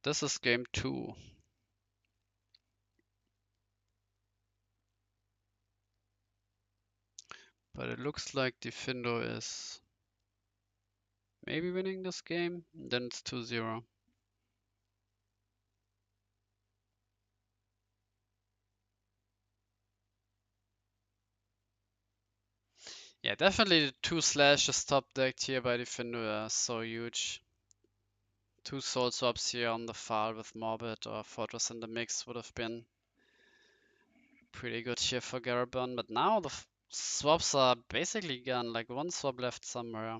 This is game 2. But it looks like Defendo is maybe winning this game. Then it's 2-0. Yeah, definitely the 2 slashes top decked here by Defendo are so huge. 2 soul swaps here on the file with Morbid or Fortress in the mix would have been pretty good here for Garabon. But now the swaps are basically gone, like 1 swap left somewhere.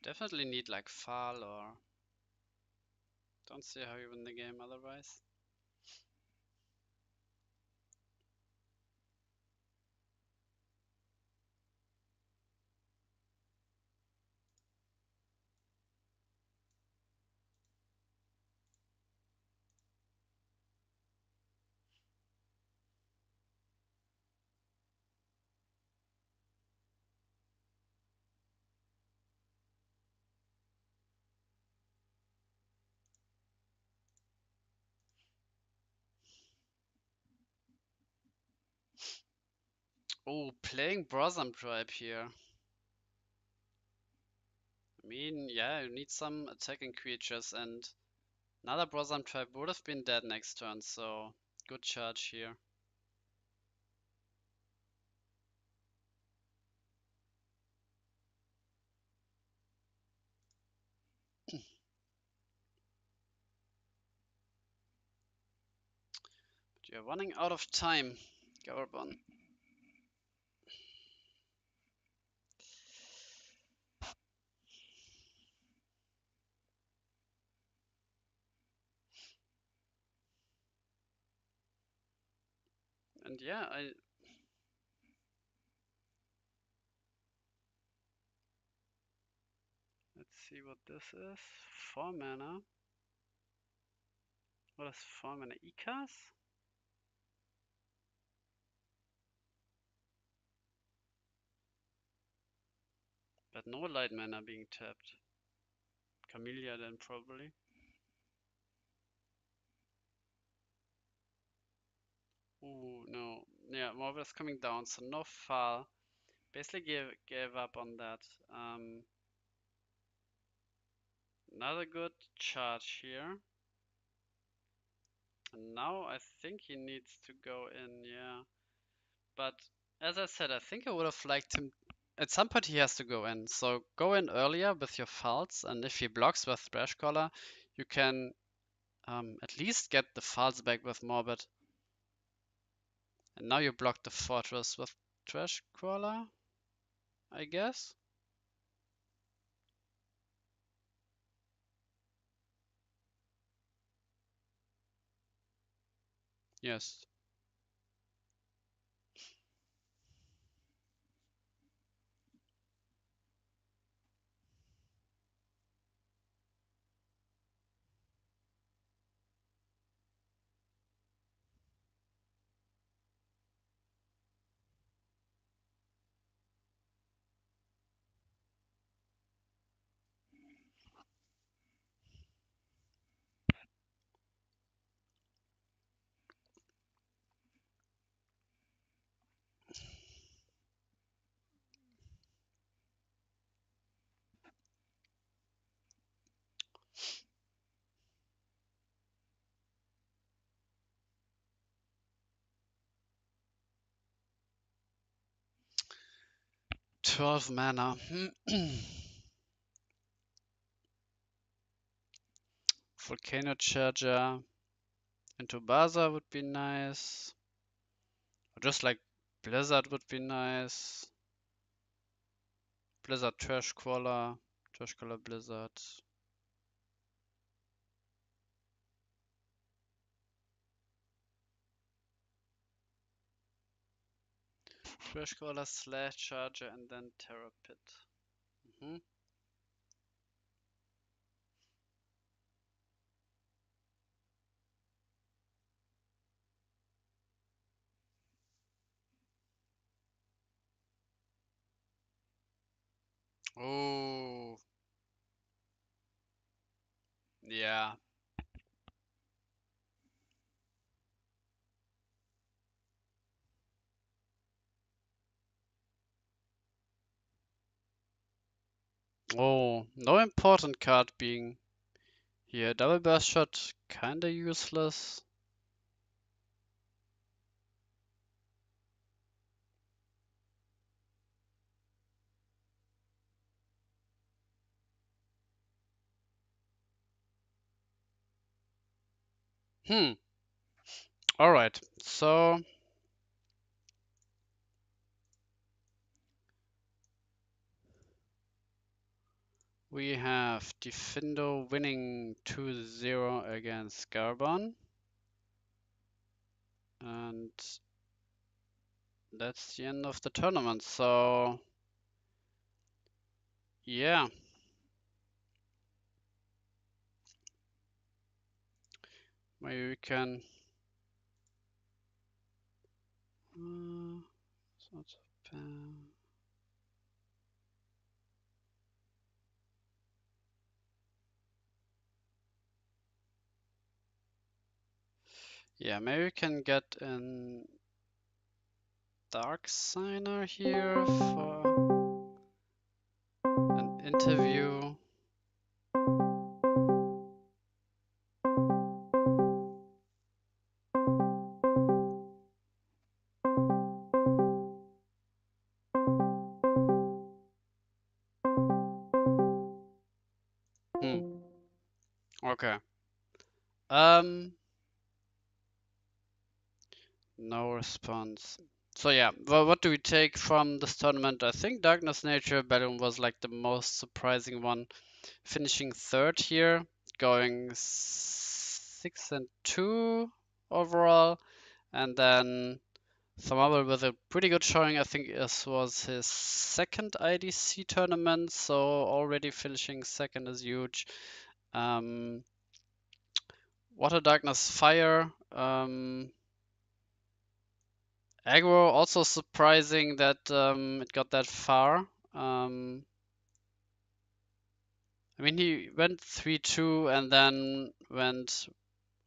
Definitely need like Fal or don't see how you win the game otherwise. Oh, playing Brosam Tribe here. I mean, yeah, you need some attacking creatures, and another Brosam Tribe would have been dead next turn, so good charge here. But you're running out of time, Garabon. And yeah, let's see what this is. 4 mana. What is 4 mana? Ikas? But no light mana being tapped. Camellia then probably. Ooh, no. Yeah, Morbid is coming down, so no Fal. Basically gave up on that. Another good charge here. And now I think he needs to go in, yeah. But as I said, I think I would have liked him. At some point he has to go in. So go in earlier with your Falls, and if he blocks with Thresh Collar, you can at least get the Falls back with Morbid. And now you block the Fortress with Thresh Crawler, I guess? Yes. 12 mana. Volcano Charger into Baza would be nice. Or just like Blizzard would be nice. Blizzard Trash Crawler Blizzard. Trash Crawler Slash Charger and then Terror Pit. Mhm. Oh, yeah. Oh, no important card being here. Double burst shot, kinda useless. Hmm. Alright, so we have Defendo winning 2-0 against Garbon. And that's the end of the tournament. So, yeah. Maybe we can. It's not so bad. Yeah, maybe we can get an Dark Signer here for an interview. Hmm. Okay. Um. No response. So yeah, well, what do we take from this tournament? I think Darkness Nature Balloon was like the most surprising one, finishing third here, going 6-2 overall, and then Thermal with a pretty good showing. I think this was his second IDC tournament, so already finishing second is huge. Water Darkness Fire. Aggro also surprising that it got that far. I mean, he went 3-2 and then went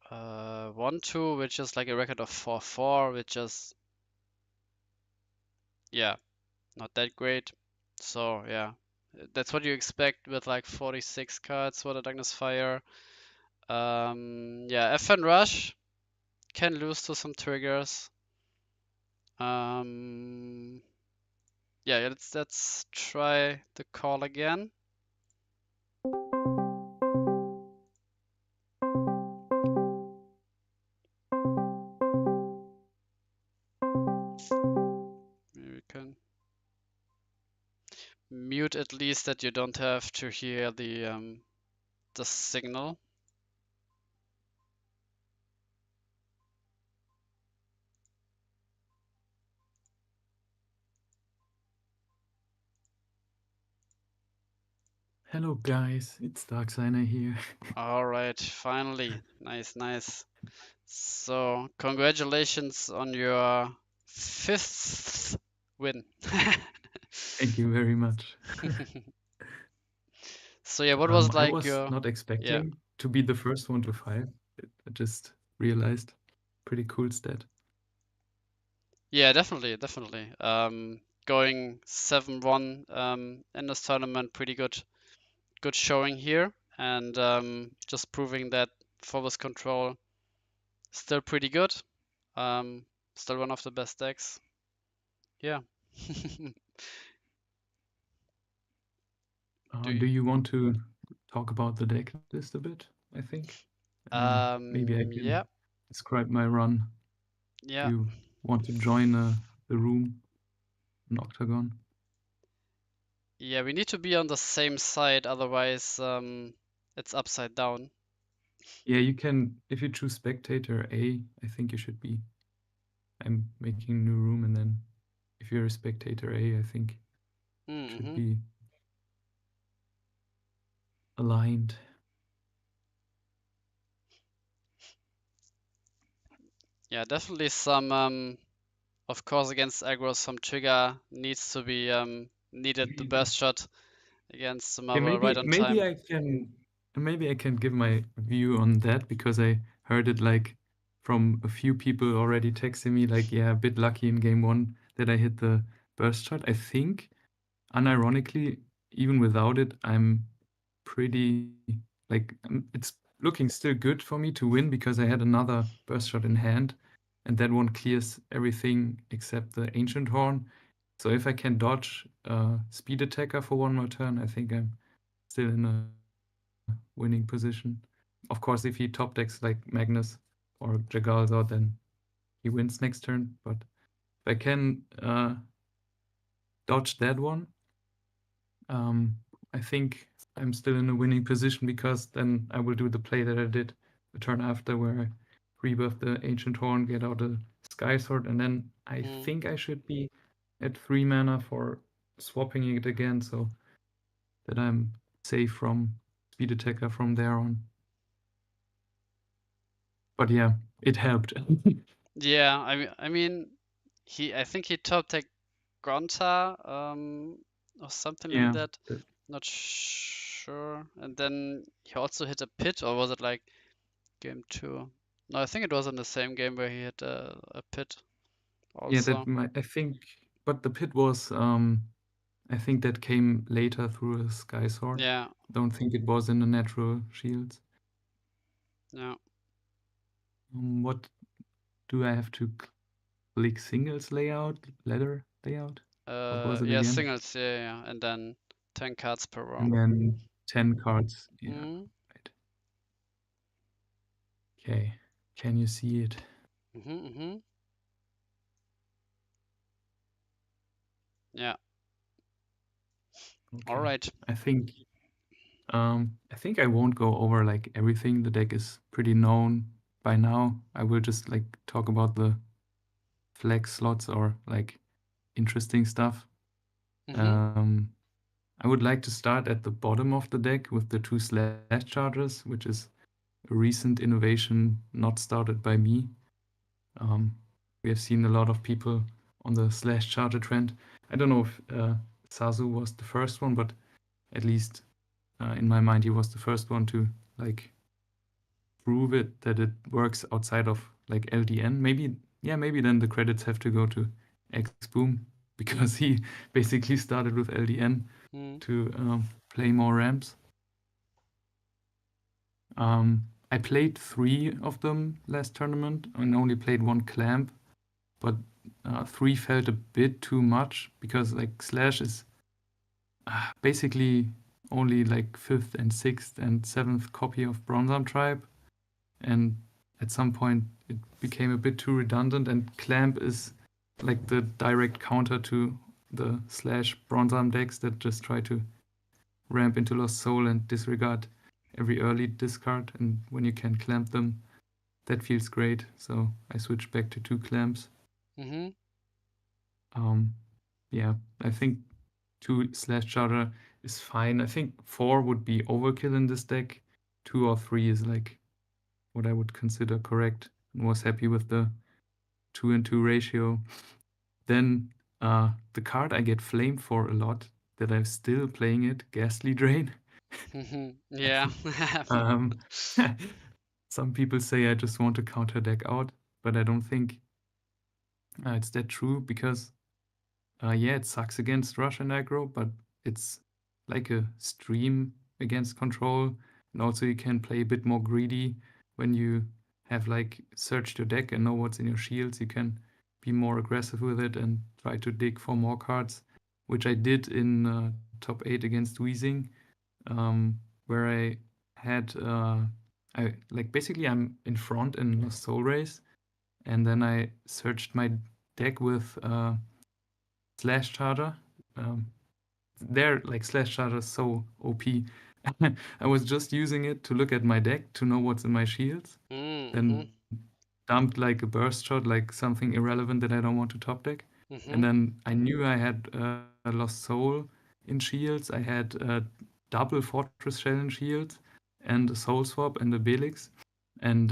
1-2, which is like a record of 4-4, which is, yeah, not that great. So, yeah, that's what you expect with like 46 cards for the Darkness Fire. Yeah, FN Rush can lose to some triggers. Yeah, let's try the call again. Maybe we can mute at least that you don't have to hear the signal. Hello guys, it's Darksigner here. All right, finally. Nice, nice. So, congratulations on your fifth win. Thank you very much. So yeah, what was I like was your not yeah. expecting to be the first one to 5. I just realized. Pretty cool stat. Yeah, definitely, definitely. Going 7-1 in this tournament, pretty good showing here, and just proving that forwards control still pretty good. Still one of the best decks. Yeah. Do Do you, you want to talk about the deck list a bit, I think? Maybe I Yeah, can describe my run if yeah, you want to join the room, an octagon. yeah. We need to be on the same side, otherwise, it's upside down. Yeah, you can, if you choose spectator A, I think you should be. I'm making a new room, and then if you're a spectator A, I think should Mm-hmm. be aligned. Yeah, definitely some. Of course, against aggro, some trigger needs to be needed. The burst shot against the Yeah, marble right on time. maybe I can give my view on that because I heard it like from a few people already texting me like, yeah, a bit lucky in game one that I hit the burst shot. I think, unironically, even without it, I'm pretty like it's looking still good for me to win because I had another burst shot in hand, and that one clears everything except the ancient horn. So if I can dodge speed attacker for one more turn, I think I'm still in a winning position. Of course, if he top decks like Magnus or Jagalzor, then he wins next turn. But if I can dodge that one, um, I think I'm still in a winning position because then I will do the play that I did the turn after, where I rebirth the Ancient Horn, get out a Sky Sword, and then I Mm. think I should be at 3 mana for swapping it again, so that I'm safe from speed attacker from there on. But yeah, it helped. Yeah, I mean, I think he top tech Granta, or something like Yeah, that. Not sure. And then he also hit a pit, or was it like game two? No, I think it was in the same game where he hit a pit yeah, that also. might, I think, but the pit was I think that came later through a Sky Sword. Yeah, Don't think it was in the natural shields. yeah. What do I have to click? Singles layout, ladder layout? What was it Yeah, again? singles, yeah, yeah. And then 10 cards per row. And then 10 cards. Yeah, Mm-hmm. right. Okay. Can you see it? Mm-hmm, mm-hmm. Yeah. All Okay. right. I think I won't go over like everything. The deck is pretty known by now. I will just like talk about the flex slots or like interesting stuff. Mm-hmm. Um, I would like to start at the bottom of the deck with the 2 slash chargers, which is a recent innovation not started by me. Um, we have seen a lot of people on the slash charger trend. I don't know if Sazu was the first one, but at least in my mind, he was the first one to like prove it that it works outside of like LDN. Maybe then the credits have to go to Xboom because he basically started with LDN Mm-hmm. to play more ramps. I played 3 of them last tournament and only played 1 clamp, but 3 felt a bit too much because like Slash is basically only like 5th and 6th and 7th copy of Bronze Arm Tribe, and at some point it became a bit too redundant, and Clamp is like the direct counter to the Slash Bronze Arm decks that just try to ramp into Lost Soul and disregard every early discard, and when you can clamp them, that feels great. So I switched back to 2 clamps. Mm-hmm. Um, yeah, I think 2 slash charger is fine. I think 4 would be overkill in this deck. 2 or 3 is like what I would consider correct, and was happy with the 2 and 2 ratio. Then the card I get flamed for a lot, that I'm still playing it, Ghastly Drain. Mm-hmm. I Yeah. think um, some people say I just want to counter deck out, but I don't think it's that true because yeah, it sucks against Rush and aggro, but it's like a stream against control. And also you can play a bit more greedy when you have like searched your deck and know what's in your shields. You can be more aggressive with it and try to dig for more cards, which I did in top 8 against Weezing, where I had I like basically I'm in front in Lost Soul Race, and then I searched my deck with Slash Charger. Um, they're like Slash Charger is so OP. I was just using it to look at my deck to know what's in my shields, Mm-hmm. then dumped like a burst shot, like something irrelevant that I don't want to top deck. And Mm-hmm. then I knew I had Lost Soul in shields. I had double Fortress Shell in shields, and a Soul Swap and a Belix. And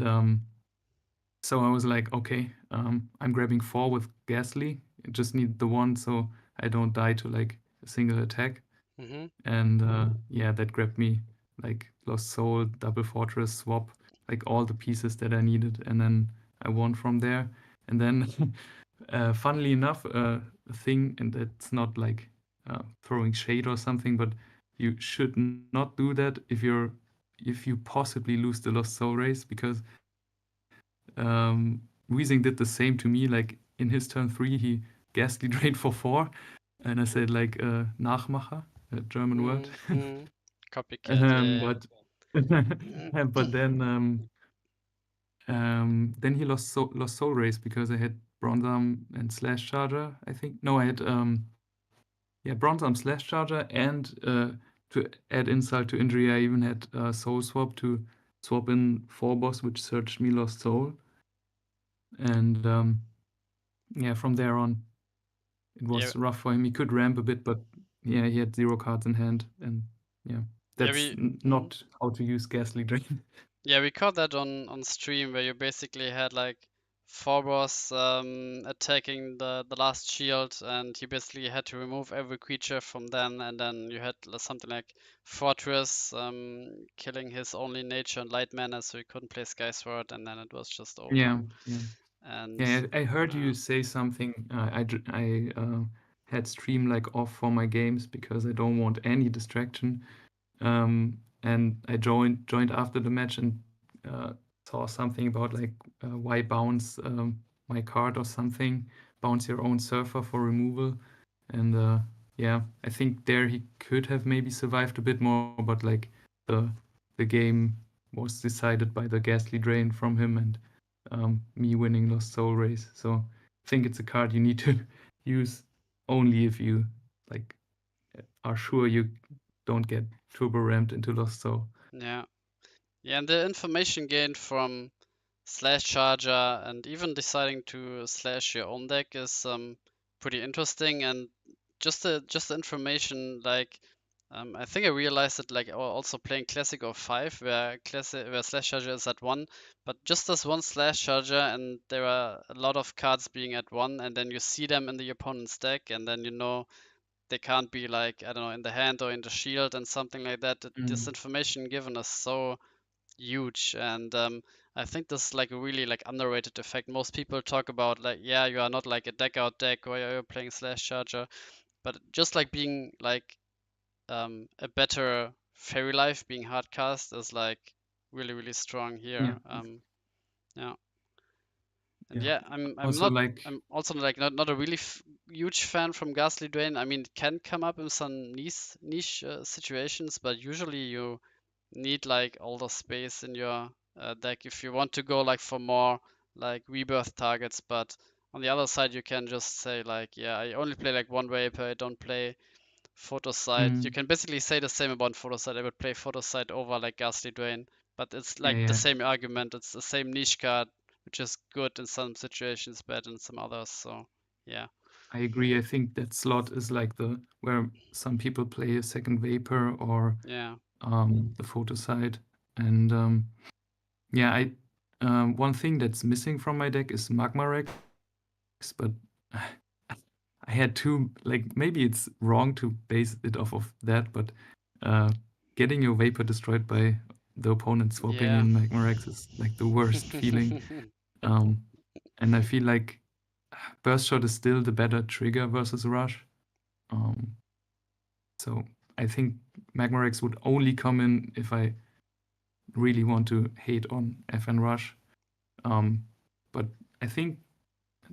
so I was like, okay, I'm grabbing 4 with Ghastly. I just need the one so I don't die to like a single attack. Mm-hmm. And yeah, that grabbed me like Lost Soul, Double Fortress, Swap, like all the pieces that I needed. And then I won from there. And then, funnily enough, a thing, and it's not like throwing shade or something, but you should not do that if you possibly lose the Lost Soul race, because Weezing did the same to me. Like in his turn 3, he ghastly drained for 4, and I said like Nachmacher, a German word. Mm-hmm. Copycat, yeah, But yeah. but then he lost Soul Race because I had Bronze Arm and Slash Charger. I think no, I had yeah, Bronze Arm, Slash Charger, and to add insult to injury, I even had Soul Swap to swap in 4 boss, which searched me Lost Soul. And yeah, from there on, it Yeah, was rough for him. He could ramp a bit, but yeah, he had 0 cards in hand, and yeah, yeah, that's mm, not how to use Ghastly Drain. yeah, we caught that on stream where you basically had like Phobos attacking the last shield, and you basically had to remove every creature from then, and then you had something like Fortress killing his only nature and light mana, so he couldn't play Skysword, and then it was just over. Yeah, yeah. And Yeah, I heard uh, you say something. I had stream like off for my games because I don't want any distraction. And I joined after the match and saw something about like why bounce my card or something, bounce your own surfer for removal. And yeah, I think there he could have maybe survived a bit more, but like the the game was decided by the ghastly drain from him and me winning Lost Soul Race. So I think it's a card you need to use only if you like are sure you don't get turbo rammed into Lost Soul. yeah, yeah, and the information gained from slash charger and even deciding to slash your own deck is pretty interesting. And just the information, like I think I realized it like also playing classic or 5 where slash charger is at 1, but just as one slash charger and there are a lot of cards being at 1, and then you see them in the opponent's deck, and then you know they can't be like, I don't know, in the hand or in the shield and something like that. This Mm. information given is so huge, and I think this is like a really like underrated effect. Most people talk about like, yeah, you are not like a deck out deck or you're playing slash charger, but just like being like a better fairy life being hard cast is like really strong Yeah, here. Yeah, and yeah. yeah, I'm Also, not like, I'm also like not a really huge fan from Ghastly Drain. I mean, it can come up in some niche situations, but usually you need like all the space in your deck if you want to go like for more like rebirth targets. But on the other side, you can just say like, yeah, I only play like one Vapor, I don't play Photosite. You mm, can basically say the same about Photosite. I would play Photosite over like Ghastly Drain, but it's yeah, like the yeah. same argument. It's the same niche card, which is good in some situations, bad in some others. So yeah, I agree. I think that slot is like the where some people play a second Vapor or yeah, the photo side. And yeah, I one thing that's missing from my deck is Magma Rex, but I had two, like maybe it's wrong to base it off of that, but uh, getting your Vapor destroyed by the opponent swapping yeah. in Magma Rex is like the worst feeling. Um, and I feel like Burst Shot is still the better trigger versus Rush. Um, so I think Magma Rex would only come in if I really want to hate on FN Rush. Um, but I think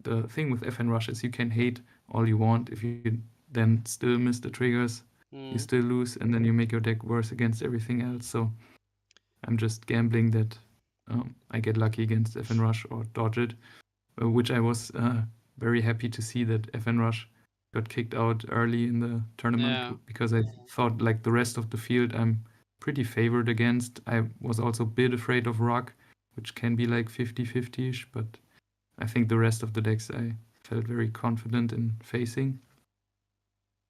the thing with FN Rush is you can hate all you want. If you then still miss the triggers, you Mm. still lose, and then you make your deck worse against everything else. So I'm just gambling that I get lucky against FN Rush or dodge it, which I was very happy to see that FN Rush got kicked out early in the tournament Yeah. because I thought like the rest of the field I'm pretty favored against. I was also a bit afraid of Rock, which can be like 50-50ish, but I think the rest of the decks I felt very confident in facing.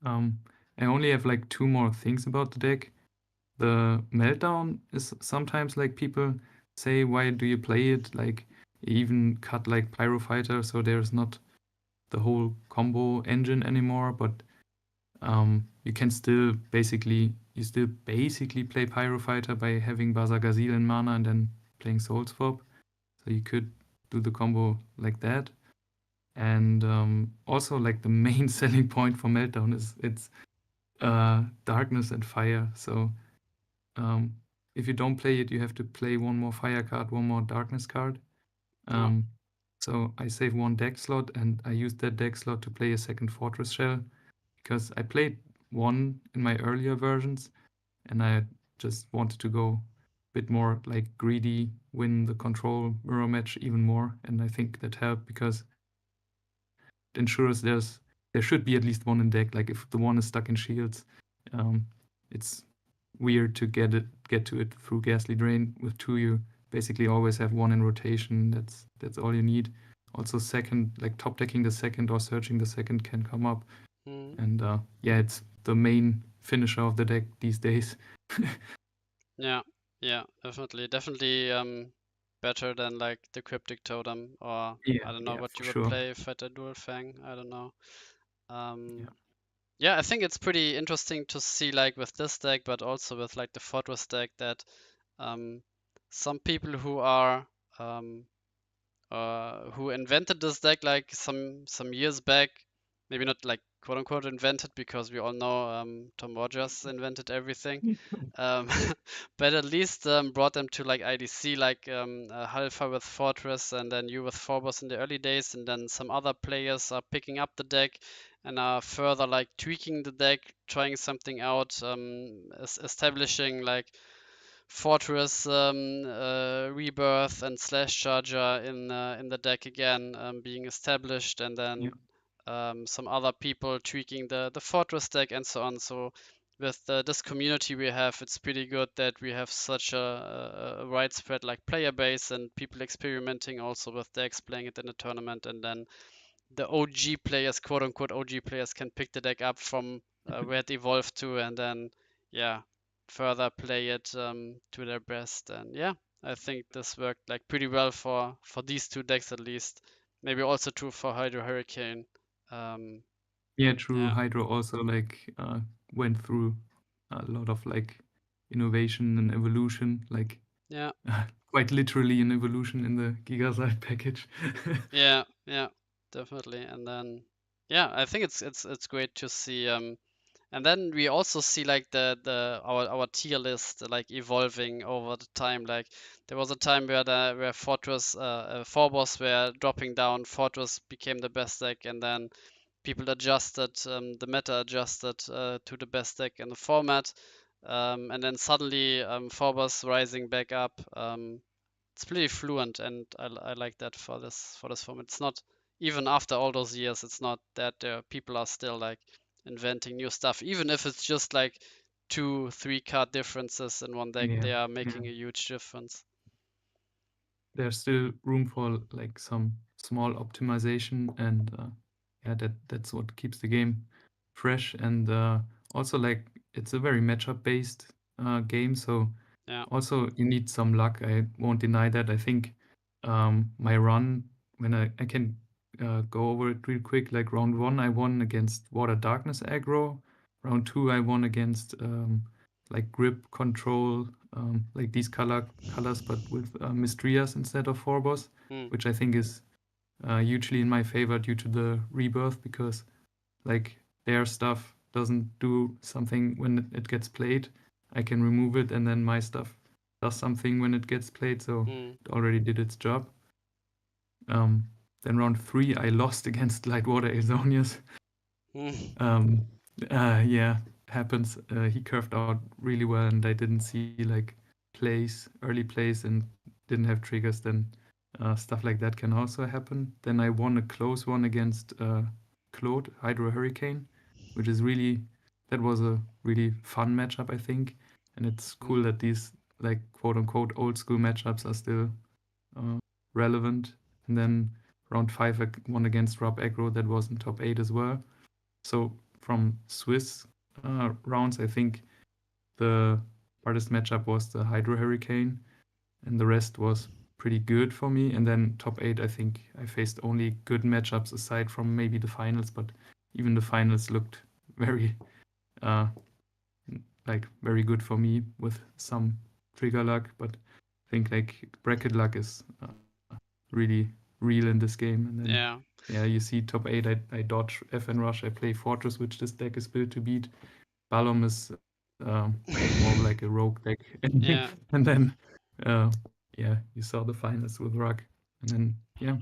Um, I only have like two more things about the deck. The meltdown is sometimes like people say, why do you play it? Like even cut like Pyrofighter, so there's not the whole combo engine anymore, but you can still basically play Pyrofighter by having Bazagazil and mana and then playing Soul Swap. So you could do the combo like that. And also like the main selling point for Meltdown is it's darkness and fire. So um, if you don't play it, you have to play one more fire card, one more darkness card. Oh. Um, so I save one deck slot and I use that deck slot to play a second Fortress Shell because I played one in my earlier versions and I just wanted to go a bit more like greedy, win the control mirror match even more. And I think that helped because it ensures there should be at least one in deck. Like if the one is stuck in shields, it's weird to get to it through Ghastly Drain. With two, you basically always have one in rotation. That's all you need. Also, second, like top decking the second or searching the second can come up, Mm. and yeah, it's the main finisher of the deck these days. Yeah. Yeah. Definitely. Better than like the Cryptic Totem, or Yeah, I don't know yeah, what for you would sure. play if at a Dual Fang. I don't know. Yeah, Um. Yeah, I think it's pretty interesting to see like with this deck, but also with like the Fortress deck that um, some people um, who invented this deck like some years back, maybe not like quote unquote invented because we all know Tom Rogers invented everything, um, but at least brought them to like IDC, like Halfa with Fortress, and then you with Phobos in the early days, and then some other players are picking up the deck and are further like tweaking the deck, trying something out, establishing like Fortress, Rebirth, and Slash Charger in the deck again, being established, and yeah, then some other people tweaking the Fortress deck and so on. So with this community we have, it's pretty good that we have such a widespread like player base and people experimenting also with decks, playing it in a tournament, and then the OG players, quote unquote OG players, can pick the deck up from where it evolved to, and then yeah, further play it to their best. And yeah, I think this worked like pretty well for these two decks at least. Maybe also true for Hydro Hurricane. Um, yeah. True. yeah, Hydro also like went through a lot of like innovation and evolution, like yeah, quite literally an evolution in the Gigaside package. yeah, definitely. And then yeah, I think it's great to see. And then we also see like our tier list like evolving over the time. Like there was a time where Fortress Phobos were dropping down, Fortress became the best deck, and then people adjusted, the meta adjusted to the best deck in the format, and then suddenly Phobos rising back up. It's pretty fluent, and I like that for this format. It's not even after all those years. It's not that people are still like inventing new stuff, even if it's just like 2 3 card differences in one deck. Yeah, They are yeah. making a huge difference. There's still room for like some small optimization, and yeah, that's what keeps the game fresh. And also like it's a very matchup based game, so Yeah. also you need some luck. I won't deny that. I think my run when I can go over it real quick. Like round one, I won against Water Darkness aggro. Round two, I won against like grip control, like these colors, but with Mistrias instead of Phobos, Hmm. which I think is hugely in my favor due to the rebirth because like their stuff doesn't do something when it gets played. I can remove it and then my stuff does something when it gets played, so Hmm. it already did its job. Um, then round three, I lost against Lightwater Azonius. Hmm. Yeah, happens. He curved out really well, and I didn't see like early plays, and didn't have triggers, then stuff like that can also happen. Then I won a close one against Claude Hydro Hurricane, which is really that was a really fun matchup, I think. And it's cool Mm. that these like quote unquote old school matchups are still uh, relevant. And then round five, I won against Rob Aggro, that was in top eight as well. So from Swiss rounds, I think the hardest matchup was the Hydro Hurricane, and the rest was pretty good for me. And then top eight, I think I faced only good matchups aside from maybe the finals, but even the finals looked very, uh, like very good for me with some trigger luck. But I think like bracket luck is really real in this game. And then Yeah. yeah, you see top eight, I dodge FN Rush, I play Fortress, which this deck is built to beat. Balom is more of like a rogue deck. Yeah. And then, uh, yeah, you saw the finals with Rug. And then, yeah,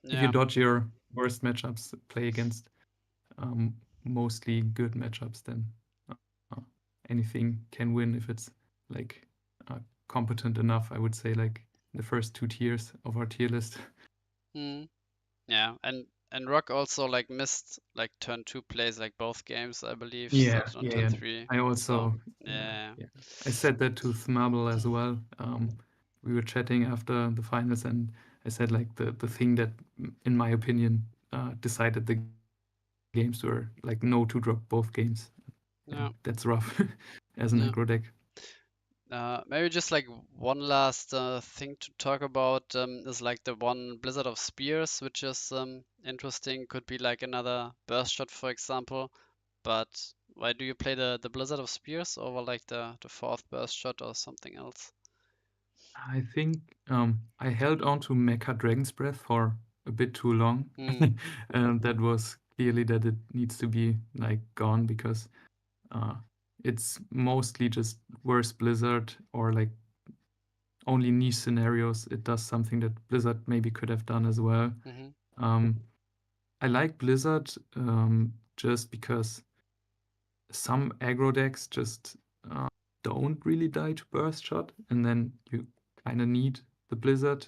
if you Yeah. dodge your worst matchups, play against mostly good matchups, then uh, anything can win if it's like competent enough. I would say like the first two tiers of our tier list. Mm. Yeah. And Rock also like missed like turn two plays like both games, I believe, Yeah, started on yeah, turn yeah. three. I So also, yeah. yeah, I said that to Thmabel as well. We were chatting after the finals, and I said like the thing that, in my opinion, decided the games were like no to drop both games, and that's Yeah. rough as an aggro deck. Yeah. Maybe just like one last thing to talk about is like the one Blizzard of Spears, which is interesting. Could be like another burst shot, for example. But why do you play the Blizzard of Spears over like the fourth burst shot or something else? I think I held on to Mecha Dragon's Breath for a bit too long. Hmm. That was clearly that it needs to be like gone because uh, it's mostly just worse Blizzard or like only niche scenarios. It does something that Blizzard maybe could have done as well. Mm-hmm. Um, I like Blizzard just because some aggro decks just uh, don't really die to burst shot, and then you kind of need the Blizzard.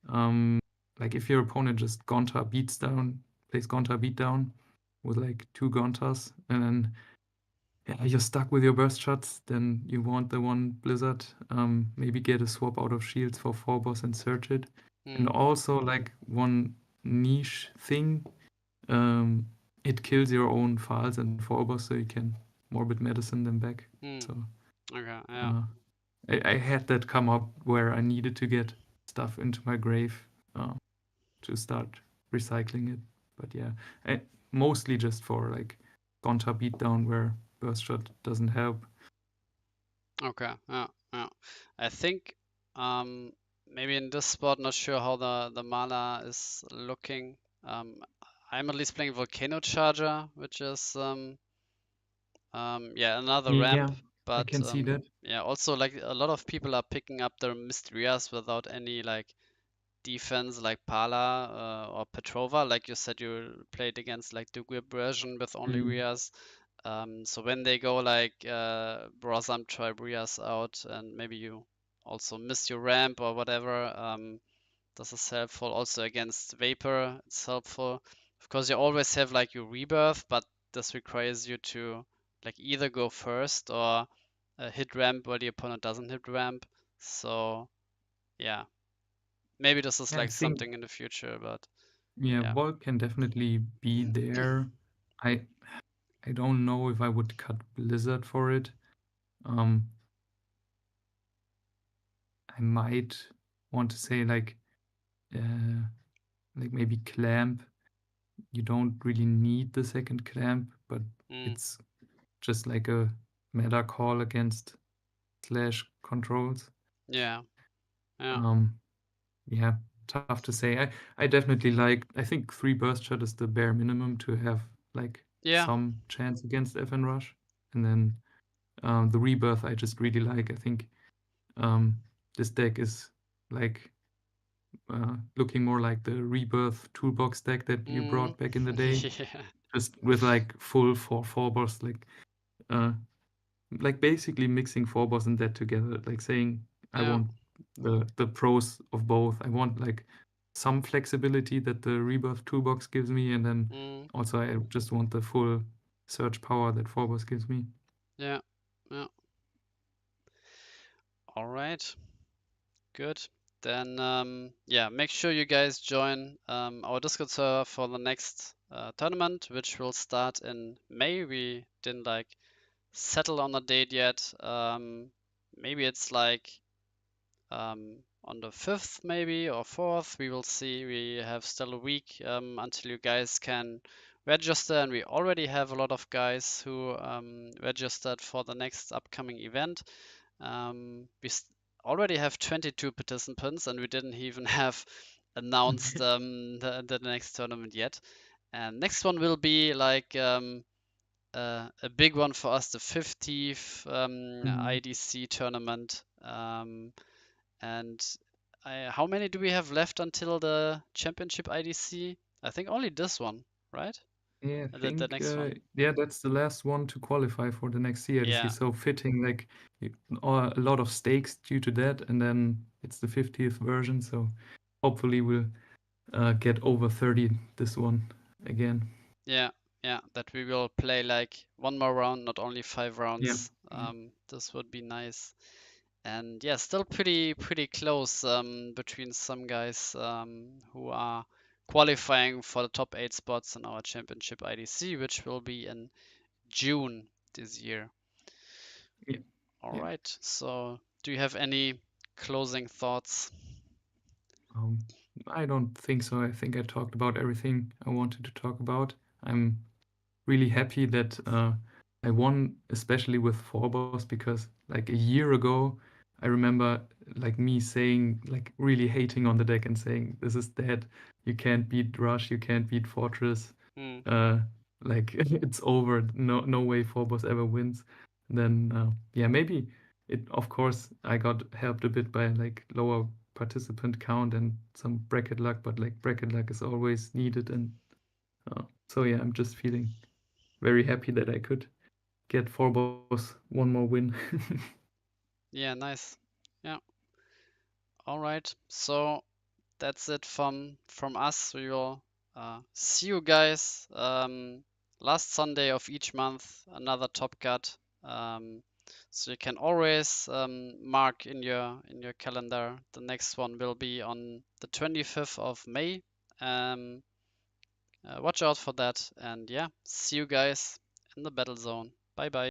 Um, like if your opponent just Gonta beats down, plays Gonta beat down with like two Gontas, and then yeah, you're stuck with your burst shots, then you want the one Blizzard. Maybe get a swap out of shields for Phobos and search it. And Hmm. also like one niche thing, um, it kills your own files and Phobos, so you can Morbid Medicine them back. Hmm. So Okay. Yeah. uh, I had that come up where I needed to get stuff into my grave to start recycling it. But yeah, mostly just for like Gonta beatdown where burst shot doesn't help. Okay. Yeah. Yeah. I think um maybe in this spot, not sure how the mana is looking. I'm at least playing Volcano Charger, which is yeah, another Yeah, ramp, I but can see that. yeah, also like a lot of people are picking up the Mysterias without any like defense, like Pala or Petrova. Like you said, you played against like the Gwib version with only Mm. Rias. So when they go like Brosam, try Rias out, and maybe you also miss your ramp or whatever, this is helpful. Also against Vapor, it's helpful. Of course, you always have like your rebirth, but this requires you to like either go first or hit ramp while the opponent doesn't hit ramp. So yeah, maybe this is Yeah, I like think something in the future, but yeah, yeah. Volt can definitely be there. I I don't know if I would cut Blizzard for it. Um, I might want to say like maybe Clamp. You don't really need the second Clamp, but Mm, it's just like a meta call against slash controls. yeah, yeah, Um, yeah, tough to say. I definitely like. I think three burst shot is the bare minimum to have like yeah. some chance against FN Rush, and then the rebirth I just really like. I think um, this deck is like looking more like the rebirth toolbox deck that you Mm, brought back in the day, yeah, just with like full four burst like like basically mixing Phobos and that together, like saying I Yeah. want the pros of both. I want like some flexibility that the Rebirth toolbox gives me, and then Mm. also I just want the full search power that Phobos gives me. Yeah. Yeah. All right. Good. Then yeah, make sure you guys join our Discord server for the next tournament, which will start in May. We didn't like settle on a date yet. Maybe it's like on the 5th, maybe, or 4th. We will see. We have still a week until you guys can register, and we already have a lot of guys who registered for the next upcoming event. We already have 22 participants, and we didn't even have announced the next tournament yet. And next one will be like a big one for us, the 50th Mhm. IDC tournament. And how many do we have left until the championship IDC? I think only this one, right? Yeah, I The think next one. yeah, that's the last one to qualify for the next CIDC. Yeah, So fitting like y- a lot of stakes due to that, and then it's the 50th version. So hopefully we'll get over 30 this one again. yeah, yeah. That we will play like one more round, not only five Yeah. rounds. Yeah. This would be nice. And yeah, still pretty close between some guys who are qualifying for the top 8 spots in our championship IDC, which will be in June this year. Yeah. All Yeah. right. So, do you have any closing thoughts? Um, I don't think so. I think I talked about everything I wanted to talk about. I'm really happy that I won, especially with Phobos, because like a year ago, I remember like me saying, like really hating on the deck and saying, this is dead. You can't beat Rush, you can't beat Fortress. Hmm. Uh, like it's over. No way Phobos ever wins. Then yeah, maybe of course I got helped a bit by like lower participant count and some bracket luck, but like bracket luck is always needed, and so yeah, I'm just feeling very happy that I could get Phobos one more win. Yeah, nice. Yeah. All right. So that's it from us. We will see you guys last Sunday of each month. Another Top Cut. Um, so you can always mark in your calendar. The next one will be on the 25th of May. Um, watch out for that. And yeah, see you guys in the battle zone. Bye bye.